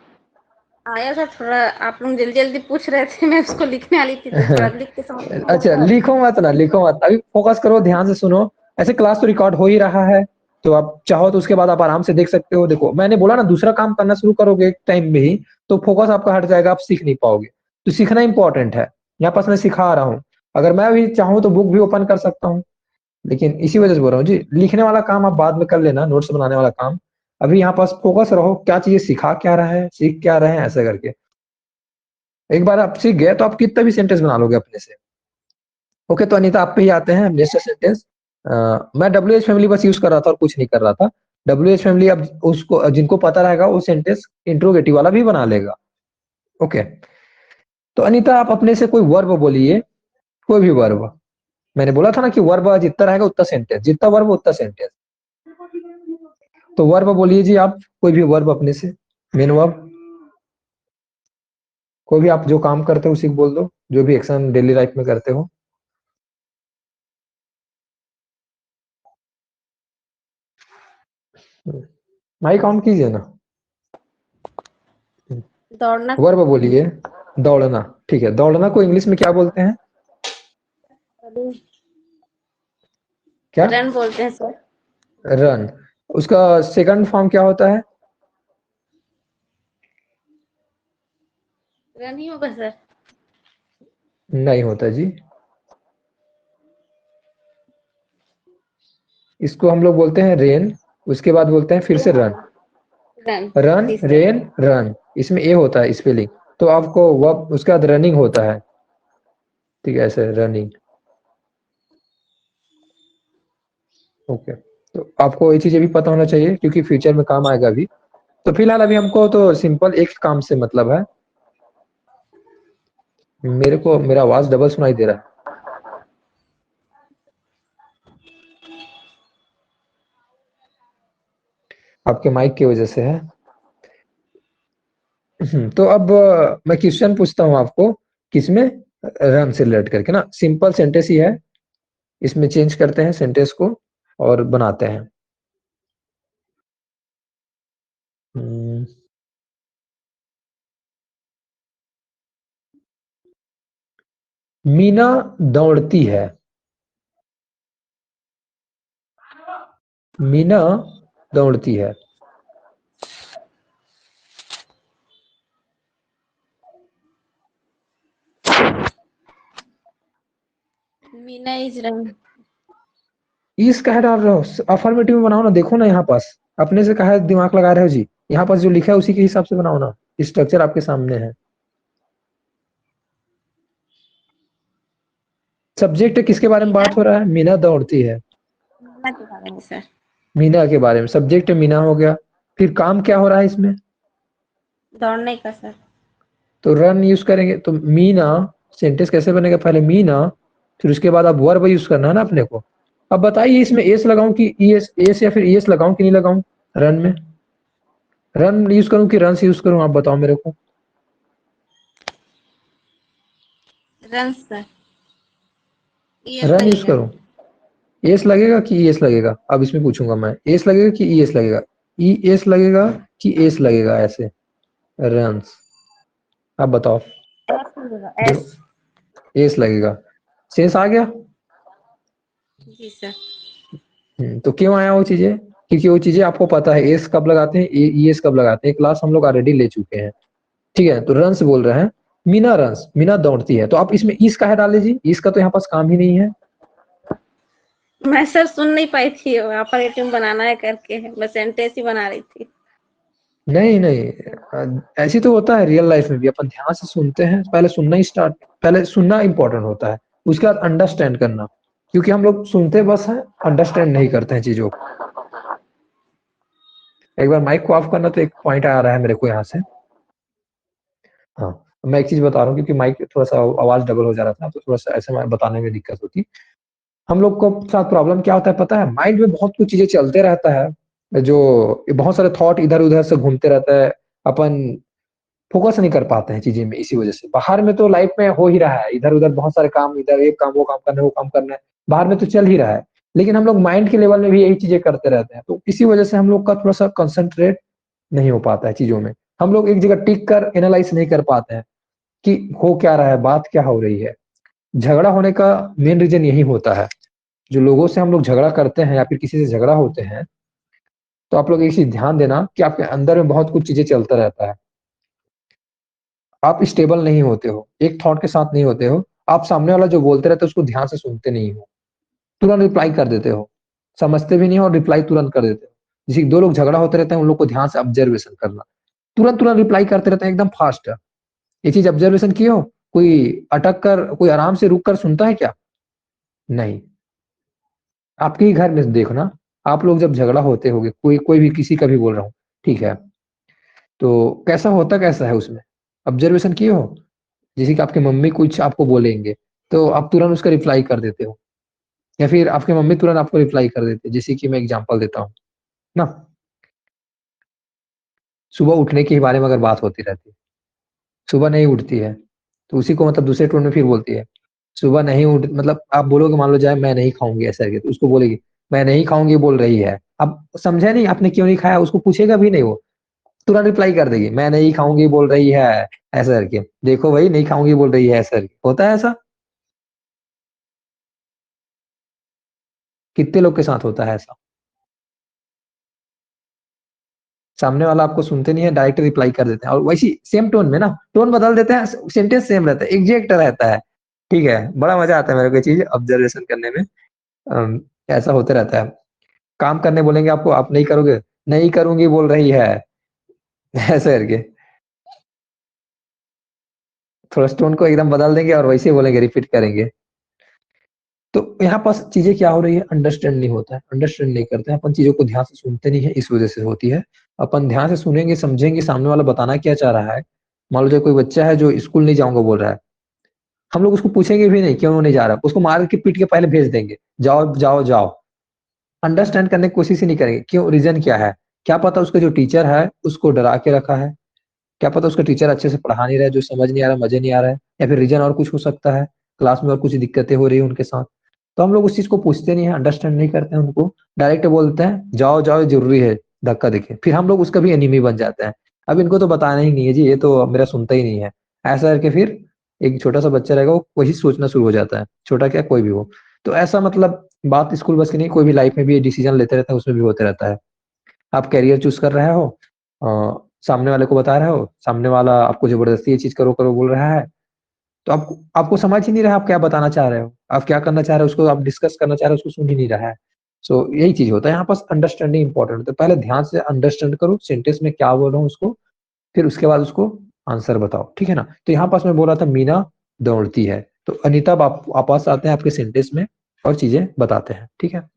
आया था थोड़ा, आप लोग जल्दी जल्दी पूछ रहे थे, मैं उसको लिखने वाली थी तो थोड़ा लिख के समझ में आया अच्छा, था। लिखो मत ना, लिखो मत, अभी फोकस करो, ध्यान से सुनो। ऐसे क्लास तो रिकॉर्ड हो ही रहा है, तो आप चाहो तो उसके बाद आप आराम से देख सकते हो। देखो, मैंने बोला ना, दूसरा काम करना शुरू करोगे एक टाइम में ही तो फोकस आपका हट जाएगा, आप सीख नहीं पाओगे। तो सीखना इंपॉर्टेंट है। यहाँ पास मैं सिखा रहा हूँ, अगर मैं भी चाहूँ तो बुक भी ओपन कर सकता हूँ, लेकिन इसी वजह से बोल रहा हूँ जी, लिखने वाला काम आप बाद में कर लेना, नोट्स बनाने वाला काम। अभी यहाँ पास फोकस रहो, क्या चीजें सिखा क्या रहा है, सीख क्या रहे हैं, ऐसा करके। एक बार आप सीख गए तो आप कितना भी सेंटेंस बना लोगे अपने से। ओके, तो अनीता आप पे ही आते हैं, नेक्स्ट सेंटेंस। मैं डब्ल्यू एच फैमिली बस यूज कर रहा था और कुछ नहीं कर रहा था। डब्ल्यू एच फैमिली अब उसको जिनको पता रहेगा वो सेंटेंस इंट्रोगेटिव वाला भी बना लेगा। ओके, तो अनीता आप अपने से कोई वर्ब बोलिए, कोई भी वर्ब। मैंने बोला था ना कि वर्ब जितना रहेगा उतना सेंटेंस, जितना वर्ब उतना सेंटेंस। तो वर्ब बोलिए जी आप, कोई भी वर्ब अपने से, मेन वर्ब, कोई भी आप जो काम करते हो उसी को बोल दो, जो भी एक्शन डेली लाइफ में करते हो। माइक काउंट कीजिए ना। दौड़ना। वर्ब बोलिए, दौड़ना। ठीक है, दौड़ना को इंग्लिश में क्या बोलते हैं? क्या? रन बोलते हैं सर। रन। उसका सेकंड फॉर्म क्या होता है? रन ही होगा सर। नहीं होता जी। इसको हम लोग बोलते हैं रेन, उसके बाद बोलते हैं फिर से रन। रन। रन, जी सर। रेन, रन, इसमें ए होता है स्पेलिंग, तो आपको वर्ब उसके बाद रनिंग होता है, ठीक है, ऐसे रनिंग। ओके, तो आपको ये चीजें भी पता होना चाहिए क्योंकि फ्यूचर में काम आएगा अभी। तो फिलहाल अभी हमको तो सिंपल एक काम से मतलब है। मेरे को मेरा आवाज डबल सुनाई दे रहा है। आपके माइक की वजह से है। तो अब मैं क्वेश्चन पूछता हूँ आपको, किसमें, रन से रिलेट करके ना, सिंपल सेंटेंस ही है, इसमें चेंज करते हैं सेंटेंस को और बनाते हैं। हम्म, मीना दौड़ती है। मीना दौड़ती है। Meena is run. इस कह डाल रहे हो, अफर्मेटिव में बनाओ ना, देखो ना यहाँ पास, अपने से कहा दिमाग लगा रहे हो जी, यहाँ पास जो लिखा है उसी के हिसाब से बनाओ ना, स्ट्रक्चर आपके सामने है। सब्जेक्ट किसके बारे में बात हो रहा है, मीना दौड़ती है, मीना के बारे में सर। मीना के बारे में, सब्जेक्ट मीना हो गया, फिर काम क्या हो रहा है इसमें, दौड़ने का सर। तो रन यूज करेंगे, तो मीना, सेंटेंस कैसे बनेगा, पहले मीना, फिर उसके बाद अब वर्ब यूज करना है ना अपने को। अब बताइए इसमें एस लगाऊं कि ईएस, एस या फिर ईएस लगाऊं कि नहीं लगाऊं, रन में, रन यूज करूं कि रन से यूज करूं, आप बताओ मेरे को। Run sir. रन यूज करूं, एस लगेगा कि ईएस लगेगा, अब इसमें पूछूंगा मैं, एस लगेगा कि ईएस लगेगा, ई एस लगेगा कि एस लगेगा, ऐसे रन्स, आप बताओ। एस। एस लगेगा, सेंस आ गया। जी सर। तो क्यों आया वो चीजें, क्योंकि वो चीजें आपको पता है, एस कब लगाते हैं, ई एस कब लगाते हैं, क्लास हम लोग ऑलरेडी ले चुके हैं, ठीक है। तो रन्स बोल रहे हैं, मीना रन्स, मीना दौड़ती है, तो आप इसमें ईस का है डाल लीजिए, ईस का तो यहाँ पास काम ही नहीं है। मैं सर सुन नहीं पाई थी, ऑपरेटिव बनाना है करके, मैं सेंटेंस ही बना रही थी। नहीं नहीं, ऐसी तो होता है रियल लाइफ में भी, अपन ध्यान से सुनते हैं, पहले सुनना ही स्टार्ट, पहले सुनना इंपॉर्टेंट होता है, उसके बाद अंडरस्टैंड करना, क्योंकि हम लोग सुनते बस हैं, अंडरस्टैंड नहीं करते हैं चीजों को। एक बार माइक को ऑफ करना, तो एक पॉइंट आ रहा है मेरे को यहाँ से। हाँ, मैं एक चीज बता रहा हूँ, क्योंकि माइक थोड़ा सा आवाज डबल हो जा रहा था, तो थोड़ा सा ऐसे बताने में दिक्कत होती। हम लोग को साथ प्रॉब्लम क्या होता है पता है, माइंड में बहुत कुछ चीजें चलते रहता है, जो बहुत सारे थॉट इधर उधर से घूमते रहता है, अपन फोकस नहीं कर पाते हैं चीजें में, इसी वजह से। बाहर में तो लाइफ में हो ही रहा है, इधर उधर बहुत सारे काम, इधर एक काम, वो काम करना है, वो काम करना है, बाहर में तो चल ही रहा है, लेकिन हम लोग माइंड के लेवल में भी यही चीजें करते रहते हैं, तो इसी वजह से हम लोग का थोड़ा सा कंसंट्रेट नहीं हो पाता है चीजों में, हम लोग एक जगह टिक कर एनालाइज नहीं कर पाते हैं कि हो क्या रहा है, बात क्या हो रही है। झगड़ा होने का मेन रीजन यही होता है, जो लोगों से हम लोग झगड़ा करते हैं या फिर किसी से झगड़ा होते हैं, तो आप लोग एक चीज ध्यान देना कि आपके अंदर में बहुत कुछ चीजें चलता रहता है, आप स्टेबल नहीं होते हो, एक थॉट के साथ नहीं होते हो, आप सामने वाला जो बोलते रहते हो उसको ध्यान से सुनते नहीं हो, तुरंत रिप्लाई कर देते हो, समझते भी नहीं हो और रिप्लाई तुरंत कर देते हो। जैसे दो लोग झगड़ा होते रहते हैं, उन लोग को ध्यान से ऑब्जर्वेशन करना, तुरंत तुरंत रिप्लाई करते रहते हैं, एकदम फास्ट। ये चीज ऑब्जर्वेशन किए हो, कोई अटक कर, कोई आराम से रुक कर सुनता है क्या, नहीं। आपके ही घर में देखो ना, आप लोग जब झगड़ा होते होगे, कोई कोई भी, किसी का भी बोल रहा हूँ, ठीक है, तो कैसा होता कैसा है उसमें, ऑब्जर्वेशन किए हो, जैसे कि आपकी मम्मी कुछ आपको बोलेंगे, तो आप तुरंत उसका रिप्लाई कर देते हो, या फिर आपकी मम्मी तुरंत आपको रिप्लाई कर देते हैं, जैसे कि मैं एग्जांपल देता हूँ ना, सुबह उठने के बारे में अगर बात होती रहती है, सुबह नहीं उठती है, तो उसी को मतलब दूसरे टोन में फिर बोलती है, सुबह नहीं उठ, मतलब आप बोलोगे, मान लो जाए मैं नहीं खाऊंगी ऐसा करके, तो उसको बोलेगी मैं नहीं खाऊंगी बोल रही है, अब समझे नहीं आपने क्यों नहीं खाया, उसको पूछेगा भी नहीं, वो तुरंत रिप्लाई कर देगी, मैं नहीं खाऊंगी बोल रही है, ऐसा करके, देखो भाई नहीं खाऊंगी बोल रही है, ऐसा करके होता है ऐसा, कितने लोग के साथ होता है ऐसा, सामने वाला आपको सुनते नहीं है, डायरेक्ट रिप्लाई कर देते हैं, और वैसी सेम टोन में ना, टोन बदल देते हैं, सेंटेंस सेम रहता है, एग्जैक्ट रहता है, ठीक है। बड़ा मजा आता है मेरे को चीज ऑब्जर्वेशन करने में, ऐसा होते रहता है। काम करने बोलेंगे आपको, आप नहीं करोगे, नहीं करूंगी बोल रही है ऐसे करके थोड़ा टोन को एकदम बदल देंगे और वैसे बोलेंगे, रिपीट करेंगे। तो यहाँ पास चीजें क्या हो रही है, अंडरस्टैंड नहीं होता है, अंडरस्टैंड नहीं करते हैं अपन, चीजों को ध्यान से सुनते नहीं है, इस वजह से होती है। अपन ध्यान से सुनेंगे, समझेंगे सामने वाला बताना क्या चाह रहा है। मान लो जो कोई बच्चा है जो स्कूल नहीं जाऊंगा बोल रहा है, हम लोग उसको पूछेंगे भी नहीं क्यों नहीं जा रहा, उसको मार के पीट के पहले भेज देंगे, जाओ जाओ जाओ। अंडरस्टैंड करने की कोशिश ही नहीं करेंगे, क्यों, रीजन क्या है। क्या पता उसका जो टीचर है उसको डरा के रखा है, क्या पता उसका टीचर अच्छे से पढ़ा नहीं रहा है, जो समझ नहीं आ रहा, मजे नहीं आ रहा है, या फिर रीजन और कुछ हो सकता है, क्लास में और कुछ दिक्कतें हो रही है उनके साथ। तो हम लोग उस चीज को पूछते नहीं है, अंडरस्टैंड नहीं करते हैं उनको, डायरेक्ट बोलते हैं जाओ जाओ जरूरी है, धक्का देके, फिर हम लोग उसका भी एनिमी बन जाते हैं। अब इनको तो बताना ही नहीं है जी, ये तो मेरा सुनता ही नहीं है, ऐसा करके फिर एक छोटा सा बच्चा रहेगा वो वही सोचना शुरू हो जाता है, छोटा क्या कोई भी हो। तो ऐसा मतलब बात स्कूल बस की नहीं, कोई भी लाइफ में भी डिसीजन लेते रहता है, उसमें भी होते रहता है। आप कैरियर चूज कर रहे हो, सामने वाले को बता रहे हो, सामने वाला आपको जबरदस्ती ये चीज करो करो बोल रहा है, तो आपको समझ ही नहीं रहा आप क्या बताना चाह रहे हो, आप क्या करना चाह रहे हो, उसको आप डिस्कस करना चाह रहे हो, उसको सुन ही नहीं रहा है। सो यही चीज होता है यहाँ पास, अंडरस्टैंडिंग इंपॉर्टेंट होता है। पहले ध्यान से अंडरस्टैंड करो सेंटेंस में क्या बोल रहा हूँ उसको, फिर उसके बाद उसको आंसर बताओ, ठीक है ना। तो यहाँ पास मैं बोल रहा था मीना दौड़ती है, तो अनीता आप वापस आते हैं आपके सेंटेंस में और चीजें बताते हैं, ठीक है।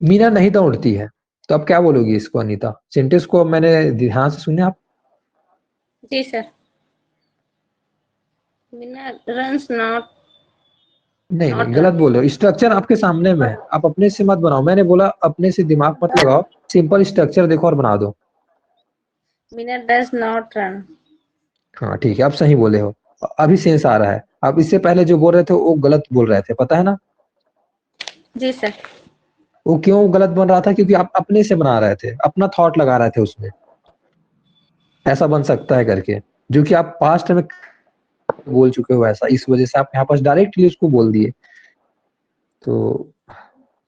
मीना नहीं दौड़ती है, तो अब क्या बोलोगी इसको अनीता, सेंटेंस को मैंने ध्यान से सुने आप। जी सर। Meena runs not. नहीं Not नहीं, गलत बोल रहे हो, स्ट्रक्चर आपके सामने में है, आप अपने से मत बनाओ, मैंने बोला अपने से दिमाग मत लगाओ, सिंपल स्ट्रक्चर देखो और बना दो। Meena does not run. हाँ ठीक है, आप सही बोले हो, अभी सेंस आ रहा है। आप इससे पहले जो बोल रहे थे वो गलत बोल रहे थे, पता है ना। जी सर। वो क्यों गलत बन रहा था, क्योंकि आप अपने से बना रहे थे, अपना थॉट लगा रहे थे उसमें, ऐसा बन सकता है करके, जो कि आप पास्ट में बोल चुके हो ऐसा, इस वजह से आप यहाँ पास डायरेक्टली उसको बोल दिए। तो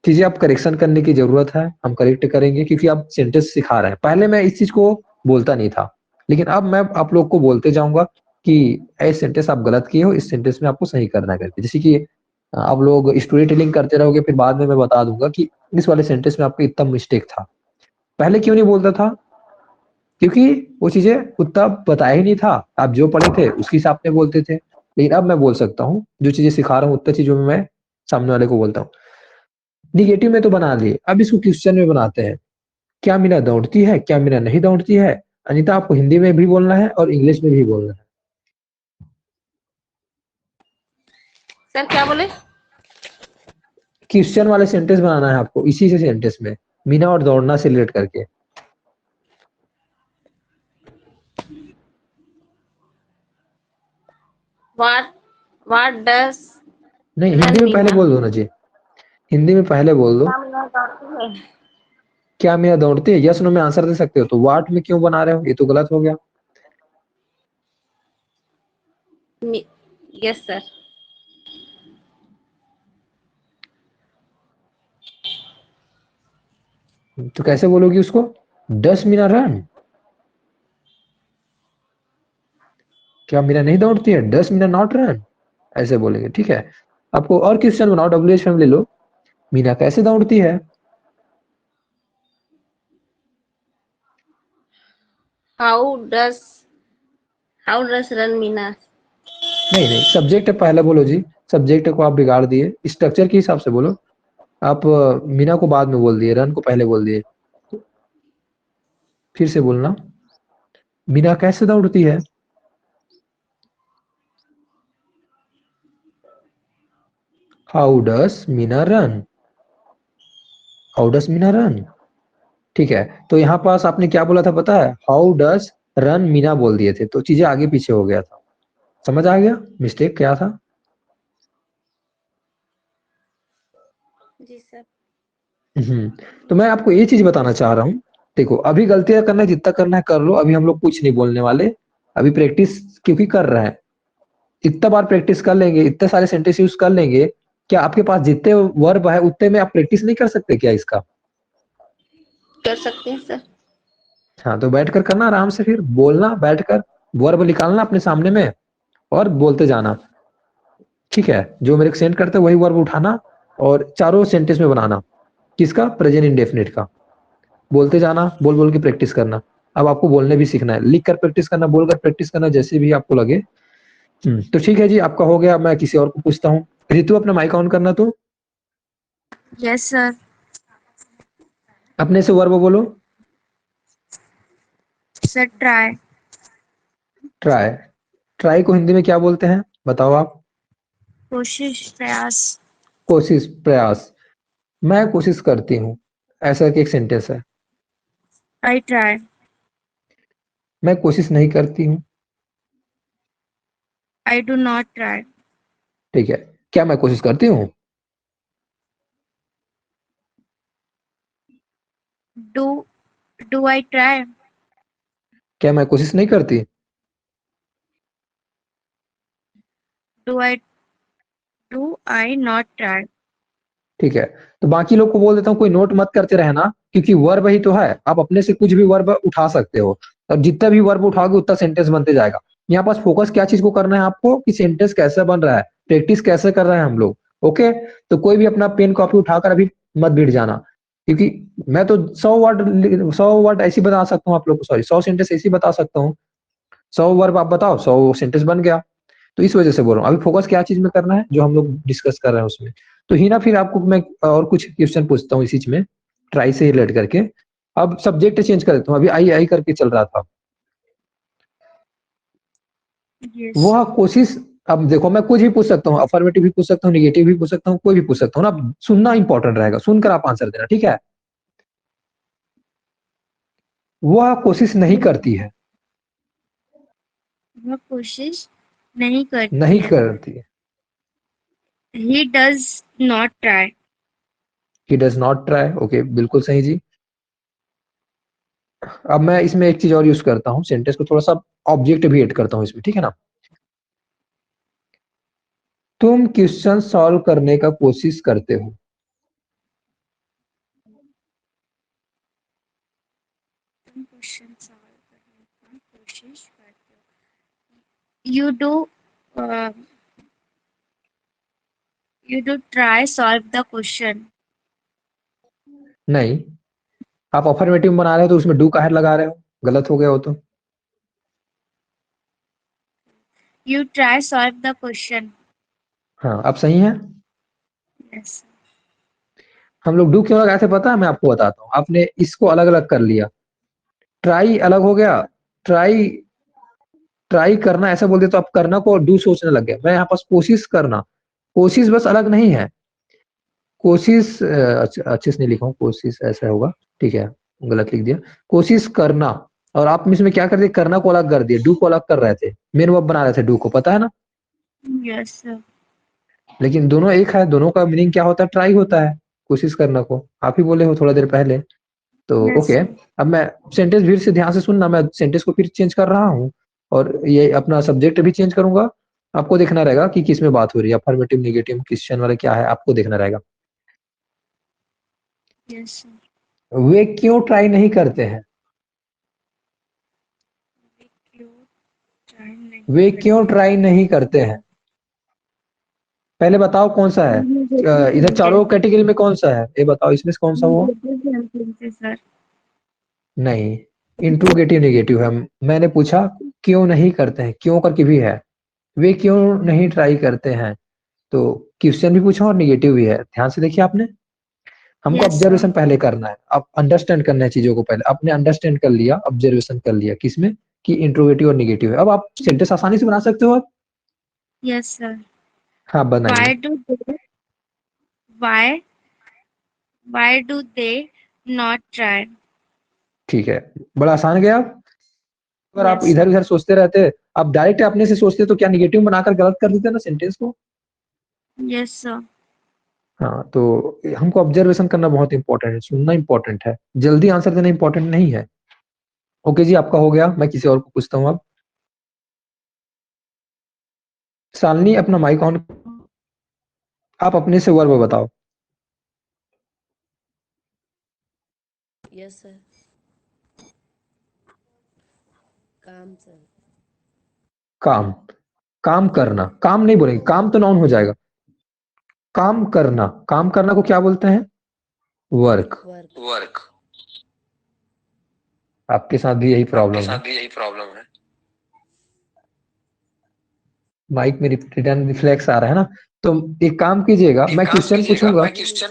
चीजें आप करेक्शन करने की जरूरत है, हम करेक्ट करेंगे, क्योंकि आप सेंटेंस सिखा रहे हैं। पहले मैं इस चीज को बोलता नहीं था, लेकिन अब मैं आप लोग को बोलते जाऊंगा कि ऐसे सेंटेंस आप गलत किए हो, इस सेंटेंस में आपको सही करना है करके। जैसे कि आप लोग स्टोरी टेलिंग करते रहोगे, फिर बाद में मैं बता दूंगा कि इस वाले सेंटेंस में आपका इतना मिस्टेक था। पहले क्यों नहीं बोलता था, क्योंकि वो चीजें उतना बताया ही नहीं था, आप जो पढ़े थे उसके हिसाब से बोलते थे। लेकिन अब मैं बोल सकता हूँ, जो चीजें सिखा रहा हूँ उतना चीजों में मैं सामने वाले को बोलता हूँ। निगेटिव में तो बना लिए, अब इसको क्वेश्चन में बनाते हैं। क्या मीना दौड़ती है, क्या मीना नहीं दौड़ती है। अनीता आपको हिंदी में भी बोलना है और इंग्लिश में भी बोलना है। सर क्या बोले। क्वेश्चन वाले सेंटेंस बनाना है आपको, इसी से सेंटेंस में मीना और दौड़ना से रिलेट करके। व्हाट डज नहीं, हिंदी में पहले बोल दो ना जी, हिंदी में पहले बोल दो। क्या मीना दौड़ती है, यस नो में आंसर दे सकते हो, तो वाट में क्यों बना रहे हो, ये तो गलत हो गया। Yes sir. तो कैसे बोलोगी उसको, 10 मीना रन। क्या मीना नहीं दौड़ती है, 10 मीना नॉट रन, ऐसे बोलेंगे, ठीक है। आपको और क्वेश्चन बनाओ, डब्ल्यूएच फैमिली लो। मीना कैसे दौड़ती है। How does run Meena. नहीं नहीं, सब्जेक्ट पहले बोलो जी, सब्जेक्ट को आप बिगाड़ दिए, स्ट्रक्चर के हिसाब से बोलो। आप मीना को बाद में बोल दिए, रन को पहले बोल दिए। फिर से बोलना, मीना कैसे दौड़ती है। How does Meena run, how does Meena run, ठीक है। तो यहाँ पास आपने क्या बोला था पता है, हाउ डस रन मीना बोल दिए थे, तो चीजें आगे पीछे हो गया था, समझ आ गया मिस्टेक क्या था। जी सर। तो मैं आपको ये चीज बताना चाह रहा हूँ, देखो अभी गलतियां करना है, जितना करना है कर लो, अभी हम लोग कुछ नहीं बोलने वाले, अभी प्रैक्टिस क्योंकि कर रहे हैं। इतना बार प्रैक्टिस कर लेंगे, इतने सारे सेंटेंस यूज कर लेंगे, क्या आपके पास जितने वर्ब है उतने में आप प्रैक्टिस नहीं कर सकते क्या इसका। कर सकते हैं सर। हाँ तो बैठकर करना आराम से, फिर बोलना बैठकर, वर्ब निकालना अपने सामने में और बोलते जाना, ठीक है, जो मेरे को सेंड करते हैं वही वर्ब उठाना और चारों सेंटेंस में बनाना। किसका? प्रेजेंट इंडेफिनिट का। बोलते जाना, बोल बोल के प्रैक्टिस करना। अब आपको बोलने भी सीखना है, लिख कर प्रैक्टिस करना, बोलकर प्रैक्टिस करना, जैसे भी आपको लगे। तो ठीक है जी, आपका हो गया। मैं किसी और को पूछता हूँ। रितु, अपना माइक ऑन करना। तो यस सर। अपने से वर्ब बोलो। Sir try. ट्राई। ट्राई को हिंदी में क्या बोलते हैं, बताओ आप? कोशिश, प्रयास। कोशिश, प्रयास। मैं कोशिश करती हूँ, ऐसा कि एक सेंटेंस है। I try. मैं कोशिश नहीं करती हूँ। I do not try. ठीक है, क्या मैं कोशिश करती हूँ? Do do I try. क्या मैं कोशिश नहीं करती? Do I not try. ठीक है, तो बाकी लोग को बोल देता हूँ कोई नोट मत करते रहना, क्योंकि वर्ब ही तो है। आप अपने से कुछ भी वर्ब उठा सकते हो, और जितना भी वर्ब उठाओगे उतना सेंटेंस बनते जाएगा। यहाँ पास फोकस क्या चीज को करना है आपको, कि सेंटेंस कैसे बन रहा है, प्रैक्टिस कैसे कर रहे हैं हम लोग। ओके, तो कोई भी अपना पेन कॉपी उठाकर अभी मत बैठ जाना, क्योंकि मैं तो 100 वर्ड ऐसे ही बता सकता हूँ आप लोग को, सॉरी 100 सेंटेंस ऐसे ही बता सकता हूँ। 100 वर्ब आप बताओ, 100 सेंटेंस बन गया। तो इस वजह से बोल रहा हूँ, अभी फोकस क्या चीज में करना है, जो हम लोग डिस्कस कर रहे हैं उसमें। तो ही ना, फिर आपको मैं और कुछ क्वेश्चन पूछता हूँ इसी चीज में, ट्राई से रिलेट करके। अब सब्जेक्ट चेंज कर देता हूँ, अभी आई आई करके चल रहा था। यस। वह कोशिश। अब देखो, मैं कुछ भी पूछ सकता हूँ, अफर्मेटिव भी पूछ सकता हूँ, निगेटिव भी पूछ सकता हूँ, कोई भी पूछ सकता हूँ ना। अब सुनना इंपॉर्टेंट रहेगा, सुनकर आप आंसर देना, ठीक है? वह कोशिश नहीं करती है। वह कोशिश नहीं करती नहीं है। करती है। He does not try. He does not try. Okay, बिल्कुल सही जी। अब मैं इसमें एक चीज और यूज करता हूँ, सेंटेंस को थोड़ा सा ऑब्जेक्ट भी ऐड करता हूँ इसमें, ठीक है ना? तुम क्वेश्चन सॉल्व करने का कोशिश करते हो। तुम क्वेश्चन सॉल्व करने की कोशिश करते हो। You do try solve the question. नहीं, आप अफर्मेटिव बना रहे हो तो उसमें डू का हेड लगा रहे हो, गलत हो गया हो तो। You try solve the question. हाँ, अब सही है। यस। हम लोग डू क्यों लगाए थे पता है? मैं आपको बताता हूँ। आपने इसको अलग अलग कर लिया, ट्राई अलग हो गया। ट्राई, ट्राई करना ऐसा बोल दिया तो आप करना को डू सोचने लग गए। मैं यहाँ पास कोशिश करना, कोशिश बस अलग नहीं है। कोशिश अच्छे से नहीं लिखा हूँ, कोशिश ऐसा होगा, ठीक है, गलत लिख दिया। कोशिश करना, और आप इसमें क्या कर दिए, करना को अलग कर दिए, डू को अलग कर रहे थे, मेन वर्ब बना रहे थे डू को, पता है ना? Yes sir. लेकिन दोनों एक है, दोनों का मीनिंग क्या होता है? ट्राई होता है, कोशिश करना को। आप ही बोले हो थोड़ा देर पहले। तो यस ओके, सर। अब मैं सेंटेंस फिर से ध्यान से सुनना, मैं सेंटेंस को फिर चेंज कर रहा हूँ, और ये अपना सब्जेक्ट भी चेंज करूंगा। आपको देखना रहेगा कि किस में बात हो रही है, अफर्मेटिव, नेगेटिव, क्वेश्चन वाला क्या है, आपको देखना रहेगा। Yes sir. वे क्यों ट्राई नहीं करते हैं? क्यों ट्राई नहीं वे क्यों करते? ट्राई नहीं करते हैं? पहले बताओ कौन सा है, इधर चारों कैटेगरी में कौन सा है, ये बताओ इसमें से कौन सा हुआ? सर। नहीं, इंट्रोगेटिव नेगेटिव है। मैंने पूछा क्यों नहीं करते हैं, क्यों करके भी है। वे क्यों नहीं ट्राई करते हैं, तो क्वेश्चन भी पूछा और निगेटिव भी है। ध्यान से देखिए आपने, हमको यस सर। ऑब्जर्वेशन पहले करना है, अब अंडरस्टैंड करना है चीजों को पहले। आपने अंडरस्टैंड कर लिया, ऑब्जर्वेशन कर लिया किसमें, कि इंट्रोगेटिव और निगेटिव है। अब आप सेंटेंस आसानी से बना सकते हो अब। Yes sir. हाँ, बनाइए। Why do they why why do they not try? ठीक है, बड़ा आसान गया। अगर आप Yes इधर sir. उधर सोचते रहते, आप डायरेक्ट अपने से सोचते, तो क्या निगेटिव बनाकर गलत कर देते ना सेंटेंस को। Yes sir. हाँ, तो हमको ऑब्जर्वेशन करना बहुत इंपॉर्टेंट है, सुनना इंपॉर्टेंट है, जल्दी आंसर देना इंपॉर्टेंट नहीं है। ओके जी, आपका हो गया। मैं किसी और को पूछता हूँ अब। शालिनी, अपना माइक ऑन। आप अपने से वर्ब बताओ। Yes sir. काम सर। काम। काम करना, काम नहीं बोलेंगे, काम तो नाउन हो जाएगा। काम करना, काम करना को क्या बोलते हैं? वर्क। वर्क। वर्क। आपके साथ भी यही प्रॉब्लम है। माइक में रिटर्न रिफ्लेक्स आ रहा है ना, तो एक काम कीजिएगा, मैं क्वेश्चन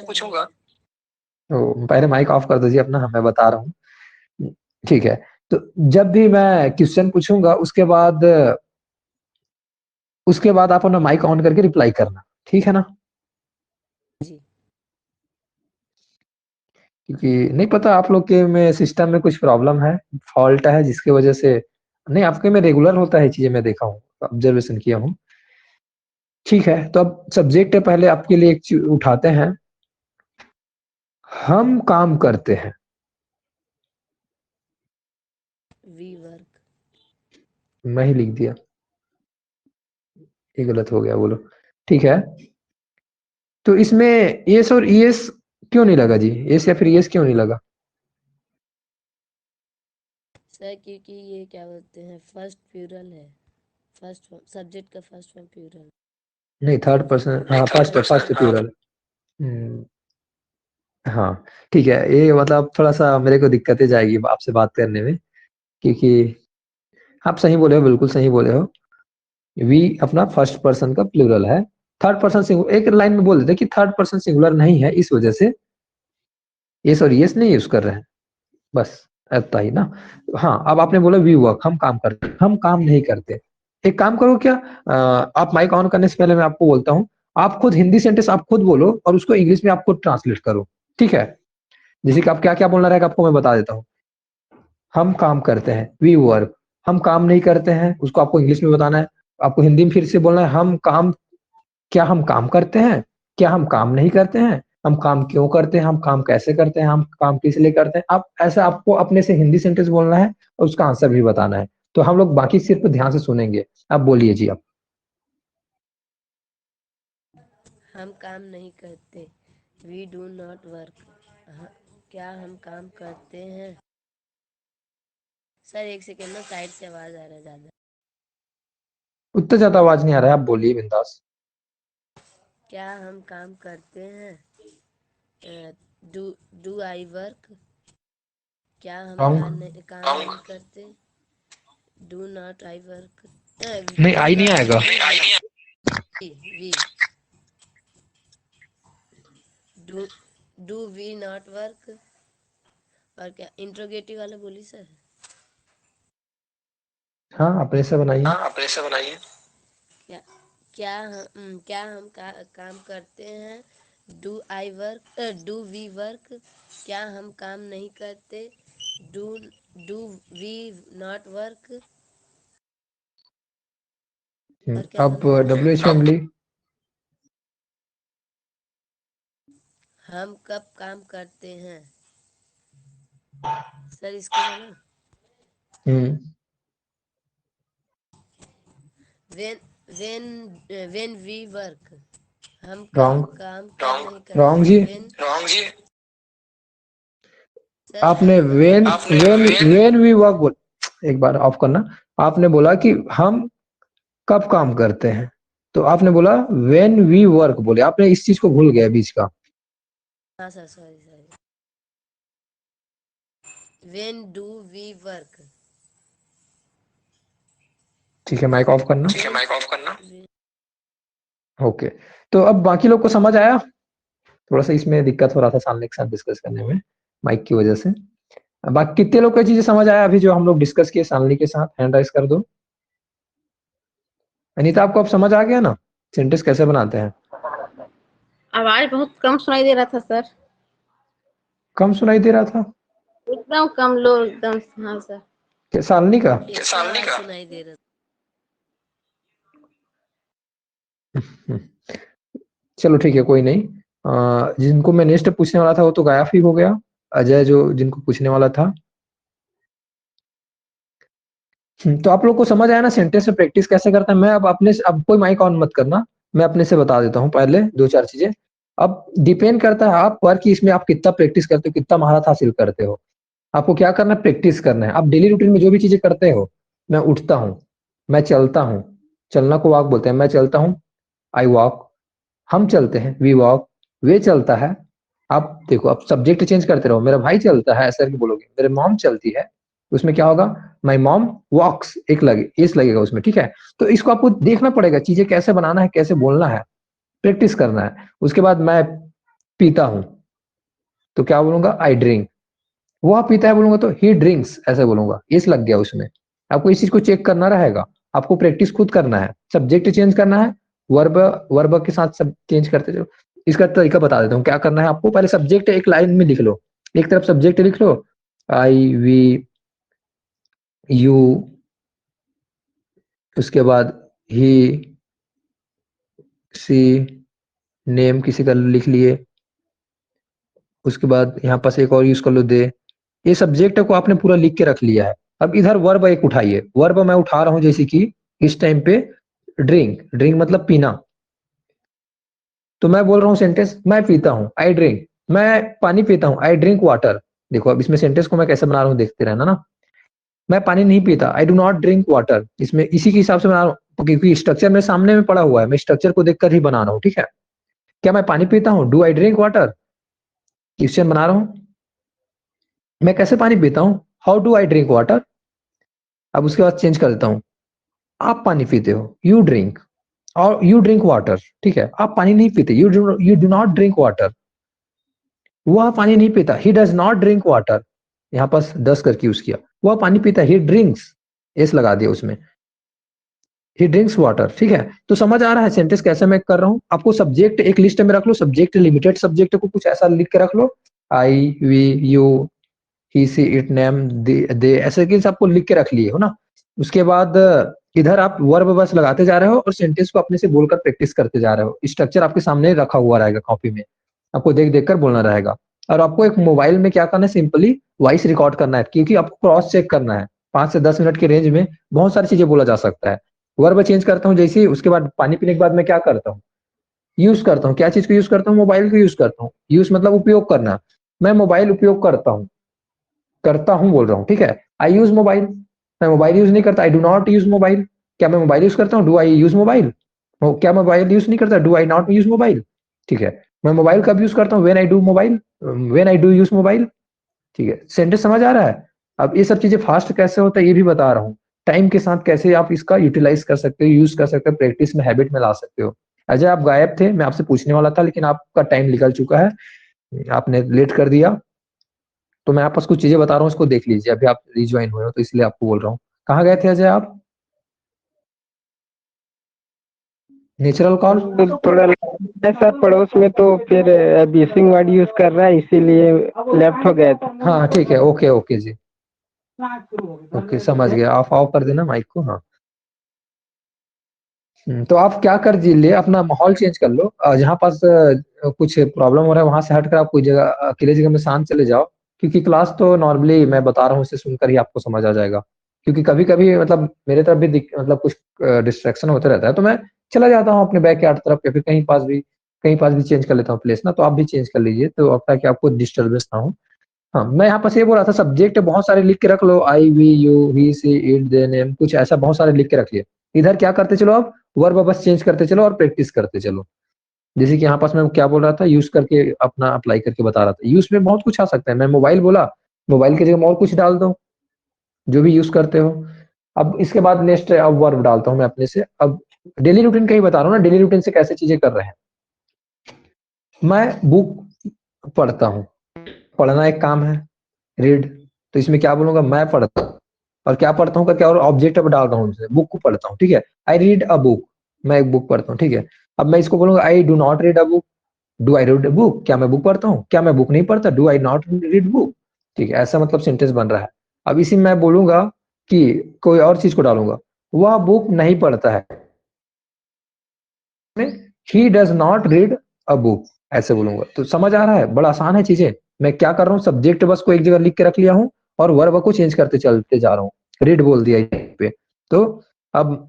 पूछूंगा। तो पहले माइक ऑफ कर दीजिए अपना, मैं बता रहा हूँ। ठीक है, तो जब भी मैं क्वेश्चन पूछूंगा उसके बाद आप अपना माइक ऑन करके रिप्लाई करना, ठीक है ना? जी। क्योंकि नहीं पता आप लोग के में सिस्टम में कुछ प्रॉब्लम है, फॉल्ट है, जिसकी वजह से नहीं, आपके में रेगुलर होता है चीजें, मैं देखा हूँ, ऑब्जर्वेशन किया हूँ। ठीक है, तो अब सब्जेक्ट पहले आपके लिए एक उठाते हैं। हम काम करते हैं। We work. मैं ही लिख दिया, ये गलत हो गया, बोलो। ठीक है, तो इसमें एस और ईएस क्यों नहीं लगा जी? एस या फिर ईएस क्यों नहीं लगा? सर क्योंकि ये क्या बोलते हैं, फर्स्ट प्लूरल है, फर्स्ट सब्जेक्ट का फर्स्ट फॉर्म प्लूरल। नहीं, थर्ड पर्सन, हाँ फर्स्ट प्लूरल। हाँ ठीक है, ये मतलब थोड़ा सा मेरे को दिक्कतें जाएगी आपसे बात करने में, क्योंकि आप सही बोले हो, बिल्कुल सही बोले हो। वी अपना फर्स्ट पर्सन का प्लूरल है। थर्ड पर्सन सिंगुलर, एक लाइन में बोल देते कि थर्ड पर्सन सिंगुलर नहीं है, इस वजह से एस और यस नहीं यूज कर रहे हैं, बस इतना ही ना। हाँ, अब आपने बोला वी वर्क, हम काम करते हैं, हम काम नहीं करते। एक काम करो क्या, आप माइक ऑन करने से पहले मैं आपको बोलता हूँ, आप खुद हिंदी सेंटेंस आप खुद बोलो और उसको इंग्लिश में आप खुद ट्रांसलेट करो, ठीक है? जैसे कि आप क्या क्या बोलना रहेगा आपको मैं बता देता हूँ। हम काम करते हैं, वी वर्क। हम काम नहीं करते हैं, उसको आपको इंग्लिश में बताना है, आपको हिंदी में फिर से बोलना है। हम काम, क्या हम काम करते हैं? क्या हम काम नहीं करते हैं? हम काम क्यों करते हैं? हम काम कैसे करते हैं? हम काम किस लिए करते हैं? आप ऐसा आपको अपने से हिंदी सेंटेंस बोलना है और उसका आंसर भी बताना है। तो हम लोग बाकी सिर्फ ध्यान से सुनेंगे। आप बोलिए जी आप। हम काम नहीं करते, वी डू नॉट वर्क। क्या हम काम करते हैं? सर एक सेकेंड ना, साइड से आवाज आ रहा है ज्यादा। उतना ज्यादा आवाज नहीं आ रहा है, आप बोलिए बिंदास। क्या हम काम करते हैं? Do do I work? क्या हम काम नहीं करते? Do not I work? नहीं, आई नहीं आएगा। We do do we not work? और क्या इंट्रोगेटिव वाला बोली सर? हाँ, अपने से बनाइए। क्या क्या हम काम करते हैं? Do I work? Do we work? क्या हम काम नहीं करते? Do do we not work? और क्या अब था सर? WH में मिली। हम कब काम करते हैं? सर इसको ना, when when we work। हम रॉन्ग। काम कब नहीं करते? रॉन्ग जी। सर आपने वेन वी वर्क बोल, एक बार ऑफ करना। आपने बोला कि हम कब काम करते हैं, तो आपने बोला वेन वी वर्क बोले, आपने इस चीज को भूल गया बीच का। हाँ sir, sorry sorry. when do we work? ठीक है, माइक ऑफ करना। ओके, तो अब बाकी लोग को समझ आया? थोड़ा सा इसमें दिक्कत हो रहा था सामने के साथ डिस्कस करने में, माइक की वजह से। बाकी कितने लोग को चीजें समझ आया अभी जो हम लोग डिस्कस किए सालनी के साथ? हैंड राइज कर दो। अनीता, आपको अब समझ आ गया ना सेंटेंस कैसे बनाते हैं? आवाज बहुत कम सुनाई दे रहा था सर, कम सुनाई दे रहा था? एकदम कम लो, एकदम। हाँ सर। सालनी का? सुनाई दे रहा। चलो ठीक है, कोई नहीं। जिनको मैं नेक्स्ट पूछने वाला था वो तो गायब ही हो गया, अजय जो जिनको पूछने वाला था। तो आप लोग को समझ आया ना सेंटेंस में प्रैक्टिस कैसे करता है? मैं अब अपने से, अब कोई माइक ऑन मत करना, मैं अपने से बता देता हूँ पहले दो चार चीजें। अब डिपेंड करता है आप पर कि इसमें आप कितना प्रैक्टिस करते हो, कितना महारत हासिल करते हो। आपको क्या करना है? प्रैक्टिस करना है। आप डेली रूटीन में जो भी चीजें करते हो, मैं उठता हूँ, मैं चलता हूँ, चलना को वॉक बोलते हैं। मैं चलता हूँ, आई वॉक। हम चलते हैं, वी वॉक। वे चलता है। आप देखो, अब सब्जेक्ट चेंज करते रहो। मेरा भाई चलता है ऐसा करके बोलोगे। मेरे मॉम चलती है, उसमें क्या होगा, माई मॉम वॉक्स, एक लगे एस लगेगा उसमें, ठीक है। तो इसको आपको देखना पड़ेगा, चीजें कैसे बनाना है, कैसे बोलना है, प्रैक्टिस करना है। उसके बाद मैं पीता हूं, तो क्या बोलूंगा, आई ड्रिंक। वह पीता है बोलूंगा तो ही ड्रिंक्स, ऐसे बोलूंगा, एस लग गया उसमें। आपको इस चीज को चेक करना रहेगा, आपको प्रैक्टिस खुद करना है। सब्जेक्ट चेंज करना है, वर्ब वर्ब के साथ सब चेंज करते जाओ। इसका तरीका बता देता हूँ क्या करना है आपको। पहले सब्जेक्ट एक लाइन में लिख लो, एक तरफ सब्जेक्ट लिख लो, आई वी यू, उसके बाद ही सी, नेम किसी का लिख लिए, उसके बाद यहाँ पास एक और यूज कर लो, दे। ये सब्जेक्ट को आपने पूरा लिख के रख लिया है। अब इधर वर्ब एक उठाइए। वर्ब मैं उठा रहा हूं, जैसे कि इस टाइम पे ड्रिंक, ड्रिंक मतलब पीना। तो मैं बोल रहा हूँ सेंटेंस, मैं पीता हूँ, आई ड्रिंक। मैं पानी पीता हूँ, आई ड्रिंक वाटर। देखो अब इसमें सेंटेंस को मैं कैसे बना रहा हूँ, देखते रहना ना। मैं पानी नहीं पीता, आई डू नॉट ड्रिंक वाटर। इसमें इसी के हिसाब से बना रहा हूँ, क्योंकि स्ट्रक्चर मेरे सामने में पड़ा हुआ है, मैं स्ट्रक्चर को देखकर ही बना रहा हूँ, ठीक है। क्या मैं पानी पीता हूँ, do I drink water, question बना रहा हूँ। मैं कैसे पानी पीता हूँ, how do I drink water. अब उसके बाद चेंज कर देता हूँ, आप पानी पीते हो, यू ड्रिंक, और यू ड्रिंक वाटर, ठीक है। आप पानी नहीं पीते, you do not drink water. वह पानी नहीं पीता, he does not drink water. यहाँ पास 10 करके यूज किया। वह पानी पीता, ही ड्रिंक्स, एस लगा दिया उसमें, ही ड्रिंक्स वाटर, ठीक है। तो समझ आ रहा है सेंटेंस कैसे मैं कर रहा हूँ। आपको सब्जेक्ट एक लिस्ट में रख लो, सब्जेक्ट लिमिटेड सब्जेक्ट को कुछ ऐसा लिख के रख लो, I we you he she it name they, ऐसे कि आपको लिख के रख लिए हो ना। उसके बाद इधर आप वर्ब बस लगाते जा रहे हो और सेंटेंस को अपने से बोलकर प्रैक्टिस करते जा रहे हो। स्ट्रक्चर आपके सामने रखा हुआ रहेगा कॉपी में, आपको देख देख कर बोलना रहेगा। और आपको एक मोबाइल में क्या करना है, सिंपली वॉइस रिकॉर्ड करना है, क्योंकि आपको क्रॉस चेक करना है। 5 से 10 मिनट के रेंज में बहुत सारी चीजें बोला जा सकता है। वर्ब चेंज करता हूँ जैसे, उसके बाद पानी पीने के बाद मैं क्या करता हूँ, यूज करता हूँ। क्या चीज को यूज करता हूँ, मोबाइल को यूज करता हूँ। यूज मतलब उपयोग करना, मैं मोबाइल उपयोग करता हूँ, करता हूं बोल रहा हूँ, ठीक है। आई यूज मोबाइल, मैं मोबाइल यूज नहीं करता, आई डू नॉट यूज मोबाइल। क्या मैं मोबाइल यूज करता हूँ, डू आई यूज मोबाइल। क्या मोबाइल यूज नहीं करता, do I not use mobile, ठीक है। मैं मोबाइल कब यूज करता हूँ, when I do mobile, when I do use mobile, ठीक है। सेंटेंस समझ आ रहा है। अब ये सब चीजें फास्ट कैसे होता है ये भी बता रहा हूँ। टाइम के साथ कैसे आप इसका यूटिलाइज कर सकते हो, यूज कर सकते हो, प्रैक्टिस में, हैबिट में ला सकते हो। अजय आप गायब थे, मैं आपसे पूछने वाला था, लेकिन आपका टाइम निकल चुका है, आपने लेट कर दिया। तो मैं आपको कुछ चीजें बता रहा हूँ, इसको देख लीजिए। अभी आप रिज्वाइन हुए हो तो इसलिए आपको बोल रहा हूँ। कहाँ गए थे अजय आप, नेचुरल कॉल। तो थोड़ा है सर पड़ोस में, तो फिर बीसिंग वर्ड यूज कर रहा है, इसीलिए लेफ्ट हो गए थे। हाँ ठीक है, ओके ओके जी, ओके समझ गया। आप ऑफ कर देना माइक को, हाँ। तो आप क्या कर लिए, अपना माहौल चेंज कर लो। जहाँ पास कुछ प्रॉब्लम हो रहा है वहां से हटकर आप कोई जगह, अकेले जगह में शांत चले जाओ। क्योंकि क्लास तो नॉर्मली मैं बता रहा हूँ, इसे सुनकर ही आपको समझ आ जाएगा। क्योंकि कभी कभी मतलब मेरे तरफ भी मतलब कुछ डिस्ट्रैक्शन होता रहता है, तो मैं चला जाता हूँ अपने बैक यार्ड तरफ, या फिर कहीं पास भी चेंज कर लेता हूँ प्लेस ना। तो आप भी चेंज कर लीजिए, तो अब ताकि आपको डिस्टर्बेंस ना हो। हाँ, मैं यहाँ पर ये बोल रहा था, सब्जेक्ट बहुत सारे लिख के रख लो, I we you he she it they name, कुछ ऐसा बहुत सारे लिख के रखिए। इधर क्या करते चलो, आप वर्ब बस चेंज करते चलो और प्रैक्टिस करते चलो। जैसे कि यहाँ पास मैं क्या बोल रहा था, यूज करके अपना अप्लाई करके बता रहा था। यूज में बहुत कुछ आ सकता है। मैं मोबाइल बोला, मोबाइल की जगह में और कुछ डाल दो, जो भी यूज करते हो। अब इसके बाद नेक्स्ट अब वर्ब डालता हूँ मैं अपने से। अब डेली रूटीन का ही बता रहा हूँ ना, डेली रूटीन से कैसे चीजें कर रहे हैं। मैं बुक पढ़ता हूँ, पढ़ना एक काम है, रीड। तो इसमें क्या बोलूंगा, मैं पढ़ता हूँ। और क्या पढ़ता हूँ का क्या, और ऑब्जेक्ट अब डाल रहा हूँ, बुक को पढ़ता हूँ, ठीक है। आई रीड अ बुक, मैं एक बुक पढ़ता हूँ, ठीक है। अब मैं इसको बोलूंगा, आई do not read a book, do I read a book, क्या मैं बुक पढ़ता हूँ, क्या मैं बुक नहीं पढ़ता, do I not read book, ठीक है। ऐसा मतलब सेंटेंस बन रहा है। अब इसी में मैं बोलूंगा कि कोई और चीज को डालूंगा, वह बुक नहीं पढ़ता है, he does not read a book, ऐसे बोलूंगा। तो समझ आ रहा है, बड़ा आसान है चीजें। मैं क्या कर रहा हूँ, सब्जेक्ट बस को एक जगह लिख के रख लिया हूँ और वर्ब को चेंज करते चलते जा रहा हूँ। रीड बोल दिया यहाँ पे। तो अब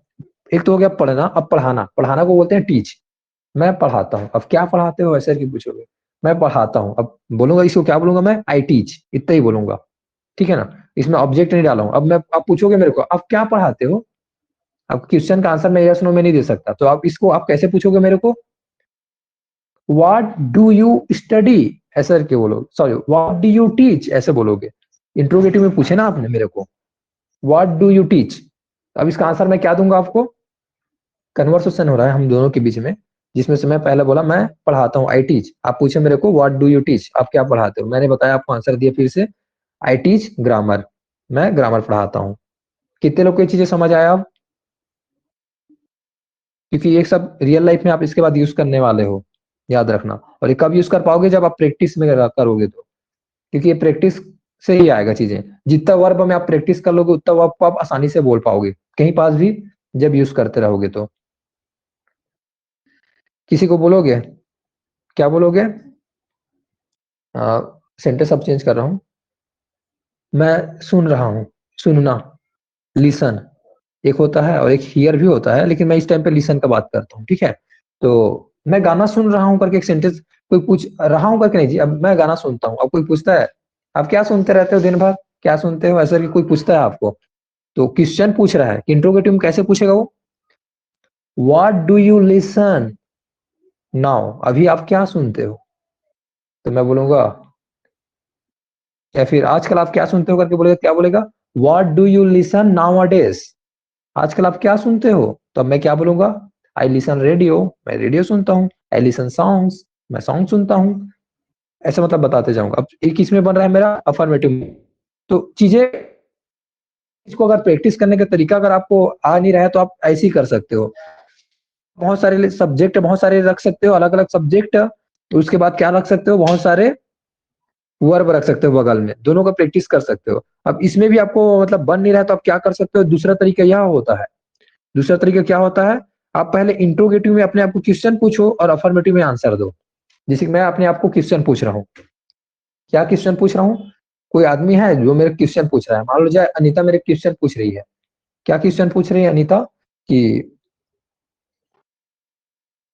एक तो हो गया पढ़ना, अब पढ़ाना। पढ़ाना को बोलते हैं टीच। मैं पढ़ाता हूँ। अब क्या पढ़ाते हो ऐसे की पूछोगे, मैं पढ़ाता हूँ। अब बोलूंगा इसको, क्या बोलूंगा मैं, आई टीच, इतना ही बोलूंगा, ठीक है ना। इसमें ऑब्जेक्ट नहीं डाला हूँ। अब मैं, आप पूछोगे मेरे को, आप क्या पढ़ाते हो, अब क्वेश्चन का आंसर मैं यस नो में नहीं दे सकता, तो आप इसको आप कैसे पूछोगे मेरे को? व्हाट डू यू स्टडी ऐसा करके बोलो, sorry what do you teach ऐसे बोलोगे। इंट्रोगेटिव में पूछे ना आपने मेरे को व्हाट डू यू टीच, अब इसका आंसर मैं क्या दूंगा आपको? कन्वर्सेशन हो रहा है हम दोनों के बीच में, जिसमें से मैं पहले बोला मैं पढ़ाता हूँ, आई टीच। आप पूछे मेरे को व्हाट डू यू टीच, आप क्या पढ़ाते हो? मैंने बताया आपको, आंसर दिया फिर से, आई टीच ग्रामर, मैं ग्रामर पढ़ाता हूँ। कितने लोग को ये चीजें समझ आया अब? क्योंकि ये सब रियल लाइफ में आप इसके बाद यूज करने वाले हो, याद रखना। और ये कब यूज कर पाओगे? जब आप प्रैक्टिस में करोगे तो, क्योंकि ये प्रैक्टिस से ही आएगा चीजें। जितना वर्ब में आप प्रैक्टिस कर लोगे उतना वर्ब को आप आसानी से बोल पाओगे कहीं पास भी, जब यूज करते रहोगे तो। किसी को बोलोगे, क्या बोलोगे? सेंटेंस अब चेंज कर रहा हूं, मैं सुन रहा हूं, सुनना, लिसन एक होता है और एक हियर भी होता है, लेकिन मैं इस टाइम पे लिसन का बात करता हूँ, ठीक है? तो मैं गाना सुन रहा हूं करके एक सेंटेंस, कोई पूछ रहा हूं करके नहीं जी, अब मैं गाना सुनता हूँ, अब कोई पूछता है आप क्या सुनते रहते हो दिन भर, क्या सुनते हो, ऐसा कि कोई पूछता है आपको, तो क्वेश्चन पूछ रहा है। इंट्रोगेटिव में कैसे पूछेगा वो? What do you listen now, अभी आप क्या सुनते हो? तो मैं बोलूंगा, या फिर आजकल आप क्या सुनते हो करके बोलेगा, क्या बोलेगा? What do you listen now a days, आजकल आप क्या सुनते हो? तो अब मैं क्या बोलूंगा? आई लिसन रेडियो, मैं रेडियो सुनता हूँ। आई लिसन सॉन्ग्स, मैं सॉन्ग सुनता हूँ। ऐसे मतलब बताते जाऊंगा। अब एक इसमें बन रहा है मेरा अफर्मेटिव। तो चीजें, इसको अगर प्रैक्टिस करने का तरीका अगर आपको आ नहीं रहा है तो आप ऐसे ही कर सकते हो। बहुत सारे सब्जेक्ट, बहुत सारे रख सकते हो, अलग अलग सब्जेक्ट। तो उसके बाद क्या रख सकते हो? बहुत सारे वर्ब रख सकते हो बगल में, दोनों का प्रैक्टिस कर सकते हो। अब इसमें भी आपको मतलब बन नहीं रहा है तो आप क्या कर सकते हो? दूसरा तरीका यह होता है, दूसरा तरीका क्या होता है? आप पहले इंट्रोगेटिव में अपने आप को क्वेश्चन पूछो और अफर्मेटिव में आंसर दो। जैसे कि मैं अपने आप को क्वेश्चन पूछ रहा हूँ, क्या क्वेश्चन पूछ रहा हूँ? कोई आदमी है जो मेरे क्वेश्चन पूछ रहा है, मान लो जाए अनीता मेरे क्वेश्चन पूछ रही है। क्या क्वेश्चन पूछ रही है अनीता? कि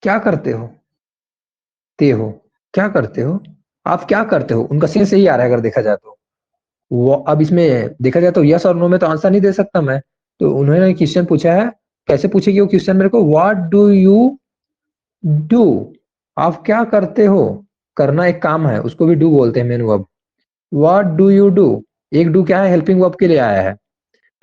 क्या करते हो, ते हो, क्या करते हो, आप क्या करते हो? उनका सेंस यही आ रहा है अगर देखा जाए तो। वो अब इसमें देखा जाए तो यस और नो में तो आंसर नहीं दे सकता मैं, तो उन्होंने क्वेश्चन पूछा है। कैसे पूछेगी वो क्वेश्चन मेरे को? व्हाट डू यू डू, आप क्या करते हो? करना एक काम है, उसको भी डू बोलते हैं main verb. What do you do, एक डू क्या है? हेल्पिंग वर्ब के लिए आया है।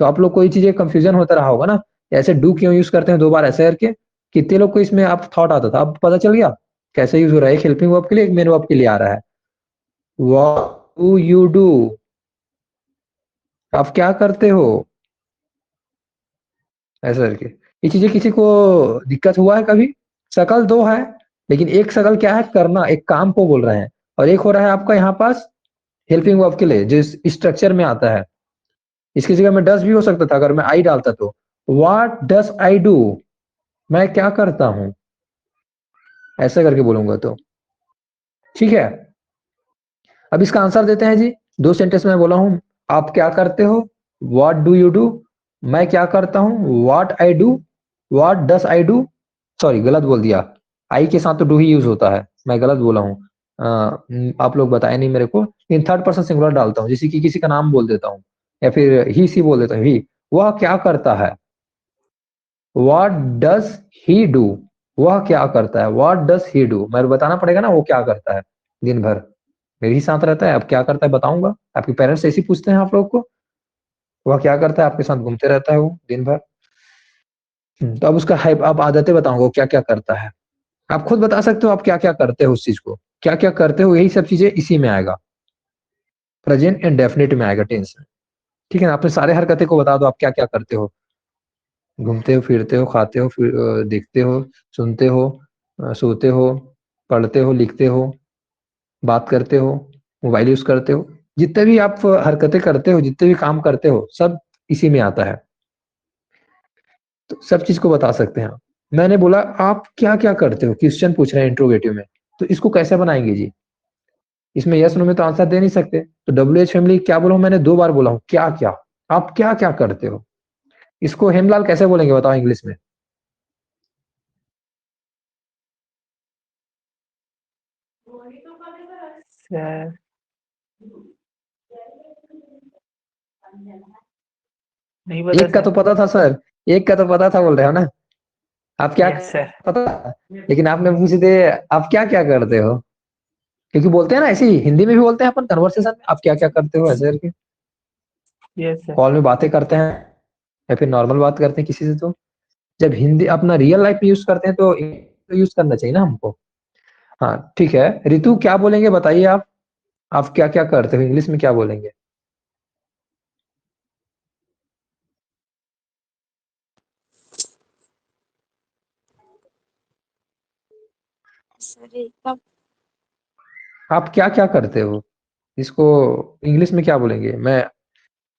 तो आप लोग को ये चीजें कंफ्यूजन होता रहा होगा ना, ऐसे डू क्यों यूज करते हैं दो बार ऐसे करके? कितने लोग को इसमें आप थॉट आता था? अब पता चल गया कैसे यूज हो रहा है। एक हेल्पिंग वर्ब के लिए, एक मेन वर्ब के लिए आ रहा है। व्हाट डू यू डू, आप क्या करते हो, ऐसा करके। ये चीजें किसी को दिक्कत हुआ है कभी? शकल दो है, लेकिन एक शकल क्या है? करना, एक काम को बोल रहे हैं, और एक हो रहा है आपका यहाँ पास हेल्पिंग वर्ब के लिए जो स्ट्रक्चर में आता है। इसकी जगह में डस भी हो सकता था अगर मैं आई डालता तो। व्हाट डस आई डू, मैं क्या करता हूं, ऐसा करके बोलूंगा तो। ठीक है, अब इसका आंसर देते हैं जी। दो सेंटेंस में बोला हूं, आप क्या करते हो, व्हाट डू यू डू, मैं क्या करता हूं, what I do, what does I do. Sorry गलत बोल दिया, आई के साथ तो डू ही यूज होता है, मैं गलत बोला हूँ। आप लोग बताए नहीं मेरे को, इन थर्ड पर्सन सिंगुलर डालता हूँ, जैसे कि किसी का नाम बोल देता हूँ, या फिर ही सी बोल देता हूँ, ही, वह क्या करता है। व्हाट डज ही डू, वह क्या करता है, व्हाट डज ही डू, मैं बताना पड़ेगा ना वो क्या करता है दिन भर, मेरे ही साथ रहता है। अब क्या करता है बताऊंगा, आपके पेरेंट्स ऐसे ही पूछते हैं आप लोग को, वह क्या करता है, आपके साथ घूमते रहता है वो दिन भर। तो अब उसका है, अब आदतें बताऊंगा वो क्या क्या करता है। आप खुद बता सकते हो आप क्या क्या करते हो, उस चीज को क्या क्या करते हो, यही सब चीजें इसी में आएगा, प्रेजेंट एंड डेफिनेट में आएगा, टेंस में। ठीक है ना? अपने सारे हरकतें को बता दो आप क्या क्या करते हो। घूमते हो, फिरते हो, खाते हो, फिर देखते हो, सुनते हो, सोते हो, पढ़ते हो, लिखते हो, बात करते हो, मोबाइल यूज करते हो, जितने भी आप हरकतें करते हो, जितने भी काम करते हो, सब इसी में आता है। तो सब चीज को बता सकते हैं आप। मैंने बोला आप क्या क्या करते हो, क्वेश्चन पूछ रहे हैं इंट्रोगेटिव में, तो इसको कैसे बनाएंगे जी? इसमें यस नो में तो आंसर दे नहीं सकते, तो डब्ल्यू एच फैमिली क्या बोला हूं मैंने? दो बार बोला हूं, क्या क्या, आप क्या क्या करते हो। इसको हेमलाल कैसे बोलेंगे बताओ इंग्लिश में? सर नहीं बता एक का तो सर। पता था सर, एक का तो पता था बोल रहे हो ना? आप क्या यस सर। पता था? लेकिन आपने पूछ दे आप क्या क्या करते हो, क्योंकि बोलते हैं ना ऐसे ही हिंदी में भी बोलते हैं अपन कन्वर्सेशन में, आप क्या क्या करते हो ऐसे करके यस सर। कॉल में बातें करते हैं या फिर नॉर्मल बात करते हैं किसी से, तो जब हिंदी अपना रियल लाइफ में यूज करते हैं तो यूज करना चाहिए ना हमको। हाँ ठीक है, रितु क्या बोलेंगे बताइए आप क्या क्या करते हो, इंग्लिश में क्या बोलेंगे? सर एक आप आप क्या क्या करते हो, इसको इंग्लिश में क्या बोलेंगे? मैं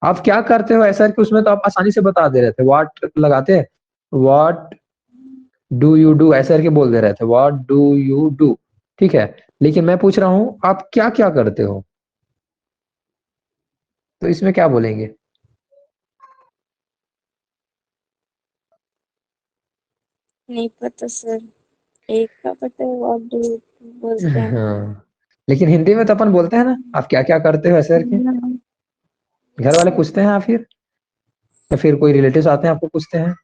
आप क्या करते हो ऐसा है कि उसमें तो आप आसानी से बता दे रहे थे, व्हाट लगाते हैं, व्हाट डू यू डू ऐसे करके बोल दे रहे थे, व्हाट डू यू डू, ठीक है। लेकिन मैं पूछ रहा हूँ आप क्या क्या करते हो, तो इसमें क्या बोलेंगे? नहीं पता सर, एक का पता है व्हाट डू बोलते हैं। हाँ, लेकिन हिंदी में तो अपन बोलते हैं ना आप क्या क्या करते हो ऐसे करके, घर यस वाले सर। पूछते हैं आप फिर, या फिर कोई रिलेटिव्स आते हैं आपको पूछते हैं।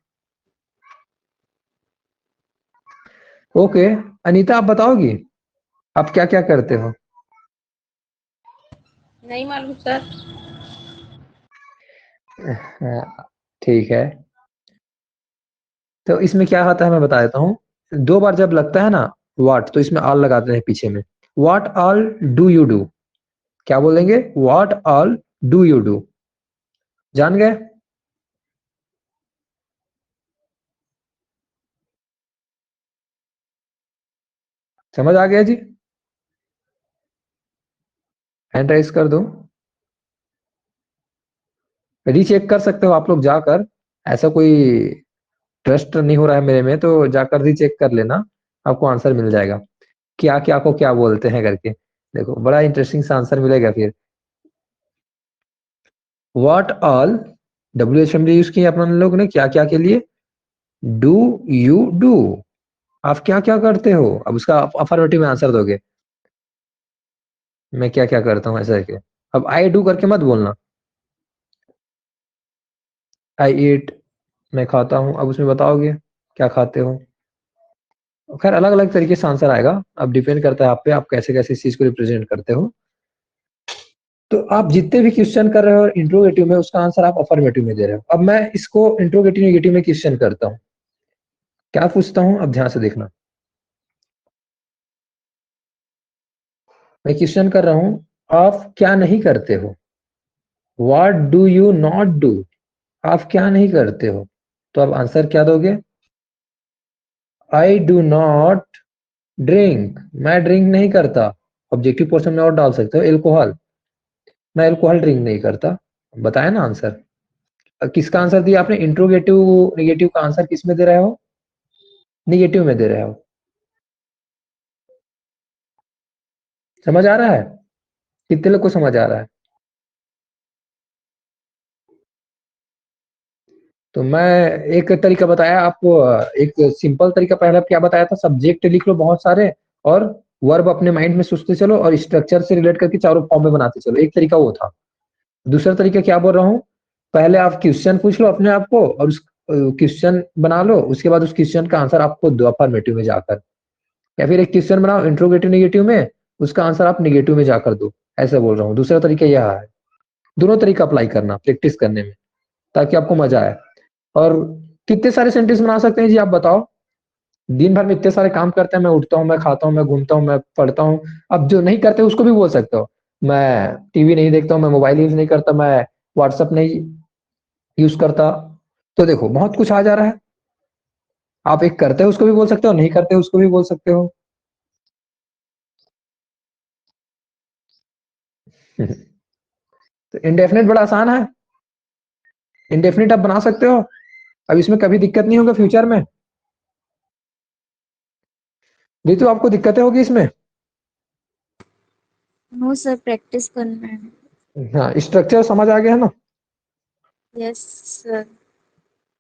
ओके, अनीता आप बताओगी आप क्या क्या करते हो? नहीं मालूम सर। हाँ, ठीक है, तो इसमें क्या होता है मैं बता देता हूँ। दो बार जब लगता है ना व्हाट, तो इसमें ऑल लगाते हैं पीछे में, what all do you do, क्या बोलेंगे? What all do you do, जान गए? समझ आ गया जी? हैंड राइज कर दो, रीचेक कर सकते हो आप लोग जाकर, ऐसा कोई ट्रस्ट नहीं हो रहा है मेरे में तो जाकर रीचेक कर लेना, आपको आंसर मिल जाएगा क्या क्या को क्या बोलते हैं करके। देखो बड़ा इंटरेस्टिंग सा आंसर मिलेगा फिर। व्हाट ऑल, WH यूज किया अपन लोग ने क्या क्या के लिए, डू यू डू, आप क्या क्या करते हो, अब उसका अफर्मेटिव में आंसर दोगे, मैं क्या क्या करता हूँ ऐसा करके। अब आई डू करके मत बोलना, आई ईट, मैं खाता हूँ, अब उसमें बताओगे क्या खाते हो। खैर अलग अलग तरीके से आंसर आएगा, अब डिपेंड करता है आप पे, आप कैसे कैसे इस चीज को रिप्रेजेंट करते हो। तो आप जितने भी क्वेश्चन कर रहे हो इंट्रोगेटिव में, उसका आंसर आप अफर्मेटिव में दे रहे हो। अब मैं इसको इंट्रोगेटिव नेगेटिव में क्वेश्चन करता हूँ, क्या पूछता हूँ अब ध्यान से देखना। मैं क्वेश्चन कर रहा हूँ आप क्या नहीं करते हो, what do you not do, आप क्या नहीं करते हो, तो अब आंसर क्या दोगे? आई डू नॉट ड्रिंक, मैं ड्रिंक नहीं करता, ऑब्जेक्टिव पोर्शन में और डाल सकते हो एल्कोहल, मैं एल्कोहल ड्रिंक नहीं करता, बताया ना आंसर। किसका आंसर दिया आपने? इंट्रोगेटिव नेगेटिव का आंसर किस में दे रहे हो? निगेटिव में दे रहे हो। समझ आ रहा है? कितने लोग को समझ आ रहा है? तो मैं एक तरीका बताया आपको, एक सिंपल तरीका पहले क्या बताया था, सब्जेक्ट लिख लो बहुत सारे और वर्ब अपने माइंड में सोचते चलो और स्ट्रक्चर से रिलेट करके चारों फॉर्म में बनाते चलो, एक तरीका वो था। दूसरा तरीका क्या बोल रहा हूँ, पहले आप क्वेश्चन पूछ लो अपने आप को और उस क्वेश्चन बना लो, उसके बाद उस क्वेश्चन का आंसर आपको दो अफर्मेटिव में जाकर, या फिर एक क्वेश्चन बनाओ इंट्रोगेटिव नेगेटिव में, उसका आंसर आप नेगेटिव में जाकर दो, ऐसे बोल रहा हूँ। दूसरा तरीका यह है, दोनों तरीका अप्लाई करना प्रैक्टिस करने में, ताकि आपको मजा आए। और कितने सारे सेंटेंस बना सकते हैं जी आप बताओ? दिन भर में इतने सारे काम करते हैं, मैं उठता हूँ, मैं खाता हूँ, मैं घूमता हूँ, मैं पढ़ता हूँ। अब जो नहीं करते उसको भी बोल सकते हो, मैं टीवी नहीं देखता हूँ, मैं मोबाइल यूज नहीं करता, मैं व्हाट्सएप नहीं यूज करता। तो देखो बहुत कुछ आ जा रहा है, आप एक करते हो उसको भी बोल सकते हो, नहीं करते उसको भी बोल सकते हो। तो इंडेफिनेट बड़ा आसान है, इंडेफिनेट आप बना सकते हो, अब इसमें कभी दिक्कत नहीं होगा फ्यूचर में। रितु आपको दिक्कतें होगी इसमें? नो सर, प्रैक्टिस करना है। हाँ, स्ट्रक्चर समझ आ गया है ना? Yes sir.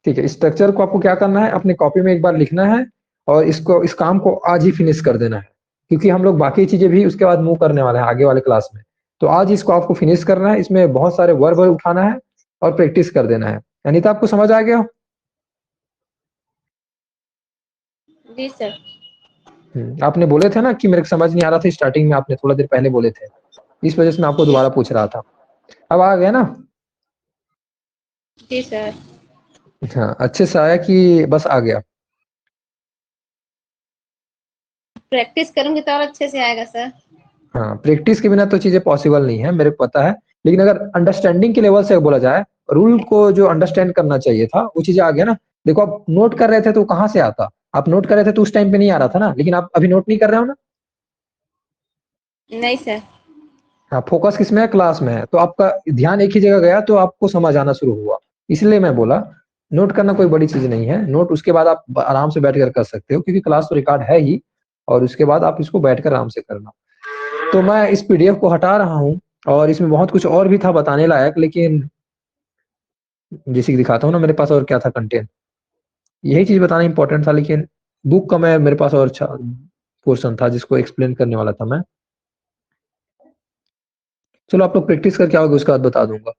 ठीक है, स्ट्रक्चर को आपको क्या करना है, अपने कॉपी में एक बार लिखना है और इसको इस काम को आज ही फिनिश कर देना है, क्योंकि हम लोग बाकी चीजें भी उसके बाद मूव करने वाले हैं आगे वाले क्लास में। तो आज इसको आपको फिनिश करना है, इसमें बहुत सारे वर्ब उठाना है और प्रैक्टिस कर देना है। अनीता आपको समझ आ गया? जी सर। आपने बोले थे ना कि मेरे को समझ नहीं आ रहा था स्टार्टिंग में, आपने थोड़ा देर पहले बोले थे, इस वजह से मैं आपको दोबारा पूछ रहा था। अब आ गया ना? जी सर। हाँ, अच्छे से आया कि बस आ गया? प्रैक्टिस करूंगी तो और अच्छे से आएगा सर। हाँ, प्रैक्टिस के बिना तो चीजें पॉसिबल नहीं है, मेरे को पता है, लेकिन अगर अंडरस्टैंडिंग के लेवल से बोला जाए, रूल को जो अंडरस्टैंड करना चाहिए था वो चीजें आ गया ना। देखो, आप नोट कर रहे थे तो कहाँ से आता? आप नोट कर रहे थे तो उस टाइम पे नहीं आ रहा था ना, लेकिन आप अभी नोट नहीं कर रहे हो ना। नहीं सर। हाँ, फोकस किस में है? क्लास में है, तो आपका ध्यान एक ही जगह गया तो आपको समझ आना शुरू हुआ। इसलिए मैं बोला नोट करना कोई बड़ी चीज नहीं है, नोट उसके बाद आप आराम से बैठ कर सकते हो, क्योंकि क्लास तो रिकॉर्ड है ही, और उसके बाद आप इसको बैठ कर आराम से करना। तो मैं इस पीडीएफ को हटा रहा हूँ, और इसमें बहुत कुछ और भी था बताने लायक, लेकिन जैसे कि दिखाता हूँ ना मेरे पास और क्या था कंटेंट, यही चीज बताना इंपॉर्टेंट था, लेकिन बुक का मैं मेरे पास और अच्छा पोर्शन था जिसको एक्सप्लेन करने वाला था मैं। चलो आप लोग प्रैक्टिस करके आओगे, उसके बाद बता दूंगा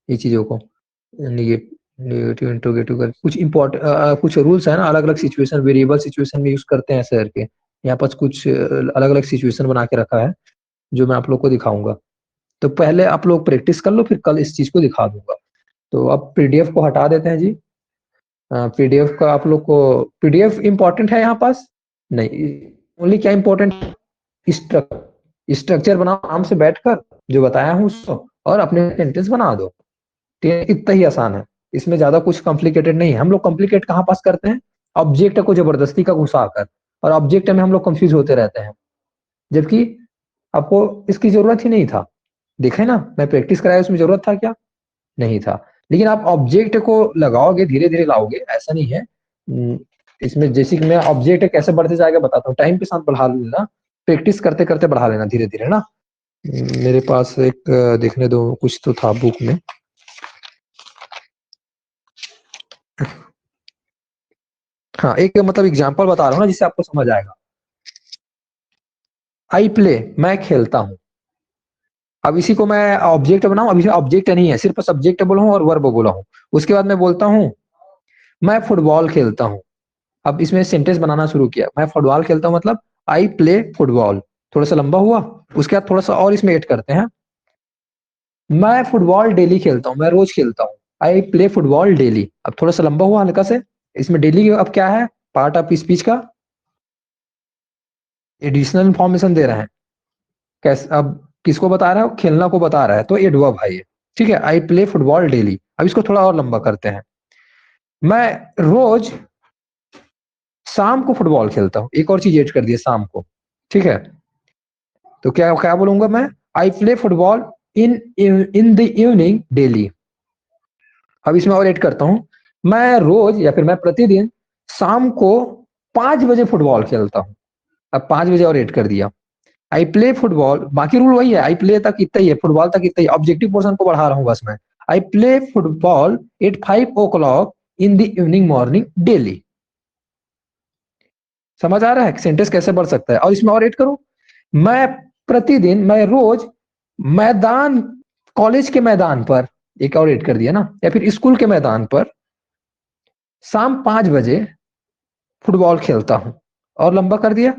ये चीजों को। नेगेटिव इंट्रोगेटिव कर कुछ इम्पोर्टेंट कुछ रूल्स है ना, अलग अलग सिचुएशन, वेरिएबल सिचुएशन में यूज करते हैं सर के। यहाँ पर कुछ अलग अलग सिचुएशन बना के रखा है जो मैं आप लोग को दिखाऊंगा। तो पहले आप लोग प्रैक्टिस कर लो, फिर कल इस चीज को दिखा दूंगा। तो अब पीडीएफ को हटा देते हैं जी। पीडीएफ का आप लोग को, पीडीएफ इंपॉर्टेंट है यहाँ पास नहीं, ओनली क्या इंपॉर्टेंट? स्ट्रक्चर बनाओ आराम से बैठकर, जो बताया हूँ उसको, और अपने सेंटेंस बना दो। इतना ही आसान है, इसमें ज्यादा कुछ कॉम्प्लिकेटेड नहीं है। हम लोग कॉम्प्लिकेट कहाँ पास करते हैं? ऑब्जेक्ट को जबरदस्ती का घुसा कर, और ऑब्जेक्ट में हम लोग कंफ्यूज होते रहते हैं, जबकि आपको इसकी जरूरत ही नहीं था। देखे ना, मैं प्रैक्टिस कराया, उसमें जरूरत था क्या? नहीं था। लेकिन आप ऑब्जेक्ट को लगाओगे, धीरे धीरे लाओगे, ऐसा नहीं है। इसमें जैसे कि मैं ऑब्जेक्ट कैसे बढ़ते जाएगा बताता हूँ, टाइम के साथ बढ़ा लेना, प्रैक्टिस करते करते बढ़ा लेना धीरे धीरे ना। मेरे पास एक देखने दो, कुछ तो था बुक में। हाँ, एक मतलब एग्जांपल बता रहा हूँ ना जिससे आपको समझ आएगा। आई प्ले, मैं खेलता हूँ। अब इसी को मैं ऑब्जेक्ट बनाऊं, अभी ऑब्जेक्ट नहीं है, सिर्फ सब्जेक्ट बोला हूं और वर्ब बोला हूं। उसके बाद मैं बोलता हूं मैं फुटबॉल खेलता हूं। अब इसमें सेंटेंस बनाना शुरू किया, मैं फुटबॉल खेलता हूं मतलब आई प्ले फुटबॉल। थोड़ा सा लंबा हुआ, उसके बाद थोड़ा सा और इसमें ऐड करते हैं, मैं फुटबॉल डेली खेलता हूं, मैं रोज खेलता हूं। आई प्ले फुटबॉल डेली। अब थोड़ा सा लंबा हुआ हल्का से, इसमें डेली अब क्या है? पार्ट ऑफ स्पीच का एडिशनल इंफॉर्मेशन दे रहे हैं। कैसे? अब किसको बता रहा है? खेलना को बता रहा है, तो एडवर्ब है ये। ठीक है, आई प्ले फुटबॉल डेली। अब इसको थोड़ा और लंबा करते हैं, मैं रोज शाम को फुटबॉल खेलता हूं। एक और चीज ऐड कर दिया, शाम को। ठीक है, तो क्या क्या बोलूंगा मैं? I play football in in the evening daily. अब इसमें और ऐड करता हूं, मैं रोज या फिर मैं प्रतिदिन शाम को 5 बजे फुटबॉल खेलता हूं। अब 5 बजे और ऐड कर दिया। आई प्ले फुटबॉल, बाकी रूल वही है, आई प्ले तक इतना ही है, फुटबॉल तक इतना ही, ऑब्जेक्टिव पोर्शन को बढ़ा रहा हूं बस मैं। I play football at 5 o'clock in the evening morning daily. समझ आ रहा है सेंटेंस कैसे बढ़ सकता है? और इसमें और ऐड करूं, मैं प्रतिदिन, मैं रोज मैदान, कॉलेज के मैदान पर, एक और ऐड कर दिया ना, या फिर स्कूल के मैदान पर शाम 5 बजे फुटबॉल खेलता हूं, और लंबा कर दिया।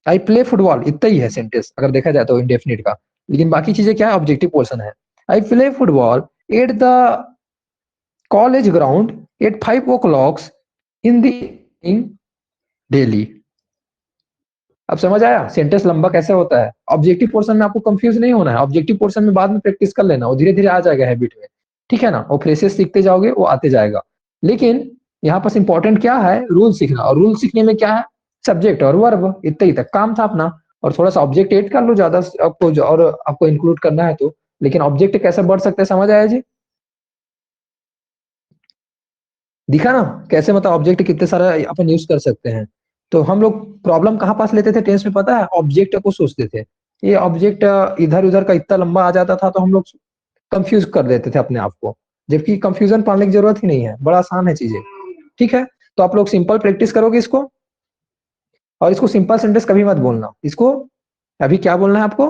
आई प्ले फुटबॉल, इतना ही है सेंटेंस अगर देखा जाए तो इंडेफिनिट का, लेकिन बाकी चीजें क्या है? ऑब्जेक्टिव पोर्शन है। आई play football at the college ground eight 5 o'clock in the daily. अब समझ आया सेंटेंस लंबा कैसे होता है? ऑब्जेक्टिव पोर्शन में आपको कंफ्यूज नहीं होना है, ऑब्जेक्टिव पोर्शन में बाद में प्रैक्टिस कर लेना, वो धीरे धीरे आ जाएगा हैबिट में। ठीक है ना, वो फ्रेसेस सीखते जाओगे, वो आते जाएगा। लेकिन यहाँ पास इंपॉर्टेंट क्या है? रूल सीखना, और रूल सीखने में क्या है? सब्जेक्ट और वर्ब, इतना ही तक काम था अपना। और थोड़ा सा ऑब्जेक्ट ऐड कर लो ज्यादा आपको, और आपको इंक्लूड करना है तो। लेकिन ऑब्जेक्ट कैसे बढ़ सकते हैं, समझ आया जी? दिखा ना कैसे, मतलब ऑब्जेक्ट कितने सारे अपन यूज कर सकते हैं। तो हम लोग प्रॉब्लम कहाँ पास लेते थे टेंस में, पता है? ऑब्जेक्ट को सोचते थे, ये ऑब्जेक्ट इधर उधर का इतना लंबा आ जाता था, तो हम लोग कंफ्यूज कर देते थे अपने आप को, जबकि कंफ्यूजन पालने की जरूरत ही नहीं है, बड़ा आसान है चीजें। ठीक है, तो आप लोग सिंपल प्रैक्टिस करोगे इसको, और इसको सिंपल सेंटेंस कभी मत बोलना, इसको अभी क्या बोलना है आपको?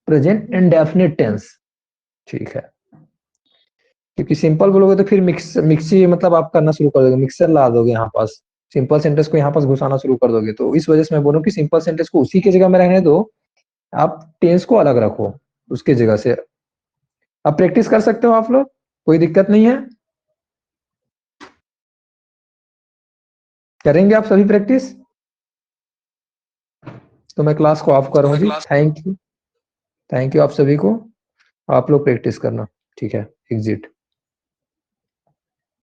Present indefinite tense. ठीक है, क्योंकि सिंपल बोलोगे तो फिर मिक्सी मतलब आप करना शुरू कर दोगे, मिक्सर ला दोगे यहाँ पास सिंपल सेंटेंस को यहाँ पर घुसाना शुरू कर दोगे। तो इस वजह से मैं बोलूँ कि सिंपल सेंटेंस को उसी की जगह में रहने दो, आप टेंस को अलग रखो उसके जगह से। अब प्रैक्टिस कर सकते हो आप लोग, कोई दिक्कत नहीं है? करेंगे आप सभी प्रैक्टिस? तो मैं क्लास को ऑफ कर रहा हूँ जी। थैंक यू आप सभी को। आप लोग प्रैक्टिस करना, ठीक है। एग्जिट।